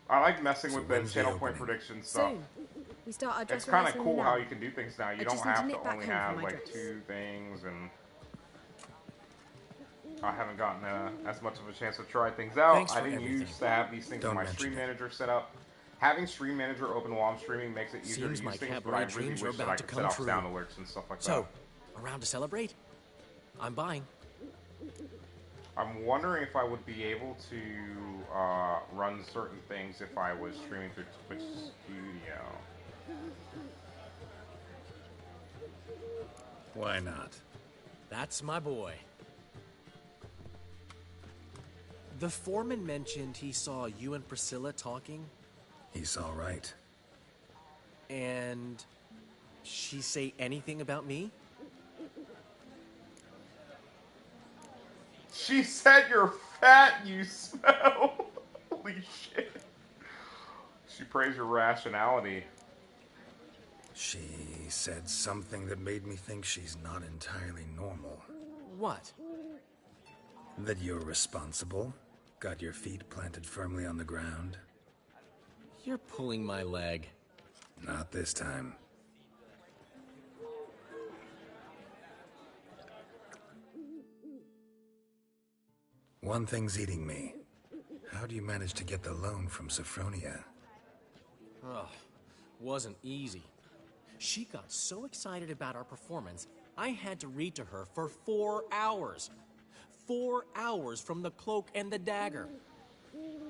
I like messing with the when's the channel point opening? prediction stuff. Soon. We start our dress It's kind of rehearsal cool now. how you can do things now. You I don't just need have to to nip back only home for have my like dress. 2 things, and I haven't gotten as much of a chance to try things out. Thanks I for didn't everything. use to have these things Don't in my mention Stream it. Manager set up. Having Stream Manager open while I'm streaming makes it easier Seems to my use things, but cabaret I really dreams are wish that about I to could come set off true. sound alerts and stuff like So, that. around to celebrate? I'm buying. I'm wondering if I would be able to run certain things if I was streaming through Twitch Studio. Why not? That's my boy. The foreman mentioned he saw you and Priscilla talking, He's all right. and she say anything about me? She said you're fat, you smell. Holy shit. She praised your rationality. She said something that made me think she's not entirely normal. What? That you're responsible, got your feet planted firmly on the ground. You're pulling my leg. Not this time. One thing's eating me. How do you manage to get the loan from Sophronia? Oh, wasn't easy. She got so excited about our performance, I had to read to her for 4 hours. 4 hours from the cloak and the dagger.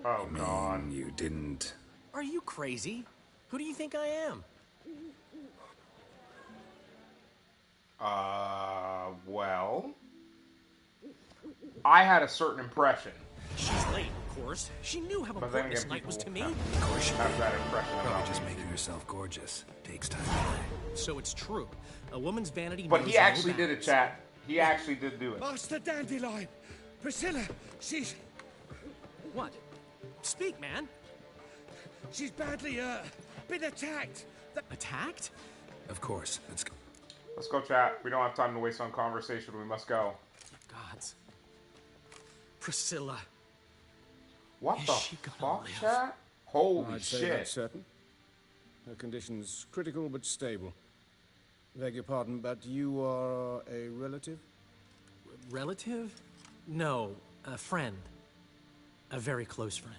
Oh, God. You didn't... Are you crazy? Who do you think I am? Well... I had a certain impression. She's late, of course. She knew how But then important this again, night was to me. Of course she have that impression Probably about just me. making herself gorgeous. Takes time. So it's true. A woman's vanity But knows he no actually did it, bounds. chat. He actually did do it. Master Dandelion! Priscilla, she's What? Speak, man. badly, been attacked. Attacked? Of course. Let's go. Let's go, chat. We don't have time to waste on conversation. We must go. Gods. Priscilla. What Is the she gonna fuck, live? chat? Holy I'd say shit. that's certain. Her condition's critical but stable. Beg your pardon, but you are a relative? relative? No, a friend. A very close friend.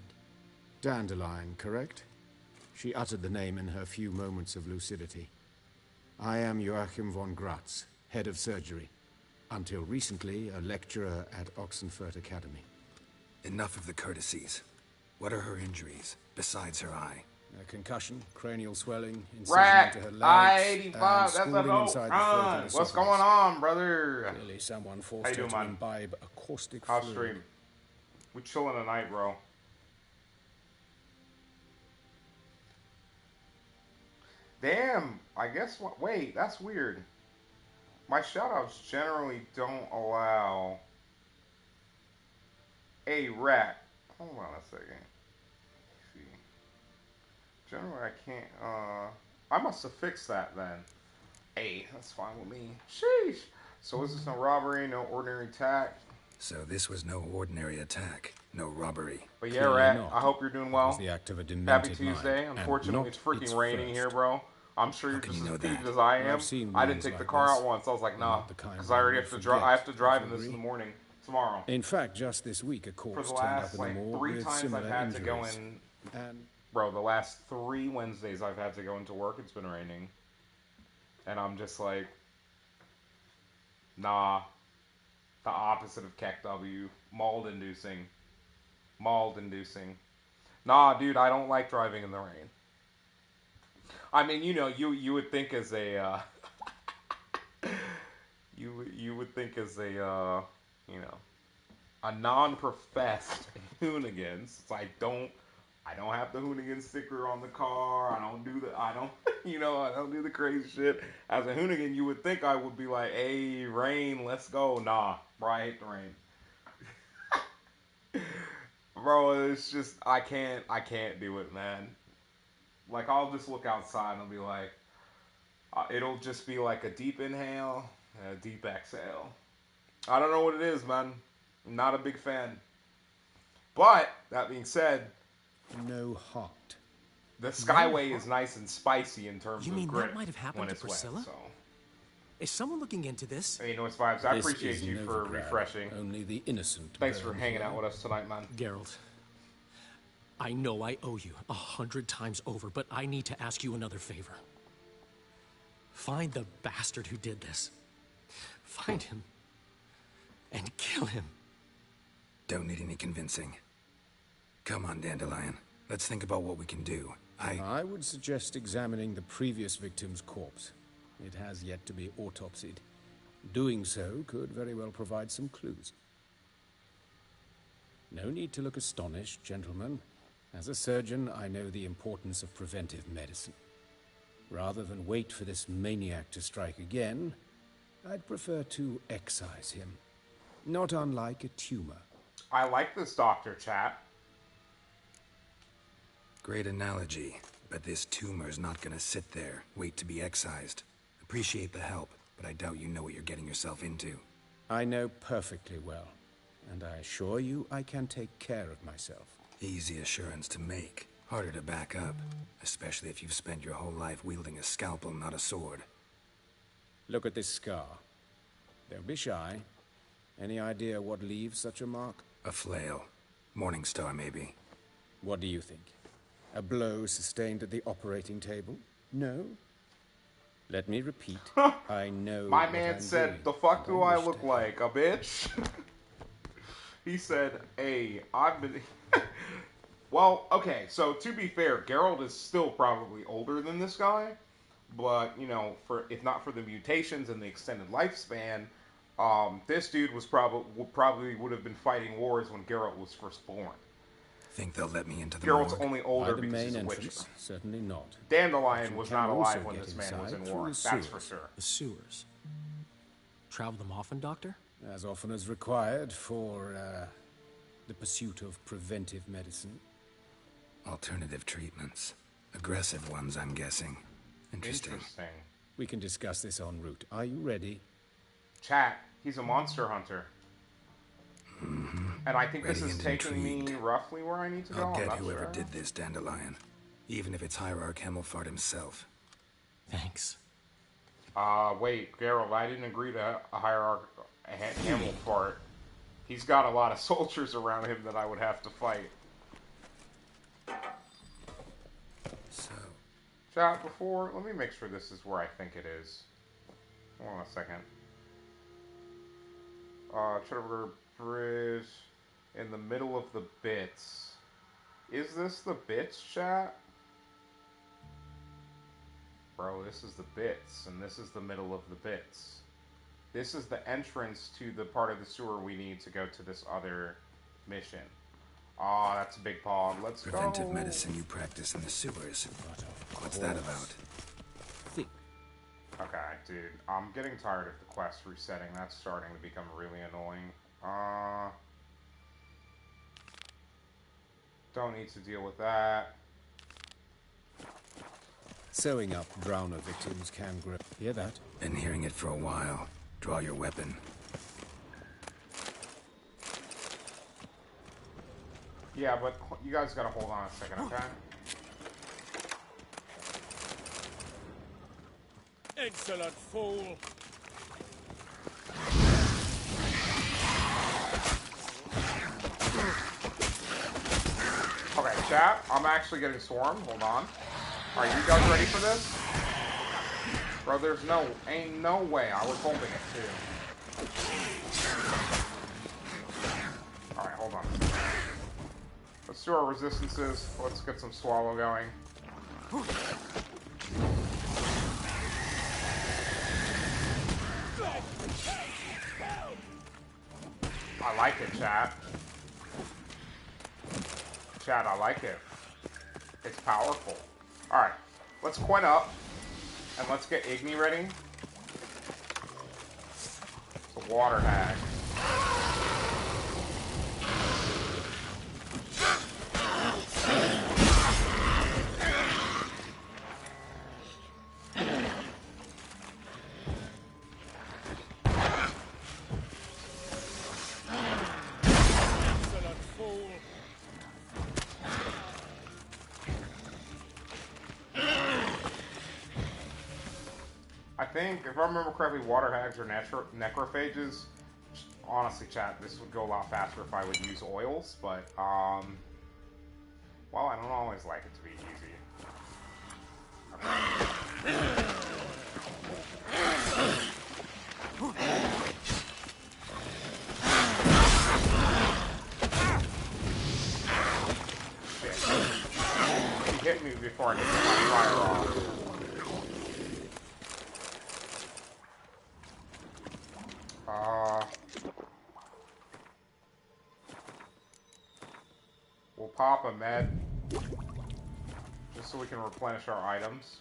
Dandelion, correct? She uttered the name in her few moments of lucidity. I am Joachim von Gratz, head of surgery. Until recently, a lecturer at Oxenfurt Academy. Enough of the courtesies. What are her injuries, besides her eye? A concussion, cranial swelling, incision Rat, into her legs, I-85, that's a scalding vote. inside the throat and What's esophagus. going on, brother? Clearly someone How forced you her doing, to man? imbibe a caustic How's fluid. stream? We chilling tonight, bro. Damn, I guess what? Wait, that's weird. My shoutouts generally don't allow a rat. Hold on a second. Let's see. Generally, I can't. I must have fixed that then. Hey, that's fine with me. Sheesh. So is this no robbery, no ordinary attack? So this was no ordinary attack, no robbery. But yeah, Rat, I hope you're doing well. The act of a Happy demented Tuesday. mind, Unfortunately, and it's not freaking its raining first. here, bro. I'm sure you're can just you know as peeved that? as I am. I've seen I didn't rains take the like car this. out once. I was like, nah, Not the kind because I already you have to forget. drive. I have to drive in Would this you in the agree? morning tomorrow. In fact, just this week, a For corpse the turned up last in the like morgue 3 with times similar I've had to go injuries. in. And Bro, the last 3 Wednesdays I've had to go into work, it's been raining. And I'm just like, nah. The opposite of KEKW. Mold-inducing. Mold-inducing. Nah, dude, I don't like driving in the rain. I mean, you know, you would think as a, you would think as a, you know, a non-professed hoonigan, since I don't have the hoonigan sticker on the car. I don't, you know, I don't do the crazy shit. As a hoonigan, you would think I would be like, hey, rain, let's go. Nah, bro, I hate the rain. Bro, it's just, I can't do it, man. Like, I'll just look outside and I'll be like, it'll just be like a deep inhale and a deep exhale. I don't know what it is, man. I'm not a big fan. But, that being said, no heart. The Skyway is nice and spicy in terms You of mean grit that might have happened when to it's Priscilla? wet, so. Is someone looking into this? Hey, Noise Vibes, I This appreciate is you for Novigrad. refreshing. Only the innocent. Thanks for burn hanging here. out with us tonight, man. Geralt, I know I owe you 100 times over, but I need to ask you another favor. Find the bastard who did this. Find him and kill him. Don't need any convincing. Come on, Dandelion. Let's think about what we can do. I would suggest examining the previous victim's corpse. It has yet to be autopsied. Doing so could very well provide some clues. No need to look astonished, gentlemen. As a surgeon, I know the importance of preventive medicine. Rather than wait for this maniac to strike again, I'd prefer to excise him. Not unlike a tumor. I like this doctor, chat. Great analogy, but this tumor's not gonna sit there, wait to be excised. Appreciate the help, but I doubt you know what you're getting yourself into. I know perfectly well, and I assure you I can take care of myself. Easy assurance to make, harder to back up, especially if you've spent your whole life wielding a scalpel, not a sword. Look at this scar. Don't be shy. Any idea what leaves such a mark? A flail. Morningstar, maybe. What do you think? A blow sustained at the operating table? No? Let me repeat. I know My what man I'm said, doing, the fuck and do I I wish look to like? A bitch? He said, hey, I've been... Well, okay, so to be fair, Geralt is still probably older than this guy. But, you know, if not for the mutations and the extended lifespan, this dude was probably would have been fighting wars when Geralt was first born. Think they'll let me into the Geralt's morgue? only older By the because main he's a entrance, witcher. certainly not. Dandelion But you was can not alive also when get this man was inside in through war. the That's for sewers. sure. The sewers. Travel them often, Doctor? As often as required for, the pursuit of preventive medicine. Alternative treatments. Aggressive ones, I'm guessing. Interesting. We can discuss this en route. Are you ready? Chat, he's a monster hunter. And I think this Ready is and taking intrigued. me roughly where I need to go. I'll I'm get not whoever sure. did this, Dandelion. Even if it's Hierarch Hemmelfart himself. Thanks. Wait, Geralt, I didn't agree to Hierarch animal fart. He's got a lot of soldiers around him that I would have to fight. So... Chat, let me make sure this is where I think it is. Hold on a second. Trevor Bridge in the middle of the bits. Is this the bits, chat? Bro, this is the bits, and this is the middle of the bits. This is the entrance to the part of the sewer we need to go to this other mission. Aw, that's a big pog. Let's go. Preventive medicine you practice in the sewers. What's that about? Okay, dude. I'm getting tired of the quest resetting. That's starting to become really annoying. Don't need to deal with that. Sewing up drowner victims can grow. Hear that? Been hearing it for a while. Draw your weapon. Yeah, but you guys gotta hold on a second, okay? Insolent fool! Okay, chat, I'm actually getting swarmed. Hold on. Are you guys ready for this? Bro, ain't no way. I was holding it too. Alright, hold on. Let's do our resistances. Let's get some swallow going. I like it, chat. Chat, I like it. It's powerful. Alright, let's coin up, and let's get Igni ready. It's a water hag. I think, if I remember correctly, water hags are necrophages. Honestly, chat, this would go a lot faster if I would use oils, but, well, I don't always like it to be easy. Shit. He hit me before I could get my fire off. We'll pop a med, just so we can replenish our items.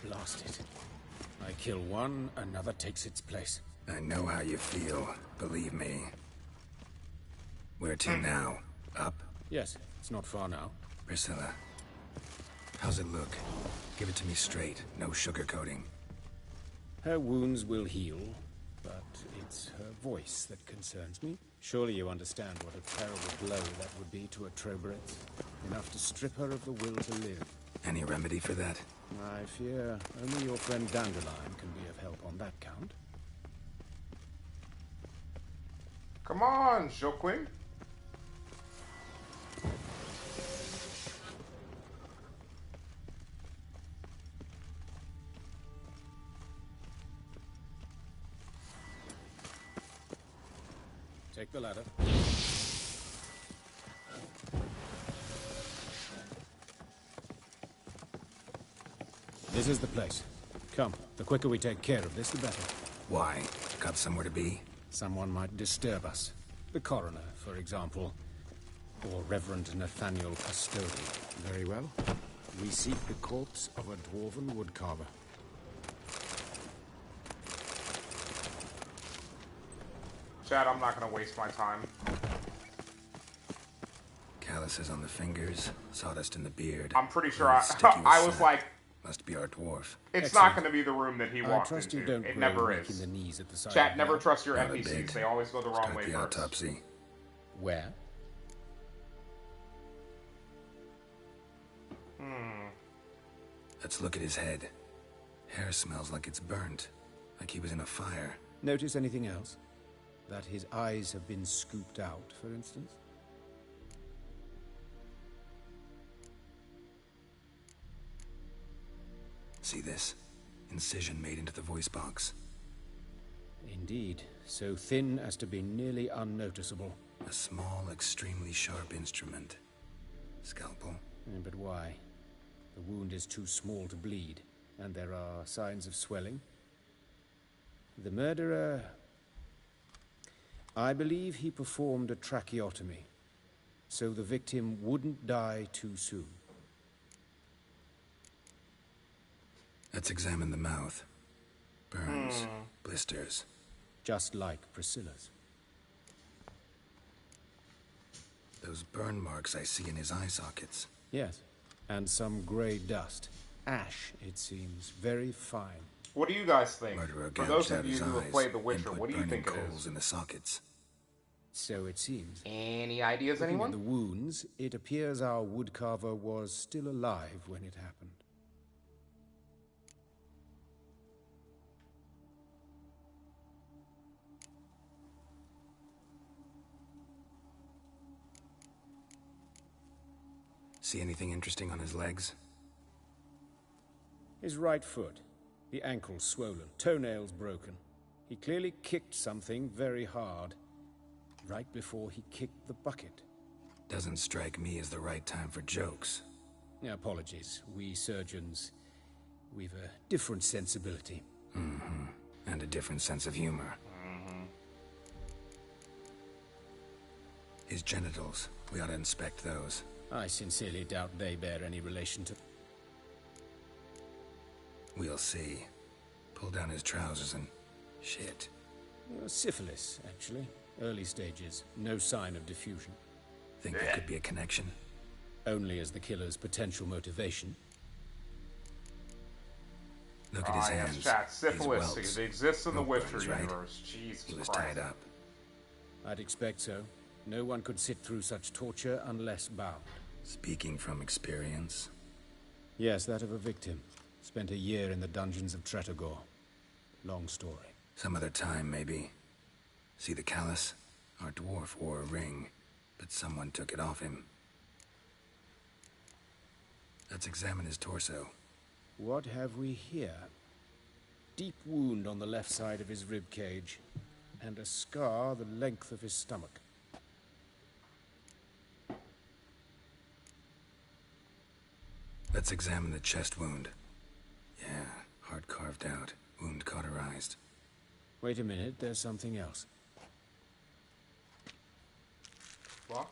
Lost it. I kill one, another takes its place. I know how you feel. Believe me. Where to now? Up? Yes, it's not far now. Priscilla. How's it look? Give it to me straight. No sugarcoating. Her wounds will heal, but it's her voice that concerns me. Surely you understand what a terrible blow that would be to a Troberet. Enough to strip her of the will to live. Any remedy for that? I fear only your friend Dandelion can be of help on that count. Come on, Joaquin. Take the ladder. This is the place. Come, the quicker we take care of this, the better. Why? Got somewhere to be? Someone might disturb us. The coroner, for example. Or Reverend Nathaniel Custody. Very well. We seek the corpse of a dwarven woodcarver. Chad, I'm not gonna waste my time. Calluses on the fingers, sawdust in the beard. I'm pretty sure I was like... Must be our dwarf. It's not going to be the room that he walked trust into. You don't it never is. The knees at the side Chat, never trust your Not NPCs. They always go the wrong way the first. Autopsy. Where? Let's look at his head. Hair smells like it's burnt. Like he was in a fire. Notice anything else? That his eyes have been scooped out, for instance? See this? Incision made into the voice box. Indeed. So thin as to be nearly unnoticeable. A small, extremely sharp instrument. Scalpel. But why? The wound is too small to bleed, and there are signs of swelling. The murderer... I believe he performed a tracheotomy, so the victim wouldn't die too soon. Let's examine the mouth. Burns, blisters. Just like Priscilla's. Those burn marks I see in his eye sockets. Yes, and some grey dust. Ash, it seems. Very fine. What do you guys think? Murderer For those of you who have played The Witcher, what do you think it coals is? In the sockets. So it seems. Any ideas, Looking anyone? at the wounds, it appears our woodcarver was still alive when it happened. See anything interesting on his legs? His right foot. The ankle swollen, toenails broken. He clearly kicked something very hard, right before he kicked the bucket. Doesn't strike me as the right time for jokes. Apologies. We surgeons, we've a different sensibility. And a different sense of humor. His genitals. We ought to inspect those. I sincerely doubt they bear any relation to... We'll see. Pull down his trousers and... shit. Syphilis, actually. Early stages. No sign of diffusion. Think there could be a connection? Only as the killer's potential motivation. Look at his hands. Yes, chat. Syphilis. It exists in the Witcher universe. Jesus He was Christ. tied up. I'd expect so. No one could sit through such torture unless bound. Speaking from experience? Yes, that of a victim. Spent a year in the dungeons of Tretogor. Long story. Some other time, maybe. See the callus? Our dwarf wore a ring, but someone took it off him. Let's examine his torso. What have we here? Deep wound on the left side of his rib cage, and a scar the length of his stomach. Let's examine the chest wound. Yeah, heart carved out, wound cauterized. Wait a minute, there's something else. What?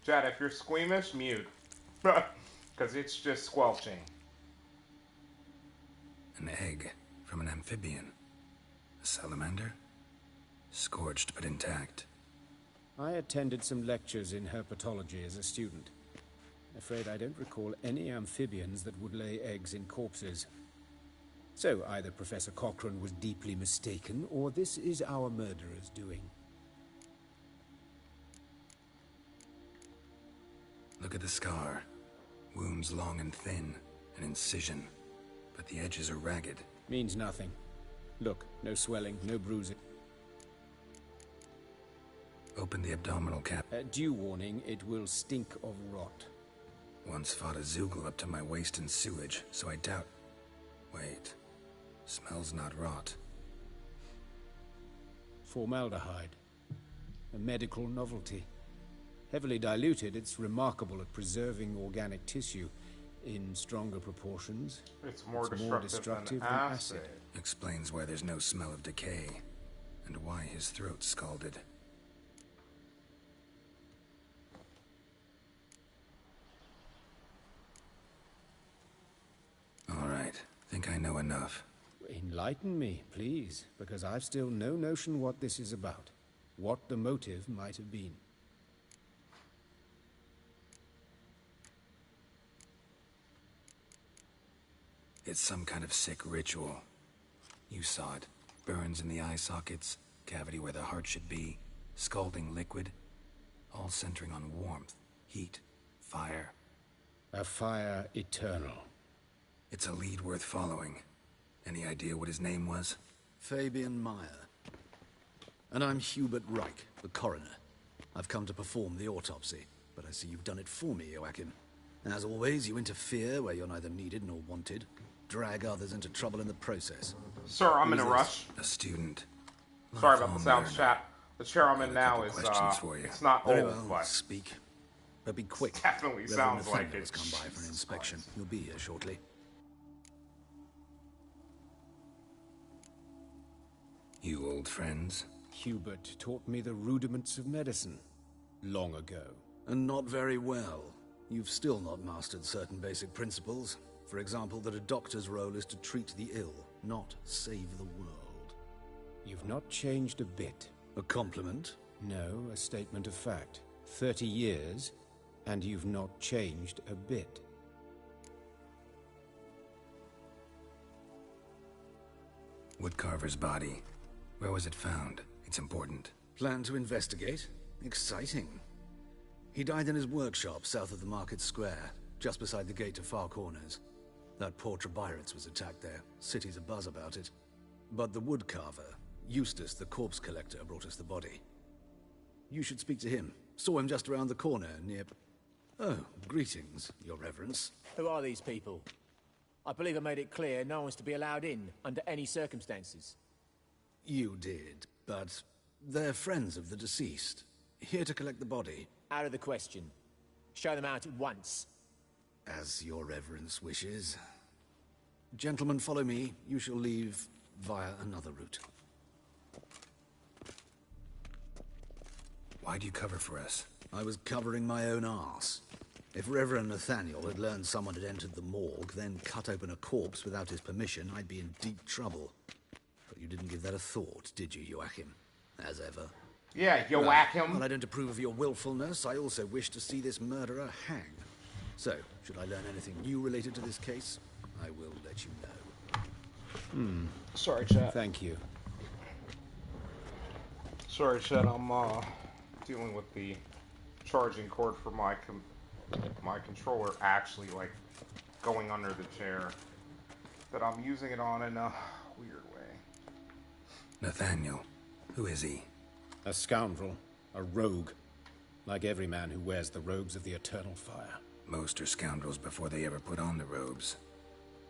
Chad, if you're squeamish, mute. Because it's just squelching. An egg from an amphibian. A salamander? Scorched but intact. I attended some lectures in herpetology as a student. Afraid I don't recall any amphibians that would lay eggs in corpses. So either Professor Cochrane was deeply mistaken, or this is our murderer's doing. Look at the scar. Wounds long and thin, an incision. But the edges are ragged. Means nothing. Look, no swelling, no bruising. Open the abdominal cap. Due warning, it will stink of rot. Once fought a Zoogle up to my waist in sewage, so I doubt... Wait. Smells not rot. Formaldehyde. A medical novelty. Heavily diluted, it's remarkable at preserving organic tissue. In stronger proportions, it's more destructive than acid. Explains why there's no smell of decay, and why his throat's scalded. Think I know enough. Enlighten me, please, because I've still no notion what this is about. What the motive might have been. It's some kind of sick ritual. You saw it. Burns in the eye sockets, cavity where the heart should be, scalding liquid, all centering on warmth, heat, fire. A fire eternal. It's a lead worth following. Any idea what his name was? Fabian Meyer. And I'm Hubert Reich, the coroner. I've come to perform the autopsy, but I see you've done it for me, Joachim. As always, you interfere where you're neither needed nor wanted. Drag others into trouble in the process. Sir, I'm in a rush. A student. Sorry about the sound chat. The chair I'm in now is, it's not Very old, well, but... speak. But be quick. Definitely Reverend sounds like Nathaniel it. has come by for an inspection. He'll be here shortly. You old friends? Hubert taught me the rudiments of medicine. Long ago. And not very well. You've still not mastered certain basic principles. For example, that a doctor's role is to treat the ill, not save the world. You've not changed a bit. A compliment? No, a statement of fact. 30 years, and you've not changed a bit. Woodcarver's body. Where was it found? It's important. Plan to investigate? Exciting. He died in his workshop south of the Market Square, just beside the gate to Far Corners. That poor Trebirates was attacked there. City's abuzz about it. But the woodcarver, Eustace the corpse collector, brought us the body. You should speak to him. Saw him just around the corner near... Oh, greetings, your reverence. Who are these people? I believe I made it clear no one's to be allowed in under any circumstances. You did, but they're friends of the deceased. Here to collect the body. Out of the question. Show them out at once. As your reverence wishes. Gentlemen, follow me. You shall leave via another route. Why'd you cover for us? I was covering my own arse. If Reverend Nathaniel had learned someone had entered the morgue, then cut open a corpse without his permission, I'd be in deep trouble. But you didn't give that a thought, did you, Joachim? As ever. Yeah, Joachim. While I don't approve of your willfulness, I also wish to see this murderer hang. So, should I learn anything new related to this case, I will let you know. Sorry, chat. Thank you. Sorry, chat. I'm dealing with the charging cord for my controller actually like going under the chair that I'm using it on in a weird way. Nathaniel. Who is he? A scoundrel. A rogue. Like every man who wears the robes of the Eternal Fire. Most are scoundrels before they ever put on the robes.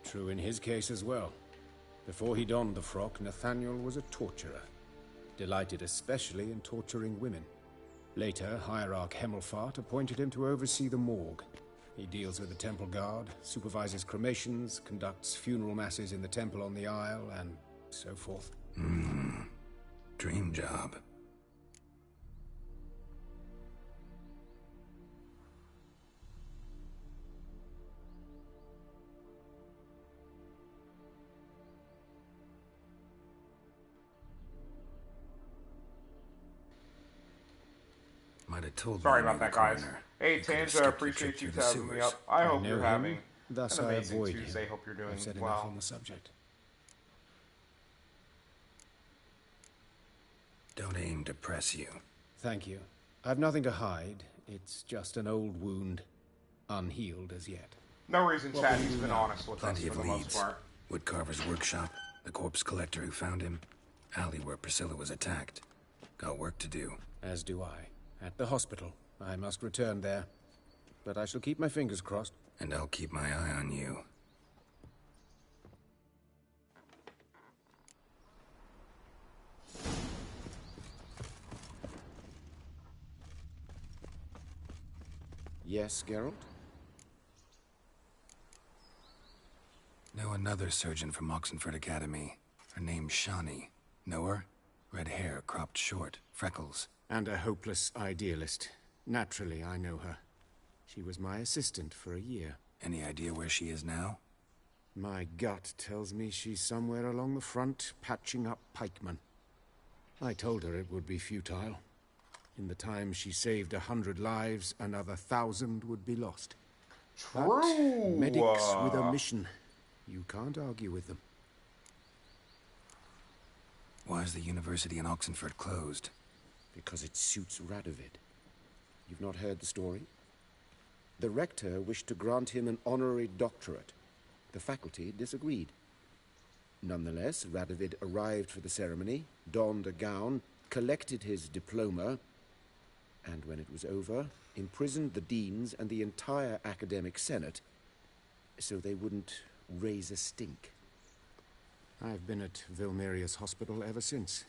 True in his case as well. Before he donned the frock, Nathaniel was a torturer. Delighted especially in torturing women. Later, Hierarch Hemmelfart appointed him to oversee the morgue. He deals with the temple guard, supervises cremations, conducts funeral masses in the temple on the Isle, and so forth. Dream job. Might have told Sorry me about that, guys. Hey, Tanja, appreciate you tabbing me up. I hope you're having thus an I amazing avoid Tuesday. him. Hope you're doing I've said enough well. on the subject. Don't aim to press you. Thank you. I've nothing to hide. It's just an old wound, unhealed as yet. No reason, What Chad. will He's you been know? honest with Plenty us of for the leads. most part. Woodcarver's workshop, the corpse collector who found him, alley where Priscilla was attacked. Got work to do. As do I. At the hospital. I must return there. But I shall keep my fingers crossed. And I'll keep my eye on you. Yes, Geralt? Know another surgeon from Oxenford Academy. Her name's Shawnee. Know her? Red hair, cropped short, freckles. And a hopeless idealist. Naturally, I know her. She was my assistant for a year. Any idea where she is now? My gut tells me she's somewhere along the front, patching up pikemen. I told her it would be futile. In the time she saved 100 lives, another 1,000 would be lost. True. But medics with a mission. You can't argue with them. Why is the university in Oxenford closed? Because it suits Radovid. You've not heard the story? The rector wished to grant him an honorary doctorate. The faculty disagreed. Nonetheless, Radovid arrived for the ceremony, donned a gown, collected his diploma, and when it was over, imprisoned the deans and the entire academic senate so they wouldn't raise a stink. I've been at Vilmerius Hospital ever since.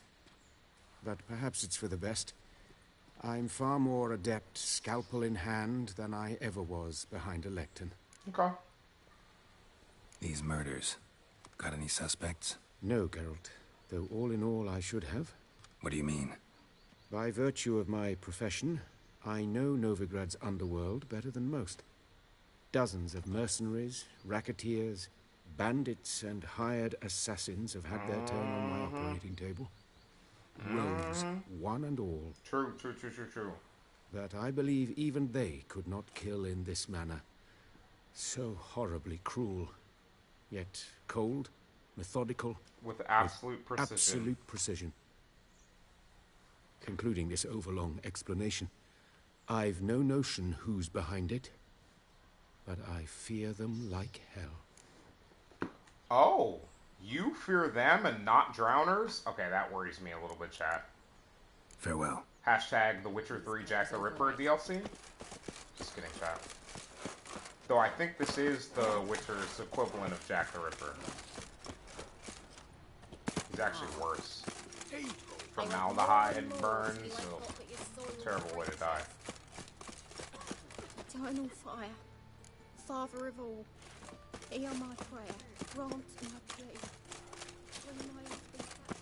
But perhaps it's for the best. I'm far more adept, scalpel in hand, than I ever was behind a lectern. Okay. These murders. Got any suspects? No, Geralt. Though all in all, I should have. What do you mean? By virtue of my profession, I know Novigrad's underworld better than most. Dozens of mercenaries, racketeers, bandits, and hired assassins have had their turn on my operating table. Rogues, one and all. True. But I believe even they could not kill in this manner. So horribly cruel, yet cold, methodical. With absolute precision. Absolute precision. Concluding this overlong explanation, I've no notion who's behind it, but I fear them like hell. Oh, you fear them and not drowners? Okay, that worries me a little bit, chat. Farewell. Hashtag The Witcher 3 Jack the Ripper DLC? Just kidding, chat. Though I think this is The Witcher's equivalent of Jack the Ripper. He's actually worse. Formaldehyde and burns. Terrible way to die. Eternal fire, Father of all, hear my prayer, grant my plea. Bring my husband back.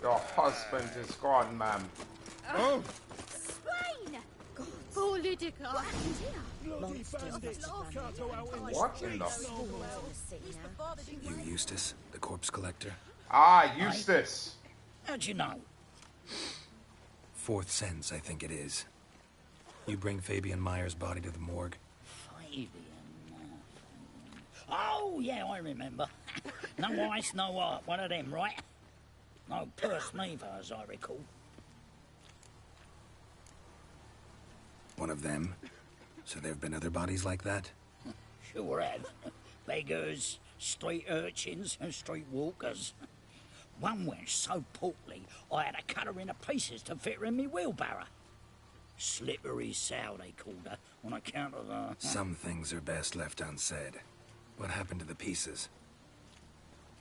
Your husband is gone, ma'am. Oh! Swain! Poor Lydica. What in the... You Eustace, the corpse collector? Ah, Eustace! How'd you know? Fourth sense, I think it is. You bring Fabian Meyer's body to the morgue? Fabian. Oh, yeah, I remember. No ice, no art. One of them, right? No purse neither, as I recall. One of them? So there have been other bodies like that? Sure have. Beggars, street urchins, and street walkers. One went so portly, I had to cut her into pieces to fit her in me wheelbarrow. Slippery sow, they called her, on account of the... Some things are best left unsaid. What happened to the pieces?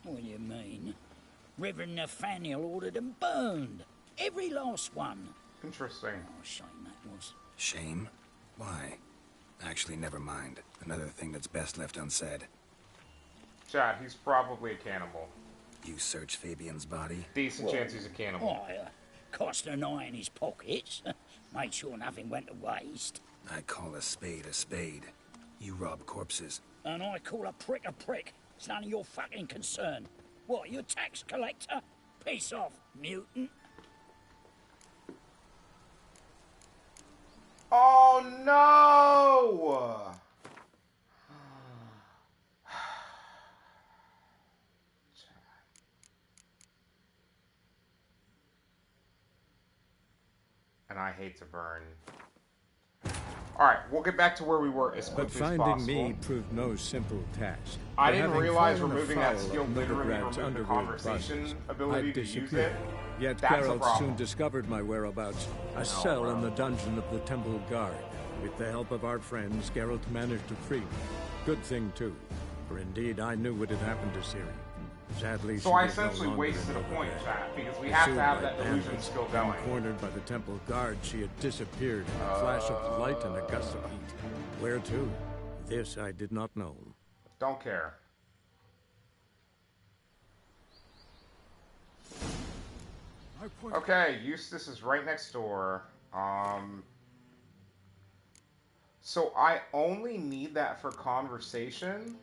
What do you mean? Reverend Nathaniel ordered them burned. Every last one. Interesting. Oh, shame that was. Shame? Why? Actually, never mind. Another thing that's best left unsaid. Chat, he's probably a cannibal. You search Fabian's body? Decent chance he's a cannibal. Why, cost an eye in his pockets. Made sure nothing went to waste. I call a spade a spade. You rob corpses. And I call a prick a prick. It's none of your fucking concern. What, you tax collector? Piss off, mutant. Oh no! And I hate to burn. Alright, we'll get back to where we were as quickly as possible. But finding me proved no simple task. I didn't Having realize fallen removing that afoul skill of literally Novigrad's removed the underworld conversation buses, ability I to use disappeared. it. Yet That's the Geralt problem. soon discovered my whereabouts, a cell in the dungeon of the Temple Guard. With the help of our friends, Geralt managed to free me. Good thing, too, for indeed I knew what had happened to Ciri. Sadly, So she I was no essentially longer wasted a in point, Novigrad's. chat, because we have to Pursued have by that delusion bandits still and going. cornered by the Temple Guard, she had disappeared in a flash of light and a gust of heat. Where to? This I did not know. Don't care. Okay, Eustace is right next door. So I only need that for conversation?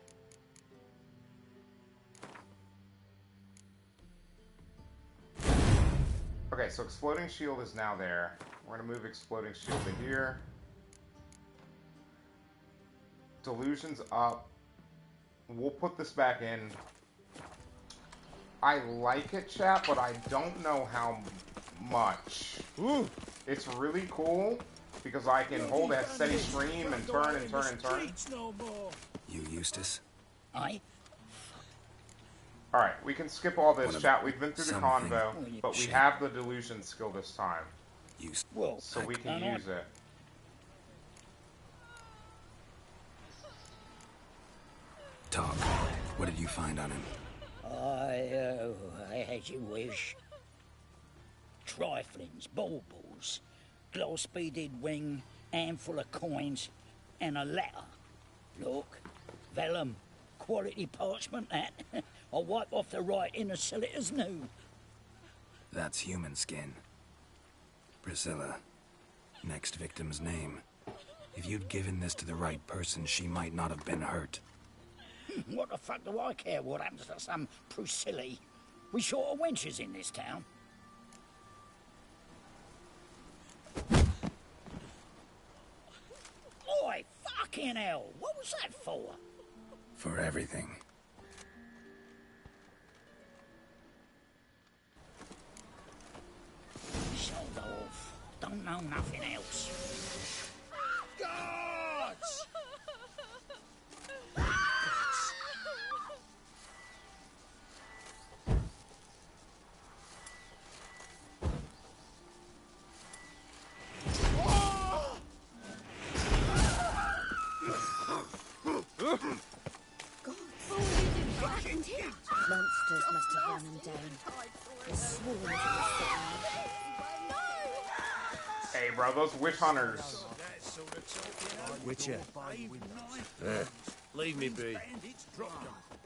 Okay, so exploding shield is now there. We're gonna move exploding shield to here. Delusion's up. We'll put this back in. I like it, chat, but I don't know how much. Ooh. It's really cool because I can hold a steady stream and turn and turn and turn. You, Eustace? Aye? Alright, we can skip all this, chat. We've been through the convo, but we have the delusion skill this time. So we can use it. Talk. What did you find on him? As you wish. Triflings, baubles, glass-beaded wing, handful of coins, and a letter. Look, vellum, quality parchment, that. I'll wipe off the writing and sell it as new. That's human skin. Priscilla. Next victim's name. If you'd given this to the right person, she might not have been hurt. What the fuck do I care what happens to some Priscilla? We short of wenches in this town. Oi, fucking hell! What was that for? For everything. Sold off. Don't know nothing else. Gods! Monsters must have run them down. The swarms of the Hey, bro, those witch hunters. Witcher. Leave me be.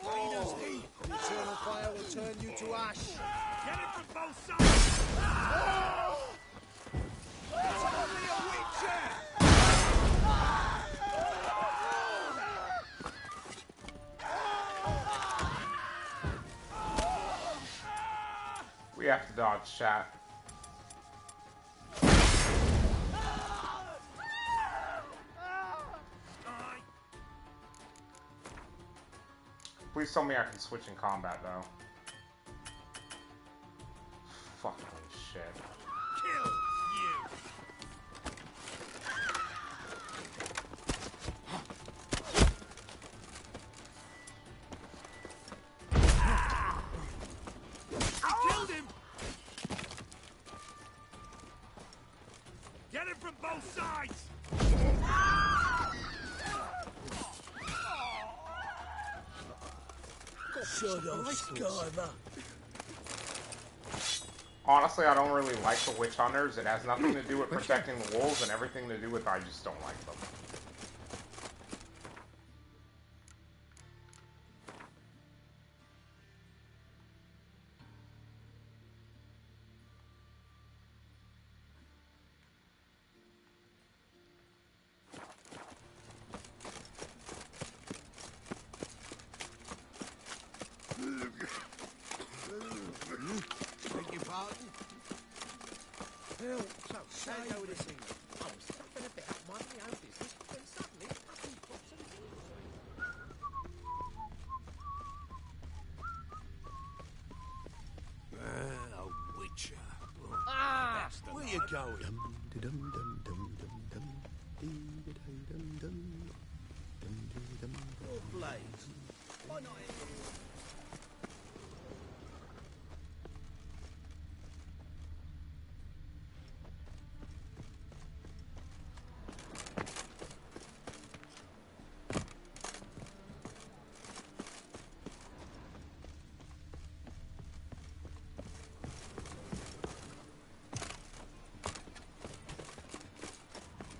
Oh, the eternal fire will turn you to ash. Get it from both sides! Oh! It's only a witcher! We have to dodge, chat. Please tell me I can switch in combat, though. Fucking shit. Kill you! I killed him! Get him from both sides! Shut up, Skyver. Honestly, I don't really like the witch hunters. It has nothing to do with protecting the wolves and everything to do with I just don't like them. Beg your pardon? Well, so say no this thing. I was stuffing a bit up my own business, then suddenly fucking got some A witcher. Ah! Where you going? Oh, Blaze. Why not?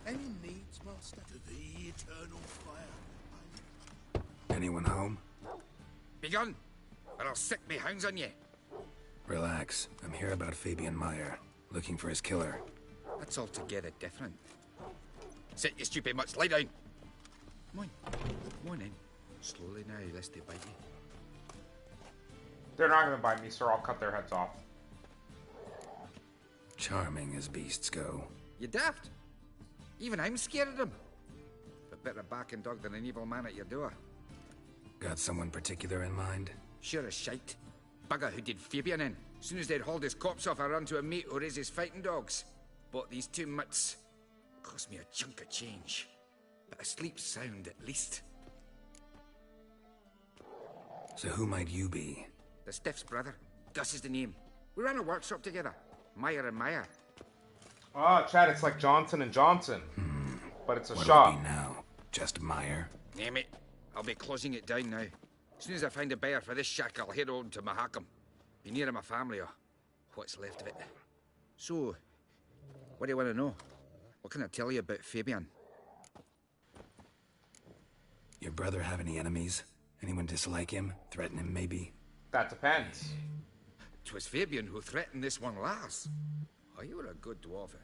Any needs, Master? To the eternal fire. Anyone home? Begone, or I'll set me hounds on you. Relax. I'm here about Fabian Meyer, looking for his killer. That's altogether different. Sit, you stupid mutts. Lie down. Come on. Come on in. Slowly now, lest they bite you. They're not gonna bite me, sir. I'll cut their heads off. Charming as beasts go. You daft. Even I'm scared of them. But better backing dog than an evil man at your door. Got someone particular in mind? Sure as shite. Bugger who did Fabian in. As soon as they'd hauled his corpse off, I run to a mate who raises fighting dogs. Bought these 2 mutts. Cost me a chunk of change. But I sleep sound at least. So who might you be? The Stiff's brother. Gus is the name. We ran a workshop together. Meyer and Meyer. Ah, Chad, it's like Johnson and Johnson. But it's a What'll shop. it be now? Just Meyer? Name it. I'll be closing it down now. As soon as I find a buyer for this shack, I'll head on to Mahakam. Be near my family, or what's left of it. So, what do you want to know? What can I tell you about Fabian? Your brother have any enemies? Anyone dislike him? Threaten him, maybe? That depends. 'Twas Fabian who threatened this one last. Oh, you were a good dwarf, a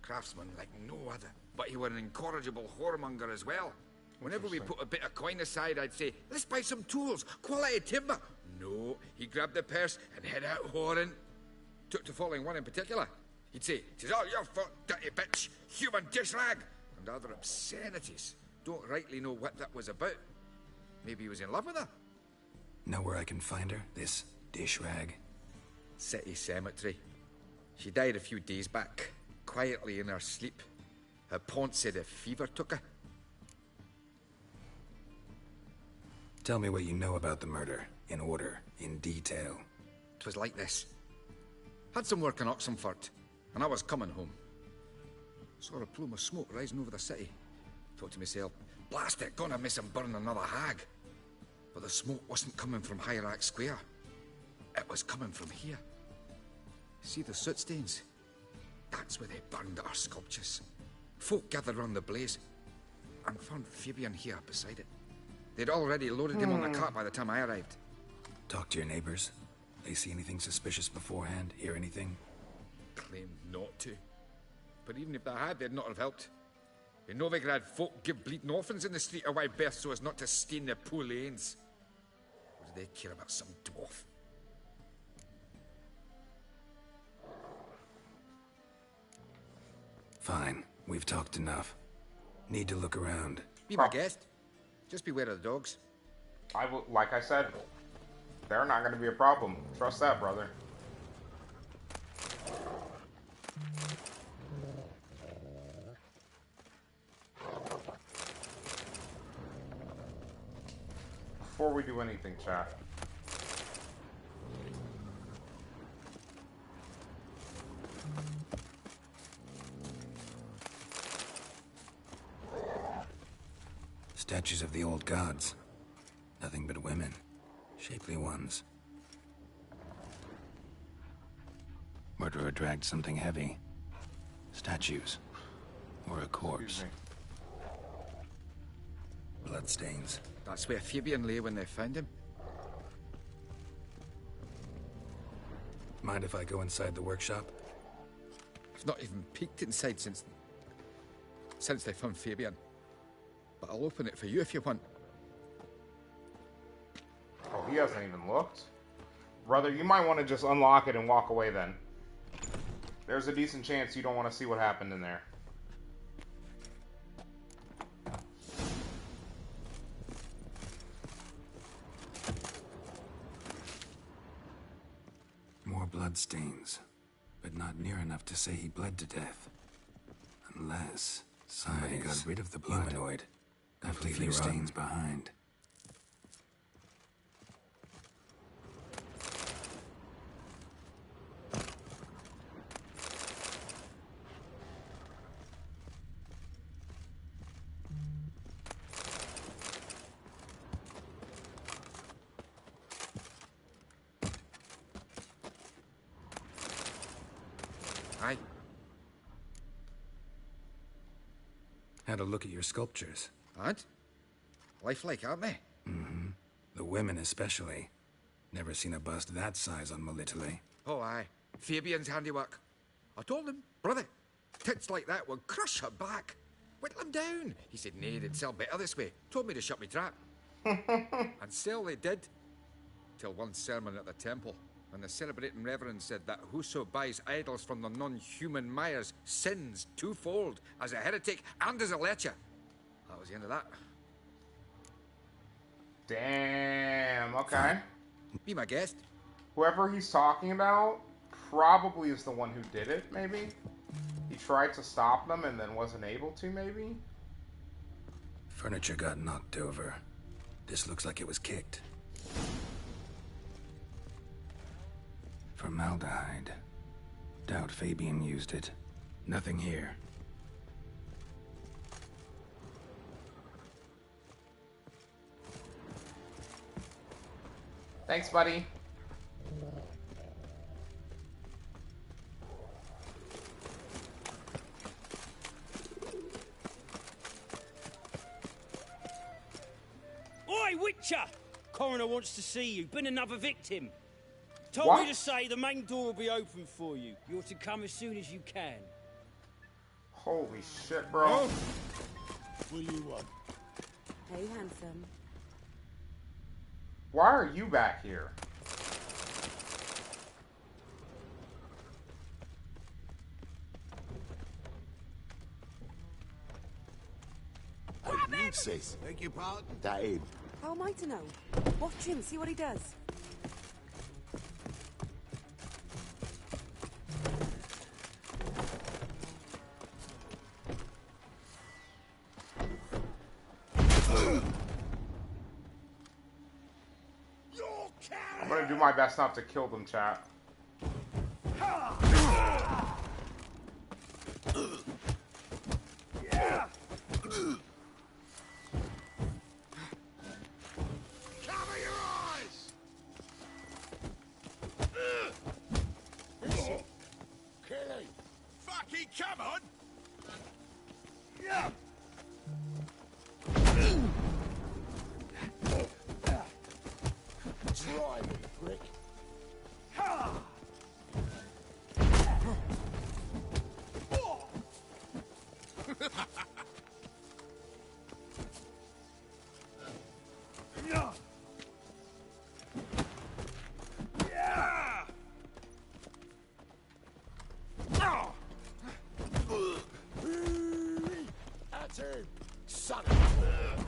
craftsman like no other. But you were an incorrigible whoremonger as well. Whenever we put a bit of coin aside, I'd say, let's buy some tools, quality timber. No, he grabbed the purse and head out whoring. Took to following one in particular. He'd say, "'Tis all your fault, dirty bitch, human dish rag," and other obscenities. Don't rightly know what that was about. Maybe he was in love with her. Know where I can find her? This dish rag? City cemetery. She died a few days back, quietly in her sleep. Her pont said a fever took her. Tell me what you know about the murder, in order, in detail. 'Twas like this. Had some work in Oxenford, and I was coming home. Saw a plume of smoke rising over the city. Thought to myself, blast it, gonna miss him burn another hag. But the smoke wasn't coming from Hierarch Square. It was coming from here. See the soot stains? That's where they burned our sculptures. Folk gathered round the blaze, and found Fabian here beside it. They'd already loaded him on the cart by the time I arrived. Talk to your neighbors. They see anything suspicious beforehand? Hear anything? Claimed not to. But even if they had, they'd not have helped. In Novigrad, folk give bleeding orphans in the street a wide berth so as not to stain their poor lanes. What do they care about some dwarf? Fine. We've talked enough. Need to look around. Be my guest. Just beware of the dogs. I will, like I said, they're not going to be a problem. Trust that, brother. Before we do anything, chat. Statues of the old gods. Nothing but women. Shapely ones. Murderer dragged something heavy. Statues. Or a corpse. Bloodstains. That's where Fabian lay when they found him. Mind if I go inside the workshop? I've not even peeked inside since they found Fabian. But I'll open it for you if you want. Oh, he hasn't even looked. Brother, you might want to just unlock it and walk away then. There's a decent chance you don't want to see what happened in there. More bloodstains. But not near enough to say he bled to death. Unless somebody got rid of the blood. Humanoid. Left a few stains behind. Aye. Had a look at your sculptures. And? Lifelike, aren't they? Mm-hmm. The women especially. Never seen a bust that size on Melitele. Oh, aye. Fabian's handiwork. I told him, brother, tits like that would crush her back. Whittle him down. He said, nay, they'd sell better this way. Told me to shut me trap. And sell they did. Till one sermon at the temple, when the celebrating reverend said that whoso buys idols from the non-human Myers sins twofold, as a heretic and as a lecher. That was the end of that. Damn, okay. Be my guest. Whoever he's talking about probably is the one who did it, maybe? He tried to stop them and then wasn't able to, maybe? Furniture got knocked over. This looks like it was kicked. Formaldehyde. Doubt Fabian used it. Nothing here. Thanks, buddy. Oi, Witcher! Coroner wants to see you. Been another victim. Told What? me to say the main door will be open for you. You're to come as soon as you can. Holy shit, bro. What do you want? Hey, handsome. Why are you back here? Hey, sis. Beg your pardon? That him. How am I to know? Watch him, see what he does. I'm gonna do my best not to kill them, chat. Cover your eyes! Killing. Fucking come on! Yeah. Try me, prick. That's him, son of a...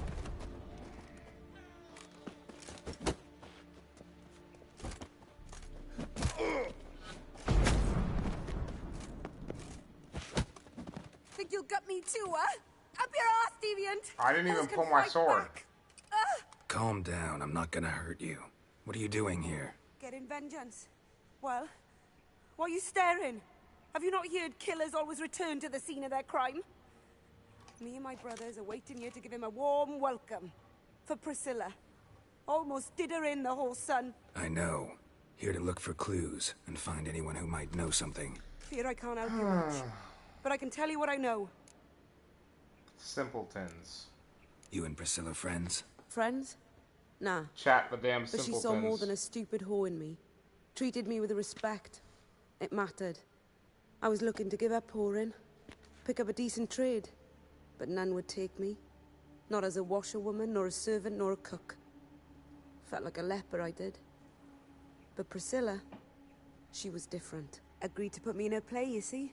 Think you'll gut me too, huh? Up your ass, deviant! I didn't even pull my sword. Calm down, I'm not gonna hurt you. What are you doing here? Getting vengeance. Well, why are you staring? Have you not heard killers always return to the scene of their crime? Me and my brothers are waiting here to give him a warm welcome. For Priscilla. Almost did her in, the whole son. I know. Here to look for clues and find anyone who might know something. Fear I can't help you much. But I can tell you what I know. Simpletons. You and Priscilla friends? Friends? Nah. Chat the damn But simpletons. she saw more than a stupid whore in me. Treated me with respect. It mattered. I was looking to give up whoring. Pick up a decent trade. But none would take me. Not as a washerwoman, nor a servant, nor a cook. Felt like a leper, I did. But Priscilla, she was different. Agreed to put me in her play, you see?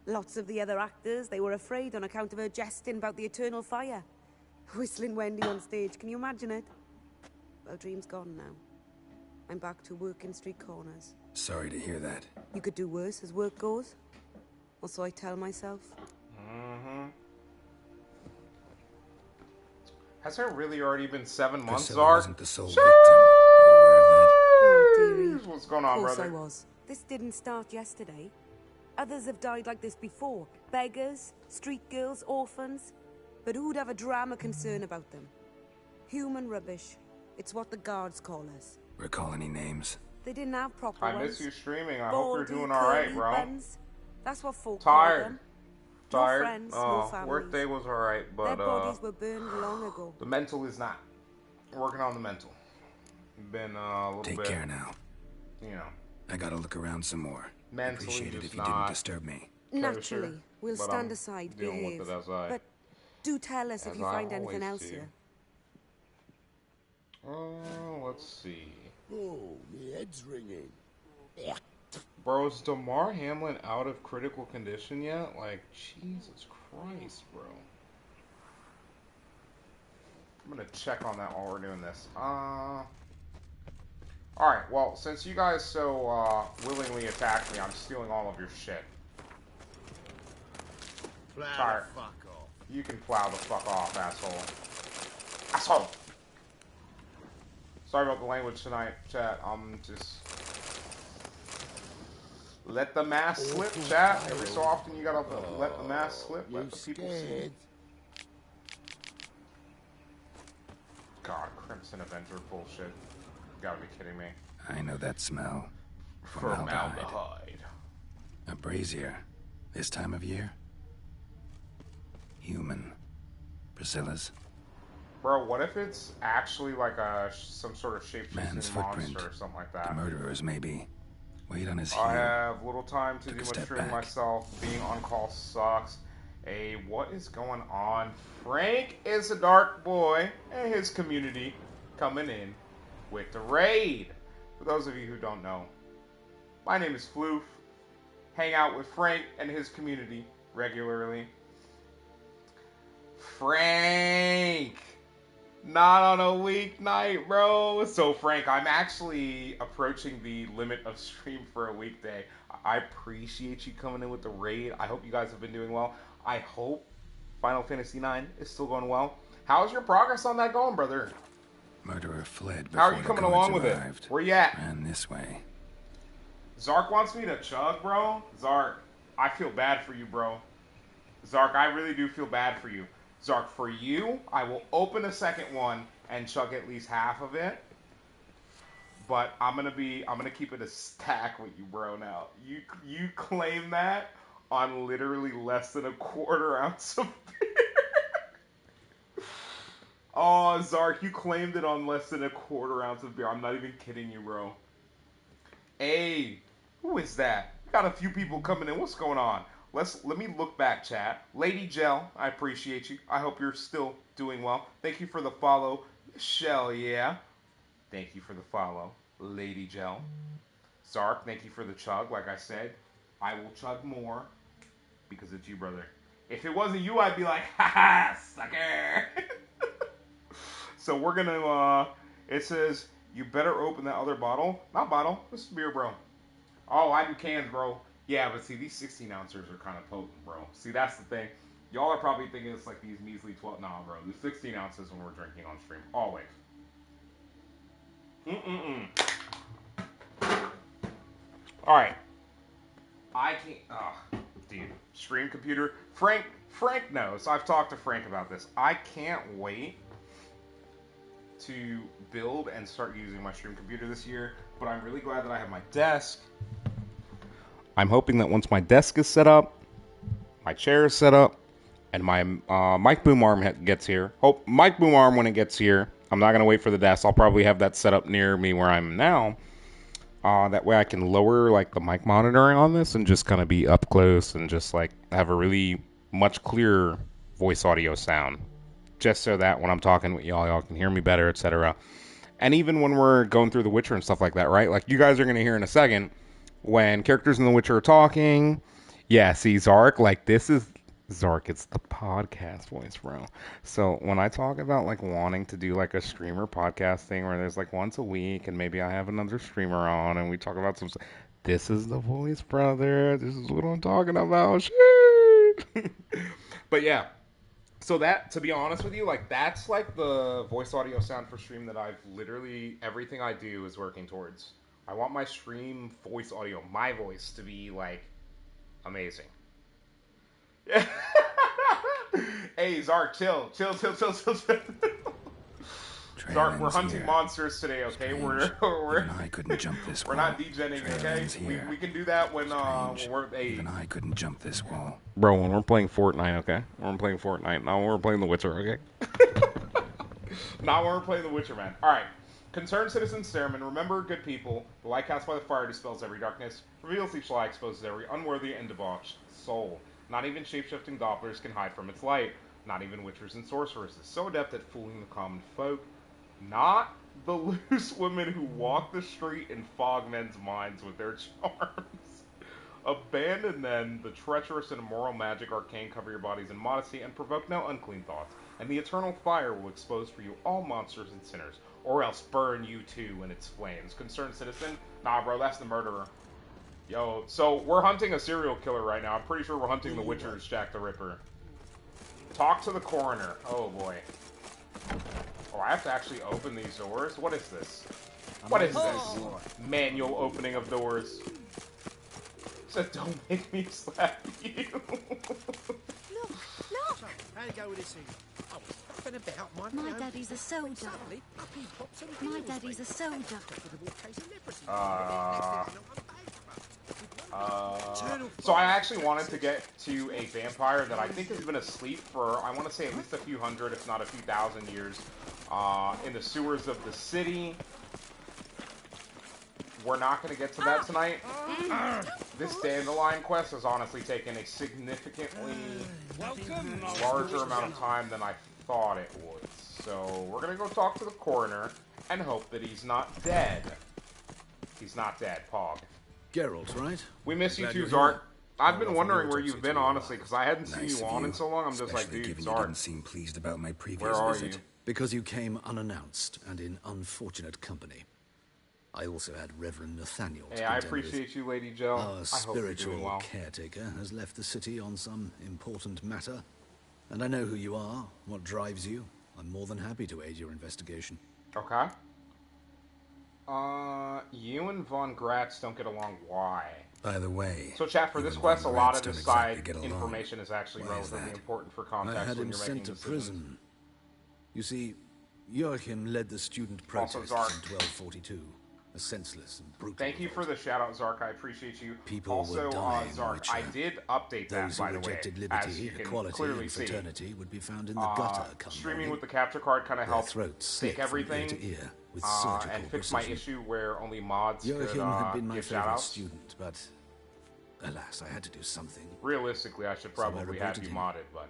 Lots of the other actors, they were afraid on account of her jesting about the eternal fire. Whistling Wendy on stage, can you imagine it? Well, dream's gone now. I'm back to working street corners. Sorry to hear that. You could do worse as work goes. Or so I tell myself. Has there really already been 7 months, Priscilla Zark? wasn't the sole victim. You aware of that? Oh, dearie. What's going on, Of course brother? I was. This didn't start yesterday. Others have died like this before. Beggars, street girls, orphans. But who'd have a drama concern about them? Human rubbish. It's what the guards call us. Recall any names? They didn't have proper I ones. miss you streaming. I hope you're Baldy, doing alright, curly bro. buns. That's what folk call Tired. them. Tired. No friends, no Oh, families. work day was alright, but Their bodies were burned long ago. the mental is not. Working on the mental. Been a little Take bit. care now. You know. I gotta look around some more. Mentally Appreciate it just if you didn't not. disturb me. Naturally. We'll but stand I'm aside, dealing behave. with it as I... But do tell us if as you I find anything always else do. here. Let's see. Oh, my head's ringing. Bro, is Damar Hamlin out of critical condition yet? Like, Jesus Christ, bro. I'm gonna check on that while we're doing this. Alright, well, since you guys so, willingly attacked me, I'm stealing all of your shit. Plow Sorry. the fuck off. You can plow the fuck off, asshole. Asshole! Sorry about the language tonight, chat. I'm just... Let the mask slip, chat. Every so often you gotta let the mask slip, let the people see. God, Crimson Avenger bullshit. You gotta be kidding me. I know that smell. Formaldehyde. A brazier. This time of year? Human. Priscilla's. Bro, what if it's actually like some sort of shape-shifting monster or something like that? The murderers, maybe. Wait on his I heel. have little time to do much streaming myself. Being on call sucks. What is going on? Frank is a dark boy and his community coming in with the raid. For those of you who don't know, my name is Floof. Hang out with Frank and his community regularly. Frank! Not on a weeknight, bro. So, Frank, I'm actually approaching the limit of stream for a weekday. I appreciate you coming in with the raid. I hope you guys have been doing well. I hope Final Fantasy IX is still going well. How's your progress on that going, brother? Murderer fled before How are you coming along with it? Where you at? Ran this way. Zark wants me to chug, bro. Zark, I feel bad for you, bro. Zark, I really do feel bad for you. Zark, for you, I will open a second one and chug at least half of it. But I'm gonna keep it a stack with you, bro. Now, you claim that on literally less than a quarter ounce of beer. Oh, Zark, you claimed it on less than a quarter ounce of beer. I'm not even kidding you, bro. Hey, who is that? We got a few people coming in. What's going on? Let me look back, chat. Lady Gel, I appreciate you. I hope you're still doing well. Thank you for the follow. Michelle, yeah. Thank you for the follow. Lady Gel. Zark, thank you for the chug. Like I said, I will chug more because it's you, brother. If it wasn't you, I'd be like, ha ha, sucker. So we're gonna, it says, you better open that other bottle. Not bottle, this is beer, bro. Oh, I do cans, bro. Yeah, but see, these 16 ounces are kind of potent, bro. See, that's the thing. Y'all are probably thinking it's like these measly 12. Nah, bro. The 16 ounces when we're drinking on stream. Always. Alright. I can't. Dude. Stream computer. Frank knows. I've talked to Frank about this. I can't wait to build and start using my stream computer this year. But I'm really glad that I have my desk. I'm hoping that once my desk is set up, my chair is set up, and my mic boom arm gets here. Mic boom arm when it gets here. I'm not going to wait for the desk. I'll probably have that set up near me where I'm now. That way I can lower like the mic monitoring on this and just kind of be up close and just like have a really much clearer voice audio sound. Just so that when I'm talking with y'all can hear me better, etc. And even when we're going through The Witcher and stuff like that, right? Like you guys are going to hear in a second when characters in The Witcher are talking. Yeah, see, Zark, like this is Zark, it's the podcast voice, bro. So when I talk about like wanting to do like a streamer podcast thing where there's like once a week and maybe I have another streamer on and we talk about some stuff, this is the voice, brother. This is what I'm talking about. Shit. But yeah. So that, to be honest with you, like that's like the voice audio sound for stream that I've literally, everything I do is working towards. I want my stream voice audio, my voice, to be like amazing. Hey, Zark, chill. Zark, we're hunting monsters today, okay? I couldn't jump this wall. We're not degenning, okay? We can do that when we're... Hey. Even I couldn't jump this wall. Bro, when we're playing Fortnite, okay? When we're playing Fortnite, not when we're playing The Witcher, okay? Not when we're playing The Witcher, man. Alright. Concerned citizen Stairman, remember, good people, the light cast by the fire dispels every darkness, reveals each lie, exposes every unworthy and debauched soul. Not even shape-shifting Dopplers can hide from its light. Not even witchers and sorcerers is so adept at fooling the common folk. Not the loose women who walk the street and fog men's minds with their charms. Abandon then the treacherous and immoral magic arcane cover your bodies in modesty and provoke no unclean thoughts, and the eternal fire will expose for you all monsters and sinners, or else burn you too in its flames. Concerned citizen? Nah, bro, that's the murderer. Yo, so we're hunting a serial killer right now. I'm pretty sure we're hunting the Witcher's Jack the Ripper. Talk to the coroner. Oh boy. Oh, I have to actually open these doors? What is this? What is this? Manual opening of doors. It said, don't make me slap you. Look! How you go with this thing? I was fucking about My daddy's a soldier. My daddy's a soldier. So I actually wanted to get to a vampire that I think has been asleep for, I want to say, at least a few hundred, if not a few thousand years, in the sewers of the city. We're not going to get to that tonight. This Dandelion quest has honestly taken a significantly larger amount of time than I thought it would. So we're going to go talk to the coroner and hope that he's not dead. He's not dead, Pog. Geralt, right? We miss you Glad too, you're Zark. here. I've been wondering where you've been, honestly, because I hadn't seen Nice you of on you, in so long. I'm just like, especially dude, given you Zark. didn't seem pleased about my previous Where are visit. you? Because you came unannounced and in unfortunate company. I also had Reverend Nathaniel to Hey, I contend with. appreciate you, Lady Jill. Our I hope you're spiritual doing well. caretaker has left the city on some important matter. And I know who you are, what drives you. I'm more than happy to aid your investigation. Okay. You and Von Gratz don't get along. Why? By the way, So, chat, for you this and quest, a Von lot Gratz of this don't exactly side get along. information is actually Why is relatively that? important for I context had when him you're sent making to decisions. prison. You see, Joachim led the student Also, protests Zark. in 1242. A senseless and brutal Thank you for the shout out, Zark. I appreciate you. People Also, were dying, Zark, Witcher. I did update that, Those who by the way, rejected as liberty, you can equality, clearly and see. fraternity would be found in the gutter. Come Streaming morning. with the capture card kind of Their helped throats slit take from ear everything to ear with surgical and fix my precision. issue where only mods Joachim could had been my give favorite shout-outs. student, but alas, I had to do something. Realistically, I should So I probably have reported you him. modded, but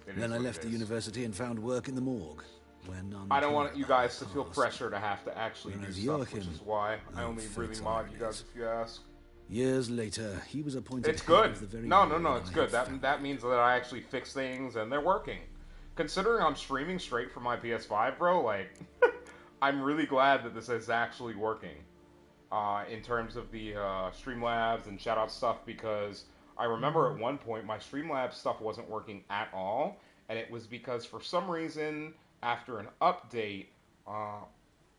it is Then I what left it the is. university and found work in the morgue, where none I don't cared want you about guys to my feel past. pressure to have to actually do Whereas stuff, which Joachim, is why I oh, only really fate's mod you ironies. guys if you ask. Years later, he was appointed It's head good. of the very No, ward it's I good. had That means that I actually fix things and they're working. Considering I'm streaming straight from my PS5, bro, like, I'm really glad that this is actually working. In terms of the Streamlabs and shoutout stuff, because I remember at one point my Streamlabs stuff wasn't working at all, and it was because for some reason, after an update,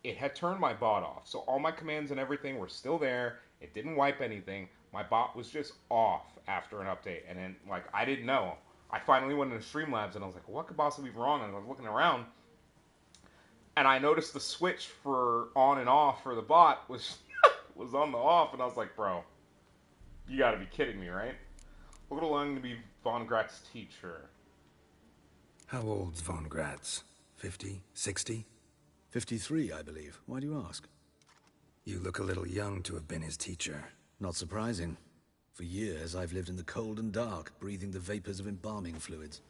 it had turned my bot off. So all my commands and everything were still there. It didn't wipe anything. My bot was just off after an update. And then, like, I didn't know. I finally went into Streamlabs and I was like, what could possibly be wrong? And I was looking around. And I noticed the switch for on and off for the bot was was on the off. And I was like, bro, you gotta be kidding me, right? Look at allowing to be Von Gratz's teacher. How old's Von Gratz? 50? 60? 53, I believe. Why do you ask? You look a little young to have been his teacher. Not surprising. For years, I've lived in the cold and dark, breathing the vapors of embalming fluids.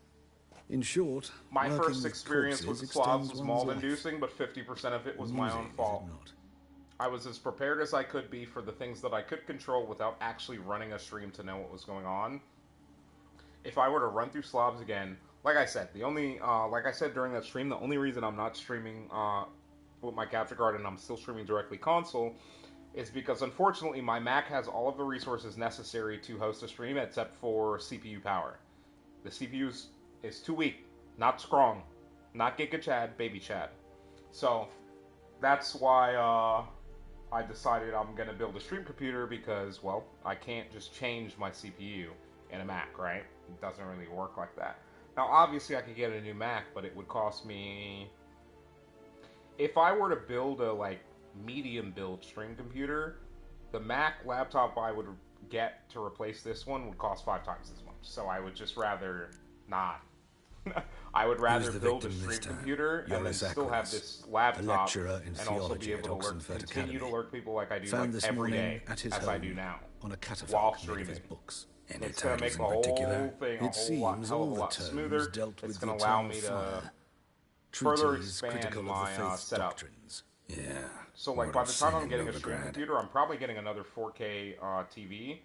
In short, My working first with experience with corpses Slavs extends was one's mold life. inducing, but 50% of it was my Amusing, own is it fault. not? I was as prepared as I could be for the things that I could control without actually running a stream to know what was going on. If I were to run through Slavs again, like I said, like I said during that stream, the only reason I'm not streaming with my capture card and I'm still streaming directly console is because unfortunately my Mac has all of the resources necessary to host a stream except for CPU power. The CPU is too weak, not strong, not Giga Chad, baby Chad. So that's why I decided I'm going to build a stream computer because, well, I can't just change my CPU in a Mac, right? It doesn't really work like that. Now, obviously, I could get a new Mac, but it would cost me... If I were to build a, like, medium build stream computer, the Mac laptop I would get to replace this one would cost 5 times as much. So I would just rather not. I would rather Who's the build a victim this stream time? computer and then Joris still have Acros, this a laptop lecturer in and also be theology at able to Oxenford continue to Academy. lurk people like I do Found like this every morning day, at his as home, I do now, on a while catafalque made of his streaming. books. Any It's going to make titles the in particular? whole thing a It whole lot, seems hell of all a the lot tomes smoother. dealt It's with going the to allow eternal me to fire. further Treatise expand critical of the my faith's setup. doctrines. Yeah. So, like, by the time I'm getting a stream computer, I'm probably getting another 4K TV.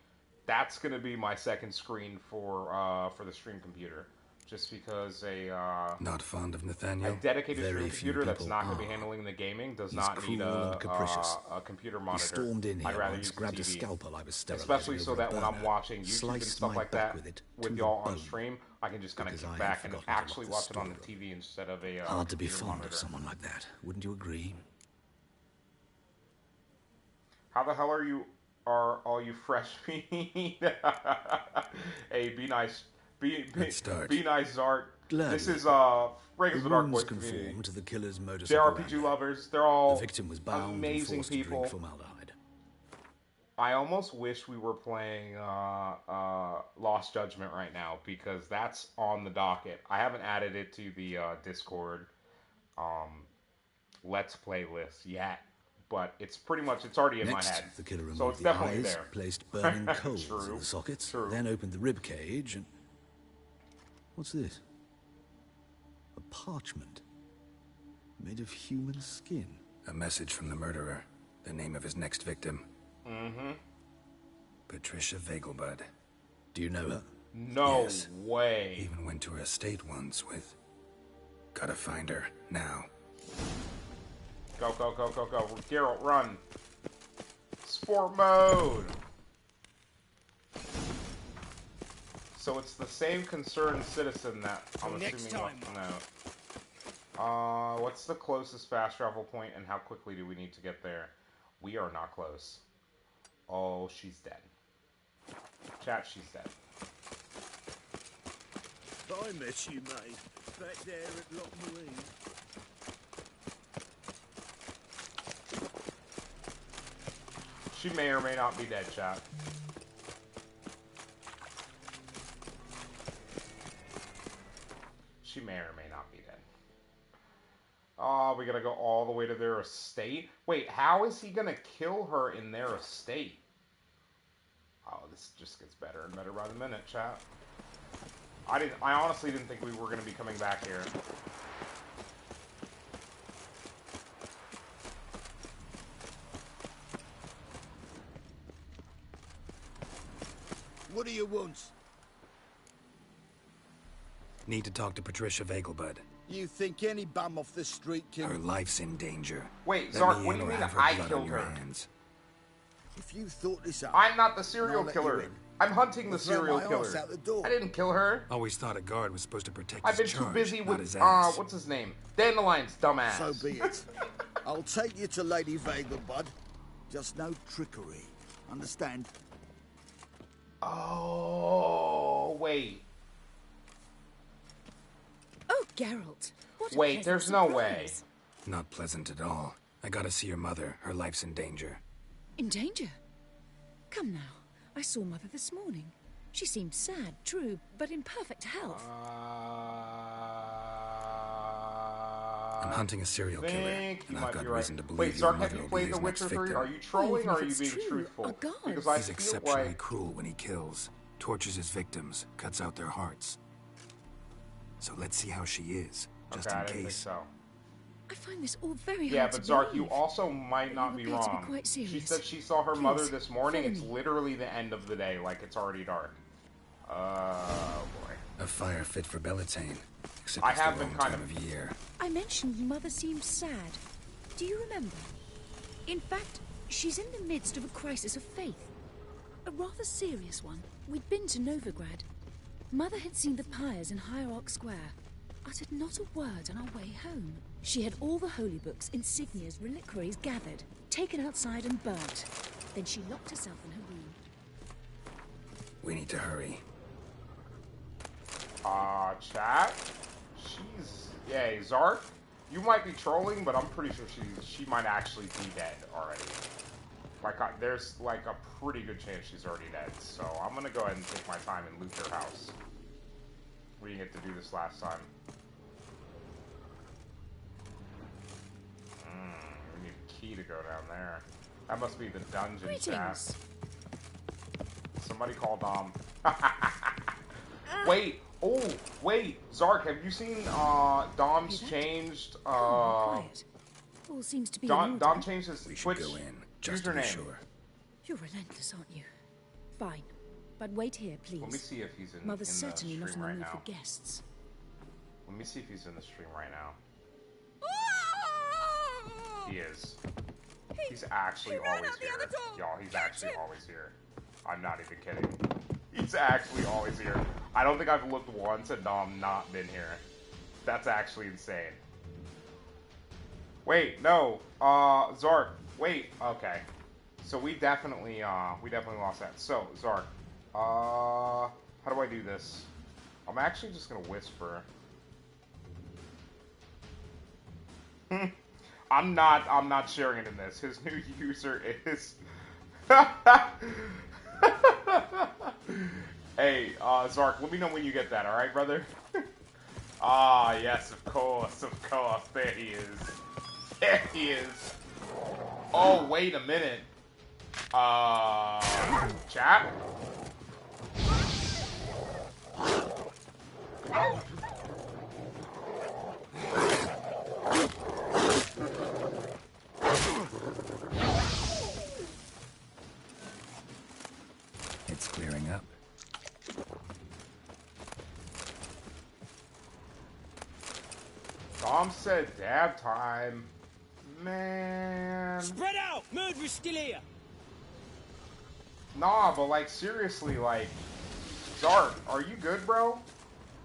That's going to be my second screen for the stream computer. Just because not fond of Nathaniel. A dedicated Very stream few computer that's people not going to be are. handling the gaming does He's not need cruel and capricious. a computer He monitor. stormed in I'd here rather once, use the grabbed a TV. scalpel I was sterilizing Especially so over a that when I'm burner, watching YouTube and sliced stuff my like back that with it with to y'all the on bone, stream, I can just kind of because I kick had back and forgotten to actually lock the watch it on the storeroom. TV instead of a Hard to be computer fond monitor. of someone like that, wouldn't you agree? How the hell are you? Are all you fresh meat? Hey, be nice. Be nice, Zart. Gladly. This is Breakers The with Dark wounds Boys community. conform to the killer's modus JRPG operandi. lovers. They're all The victim was bound amazing and forced people. to drink formaldehyde. I almost wish we were playing Lost Judgment right now because that's on the docket. I haven't added it to the Discord Let's Play list yet, but it's pretty much already in Next, my head. the killer removed So it's the definitely eyes, there. placed burning coals True. in the sockets, True. then opened the rib cage and... What's this? A parchment made of human skin. A message from the murderer. The name of his next victim. Mm-hmm. Patricia Vegelbud. Do you know her? No Yes. way. Even went to her estate once with... Gotta find her, now. Go, go, go, go, go. Geralt, run. Sport mode. So it's the same concerned citizen that I'm Next assuming... time. No. What's the closest fast travel point and how quickly do we need to get there? We are not close. Oh, she's dead. Chat, she's dead. I met you, mate, back there at Loch Marine. She may or may not be dead, chat. She may or may not be dead. Oh, we gotta go all the way to their estate? Wait, how is he gonna kill her in their estate? Oh, this just gets better and better by the minute, chat. I honestly didn't think we were gonna be coming back here. What do you want? Need to talk to Patricia Vegelbud. You think any bum off the street can... Her life's in danger. Wait, Let Zark, me what do in you or mean have her I blood killed on your her? hands. If you thought this up... I'm not the serial I'll let you killer. in. I'm hunting the I'll throw serial my killer. arse out the door. I didn't kill her. Always thought a guard was supposed to protect I've been his too charge, busy not with, his ass. what's his name? Dandelions, dumbass. So be it. I'll take you to Lady Vegelbud. Just no trickery. Understand? Oh, wait. Oh, Geralt. What a Wait, pleasant there's no way. surprise. Not pleasant at all. I gotta see your mother. Her life's in danger. In danger? Come now. I saw Mother this morning. She seemed sad, true, but in perfect health. I'm hunting a serial killer, think you and I've might got be right. reason to believe Wait, your Zark, have mother you will be played his The next Witcher 3? victim. Are you trolling or are you it's being true. truthful? Oh, God. Because I He's feel exceptionally like... cruel when he kills, tortures his victims, cuts out their hearts. So let's see how she is, just Okay, I in didn't think case. so. I find this all very Yeah, hard but to Zark, believe. you also might not be appear to be wrong. quite She serious. said she saw her Please, mother this morning. follow It's me. literally the end of the day, like it's already dark. Oh, boy. A fire fit for Bellatane, except I it's have the been wrong kind time of- of year. I mentioned Mother seemed sad. Do you remember? In fact, she's in the midst of a crisis of faith. A rather serious one. We'd been to Novigrad. Mother had seen the pyres in Hierarch Square. Uttered not a word on our way home. She had all the holy books, insignias, reliquaries gathered, taken outside and burnt. Then she locked herself in her room. We need to hurry. Chat? She's... Yeah, Zark, you might be trolling, but I'm pretty sure she might actually be dead already. Like, there's, like, a pretty good chance she's already dead. So I'm gonna go ahead and take my time and loot her house. We didn't get to do this last time. We need a key to go down there. That must be the dungeon chat. Somebody call Dom. Wait! Oh, wait! Zark, have you seen Dom's changed All seems to be Dom changed his We should Twitch go in, just to be username. sure. You're relentless, aren't you? Fine. But wait here, please. Let me see if he's in, Mother's in the certainly stream not in the right mood now. for guests. Let me see if he's in the stream right now. He is. He's actually always here. Y'all, he's actually always here. I'm not even kidding. He's actually always here. I don't think I've looked once and Dom not been here. That's actually insane. Wait, no. Zark. Wait, okay. So we definitely lost that. So, Zark. How do I do this? I'm actually just gonna whisper. I'm not sharing it in this. His new user is Hey, Zark, let me know when you get that, alright, brother? Ah, yes, of course. There he is. There he is. Oh, wait a minute. Chat? It's clearing up. Dom said dab time. Man. Spread out! Murderer's still here! Nah, but like, seriously, like, Zark, are you good, bro?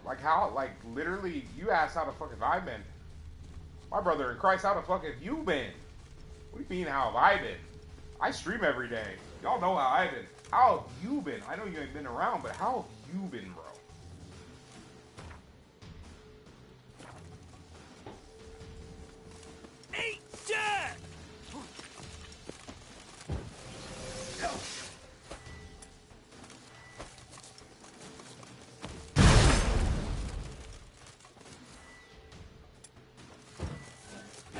Like, how, like, literally, you asked how the fuck have I been? My brother in Christ, how the fuck have you been? What do you mean, how have I been? I stream every day. Y'all know how I've been. How have you been? I know you ain't been around, but how have you been, bro? Eat dirt!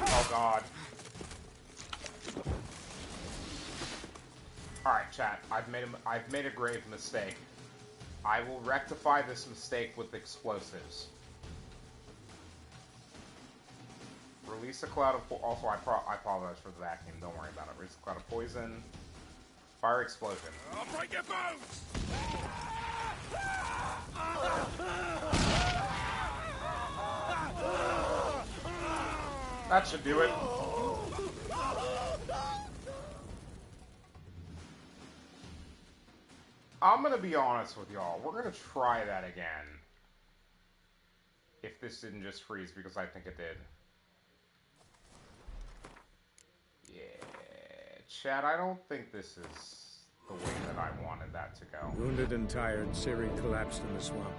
Oh god. Alright, chat. I've made a grave mistake. I will rectify this mistake with explosives. Release a cloud of also I apologize for the vacuum, don't worry about it. Release a cloud of poison. Fire explosion. I'll break your bones! That should do it. I'm gonna be honest with y'all. We're gonna try that again. If this didn't just freeze, because I think it did. Yeah, Chad, I don't think this is the way that I wanted that to go. Wounded and tired, Siri collapsed in the swamp.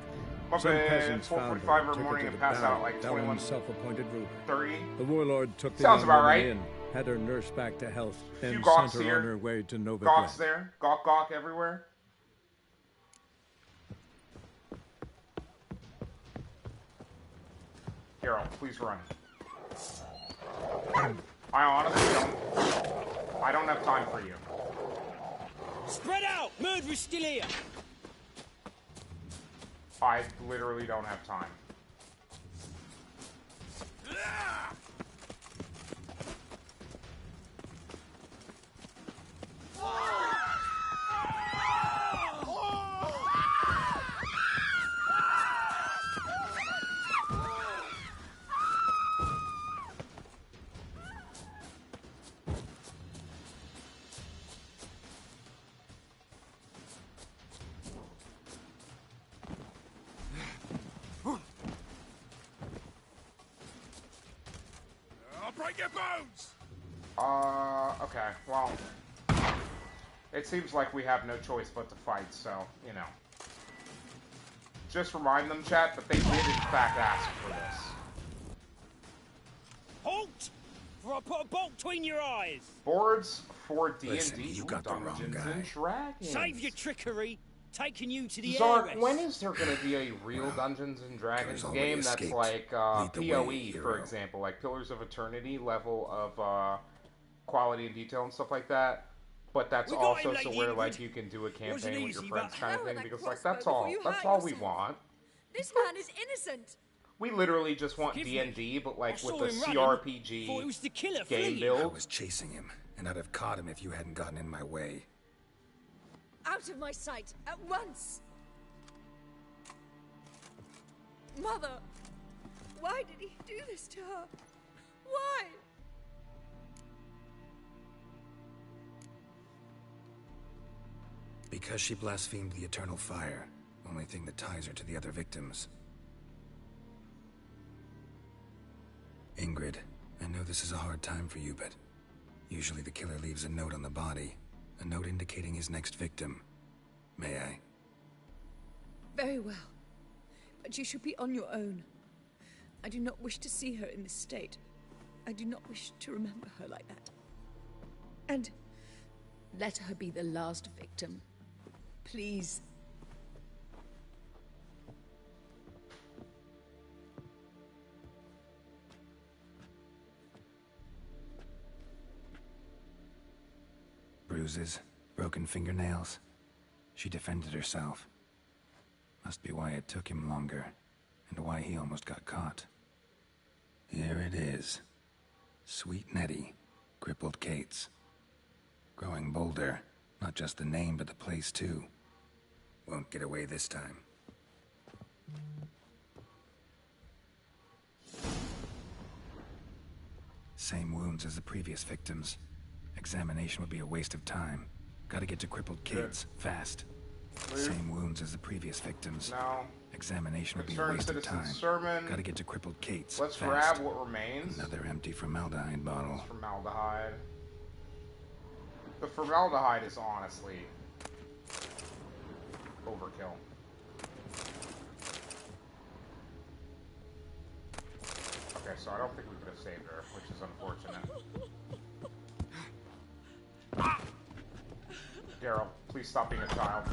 My Some bad. peasants found her, 4:45 every took morning her to and the passed out Baron, like Baron's 21, self-appointed ruler. 30. The warlord took the Sounds young about woman right. in, had her nursed back to health, Few then gawks sent her here. on her way to Nova Gawks Glen. there. Gawk gawk everywhere. Hero, please run. I honestly don't. I don't have time for you. Spread out! Murderer's still here! I literally don't have time. I'll break your bones! Okay, well, it seems like we have no choice but to fight, so, you know. Just remind them, chat, that they did in fact ask for this. Halt! Or I'll put a bolt between your eyes! Boards for D&D Listen, you got the wrong Dungeons guy. and Dragons. Save your trickery! taking you to the Zark, heiress. when is there going to be a real Dungeons and Dragons Killers game already that's escaped. like Lead the PoE, way, for hero. example, like Pillars of Eternity level of quality and detail and stuff like that? But that's We got also him, so Lady where Ingrid. like you can do a Wasn't campaign with your easy, friends but- kind of Power thing that because like crossbow that's before all you that's hurt all we yourself. want. This man is innocent. We literally just want Forgive D&D, but like I with saw the him running. CRPG Thought it was the killer game fleeing. build. I was chasing him, and I'd have caught him if you hadn't gotten in my way. Out of my sight, at once! Mother! Why did he do this to her? Why? Because she blasphemed the eternal fire, only thing that ties her to the other victims. Ingrid, I know this is a hard time for you, but usually the killer leaves a note on the body, a note indicating his next victim. May I? Very well. But you should be on your own. I do not wish to see her in this state. I do not wish to remember her like that. And let her be the last victim. Please. Bruises, broken fingernails. She defended herself. Must be why it took him longer, and why he almost got caught. Here it is. Sweet Nettie, crippled Kate's. Growing bolder, not just the name but the place too. Won't get away this time. Same wounds as the previous victims. Examination would be a waste of time. Gotta get to crippled Kate's, fast. Same wounds as the previous victims. No. Examination would be a Concerned waste of citizen time. sermon. Gotta get to crippled Kate's, Let's fast. grab what remains. Another empty formaldehyde bottle. Formaldehyde. The formaldehyde is honestly overkill. Okay, so I don't think we could have saved her, which is unfortunate. Daryl, please stop being a child.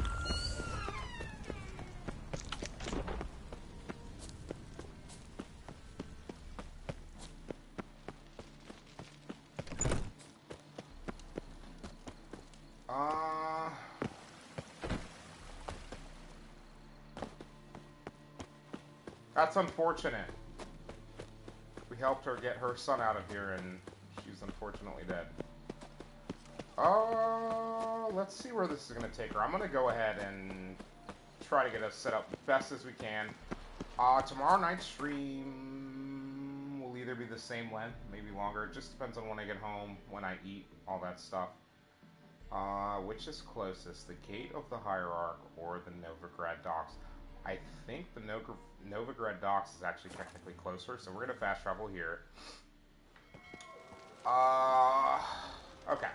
That's unfortunate. We helped her get her son out of here, and she's unfortunately dead. Let's see where this is going to take her. I'm going to go ahead and try to get us set up best as we can. Tomorrow night's stream will either be the same length, maybe longer. It just depends on when I get home, when I eat, all that stuff. Which is closest, the Gate of the Hierarch or the Novigrad Docks? I think the Novigrad Docks is actually technically closer, so we're going to fast travel here. Okay.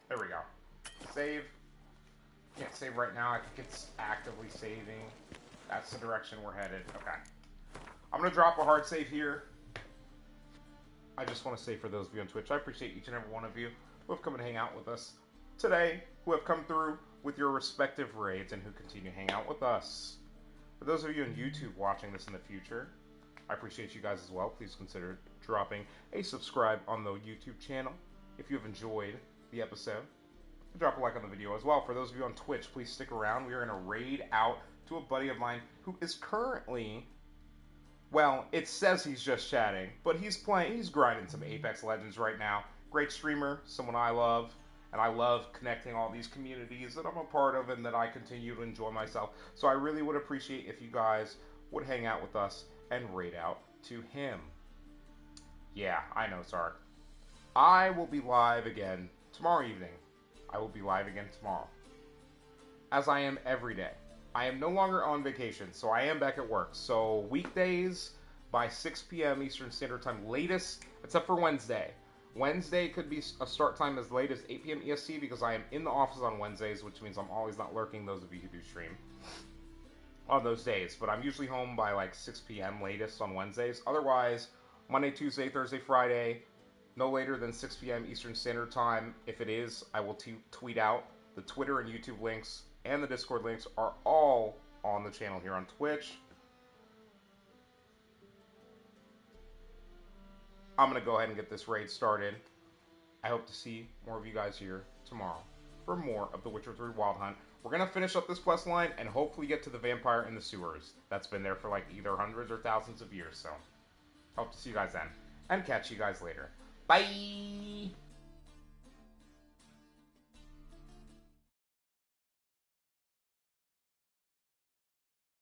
There we go. Save. Can't save right now. I think it's actively saving. That's the direction we're headed. Okay. I'm going to drop a hard save here. I just want to say for those of you on Twitch, I appreciate each and every one of you who have come and hang out with us today, who have come through with your respective raids, and who continue to hang out with us. For those of you on YouTube watching this in the future, I appreciate you guys as well. Please consider dropping a subscribe on the YouTube channel if you have enjoyed the episode. Drop a like on the video as well. For those of you on Twitch, please stick around. We are going to raid out to a buddy of mine who is currently, well, it says he's just chatting, but he's grinding some Apex Legends right now. Great streamer, someone I love, and I love connecting all these communities that I'm a part of and that I continue to enjoy myself. So I really would appreciate if you guys would hang out with us and raid out to him. Yeah, I know, Sark. I will be live again tomorrow evening. I will be live again tomorrow, as I am every day. I am no longer on vacation, so I am back at work. So weekdays by 6 p.m. Eastern Standard Time, latest, except for Wednesday. Wednesday could be a start time as late as 8 p.m. EST because I am in the office on Wednesdays, which means I'm always not lurking, those of you who do stream on those days. But I'm usually home by like 6 p.m. latest on Wednesdays. Otherwise, Monday, Tuesday, Thursday, Friday, no later than 6 p.m. Eastern Standard Time. If it is, I will tweet out the Twitter and YouTube links and the Discord links are all on the channel here on Twitch. I'm going to go ahead and get this raid started. I hope to see more of you guys here tomorrow for more of The Witcher 3 Wild Hunt. We're going to finish up this quest line and hopefully get to the vampire in the sewers. That's been there for like either hundreds or thousands of years, so hope to see you guys then. And catch you guys later. Bye!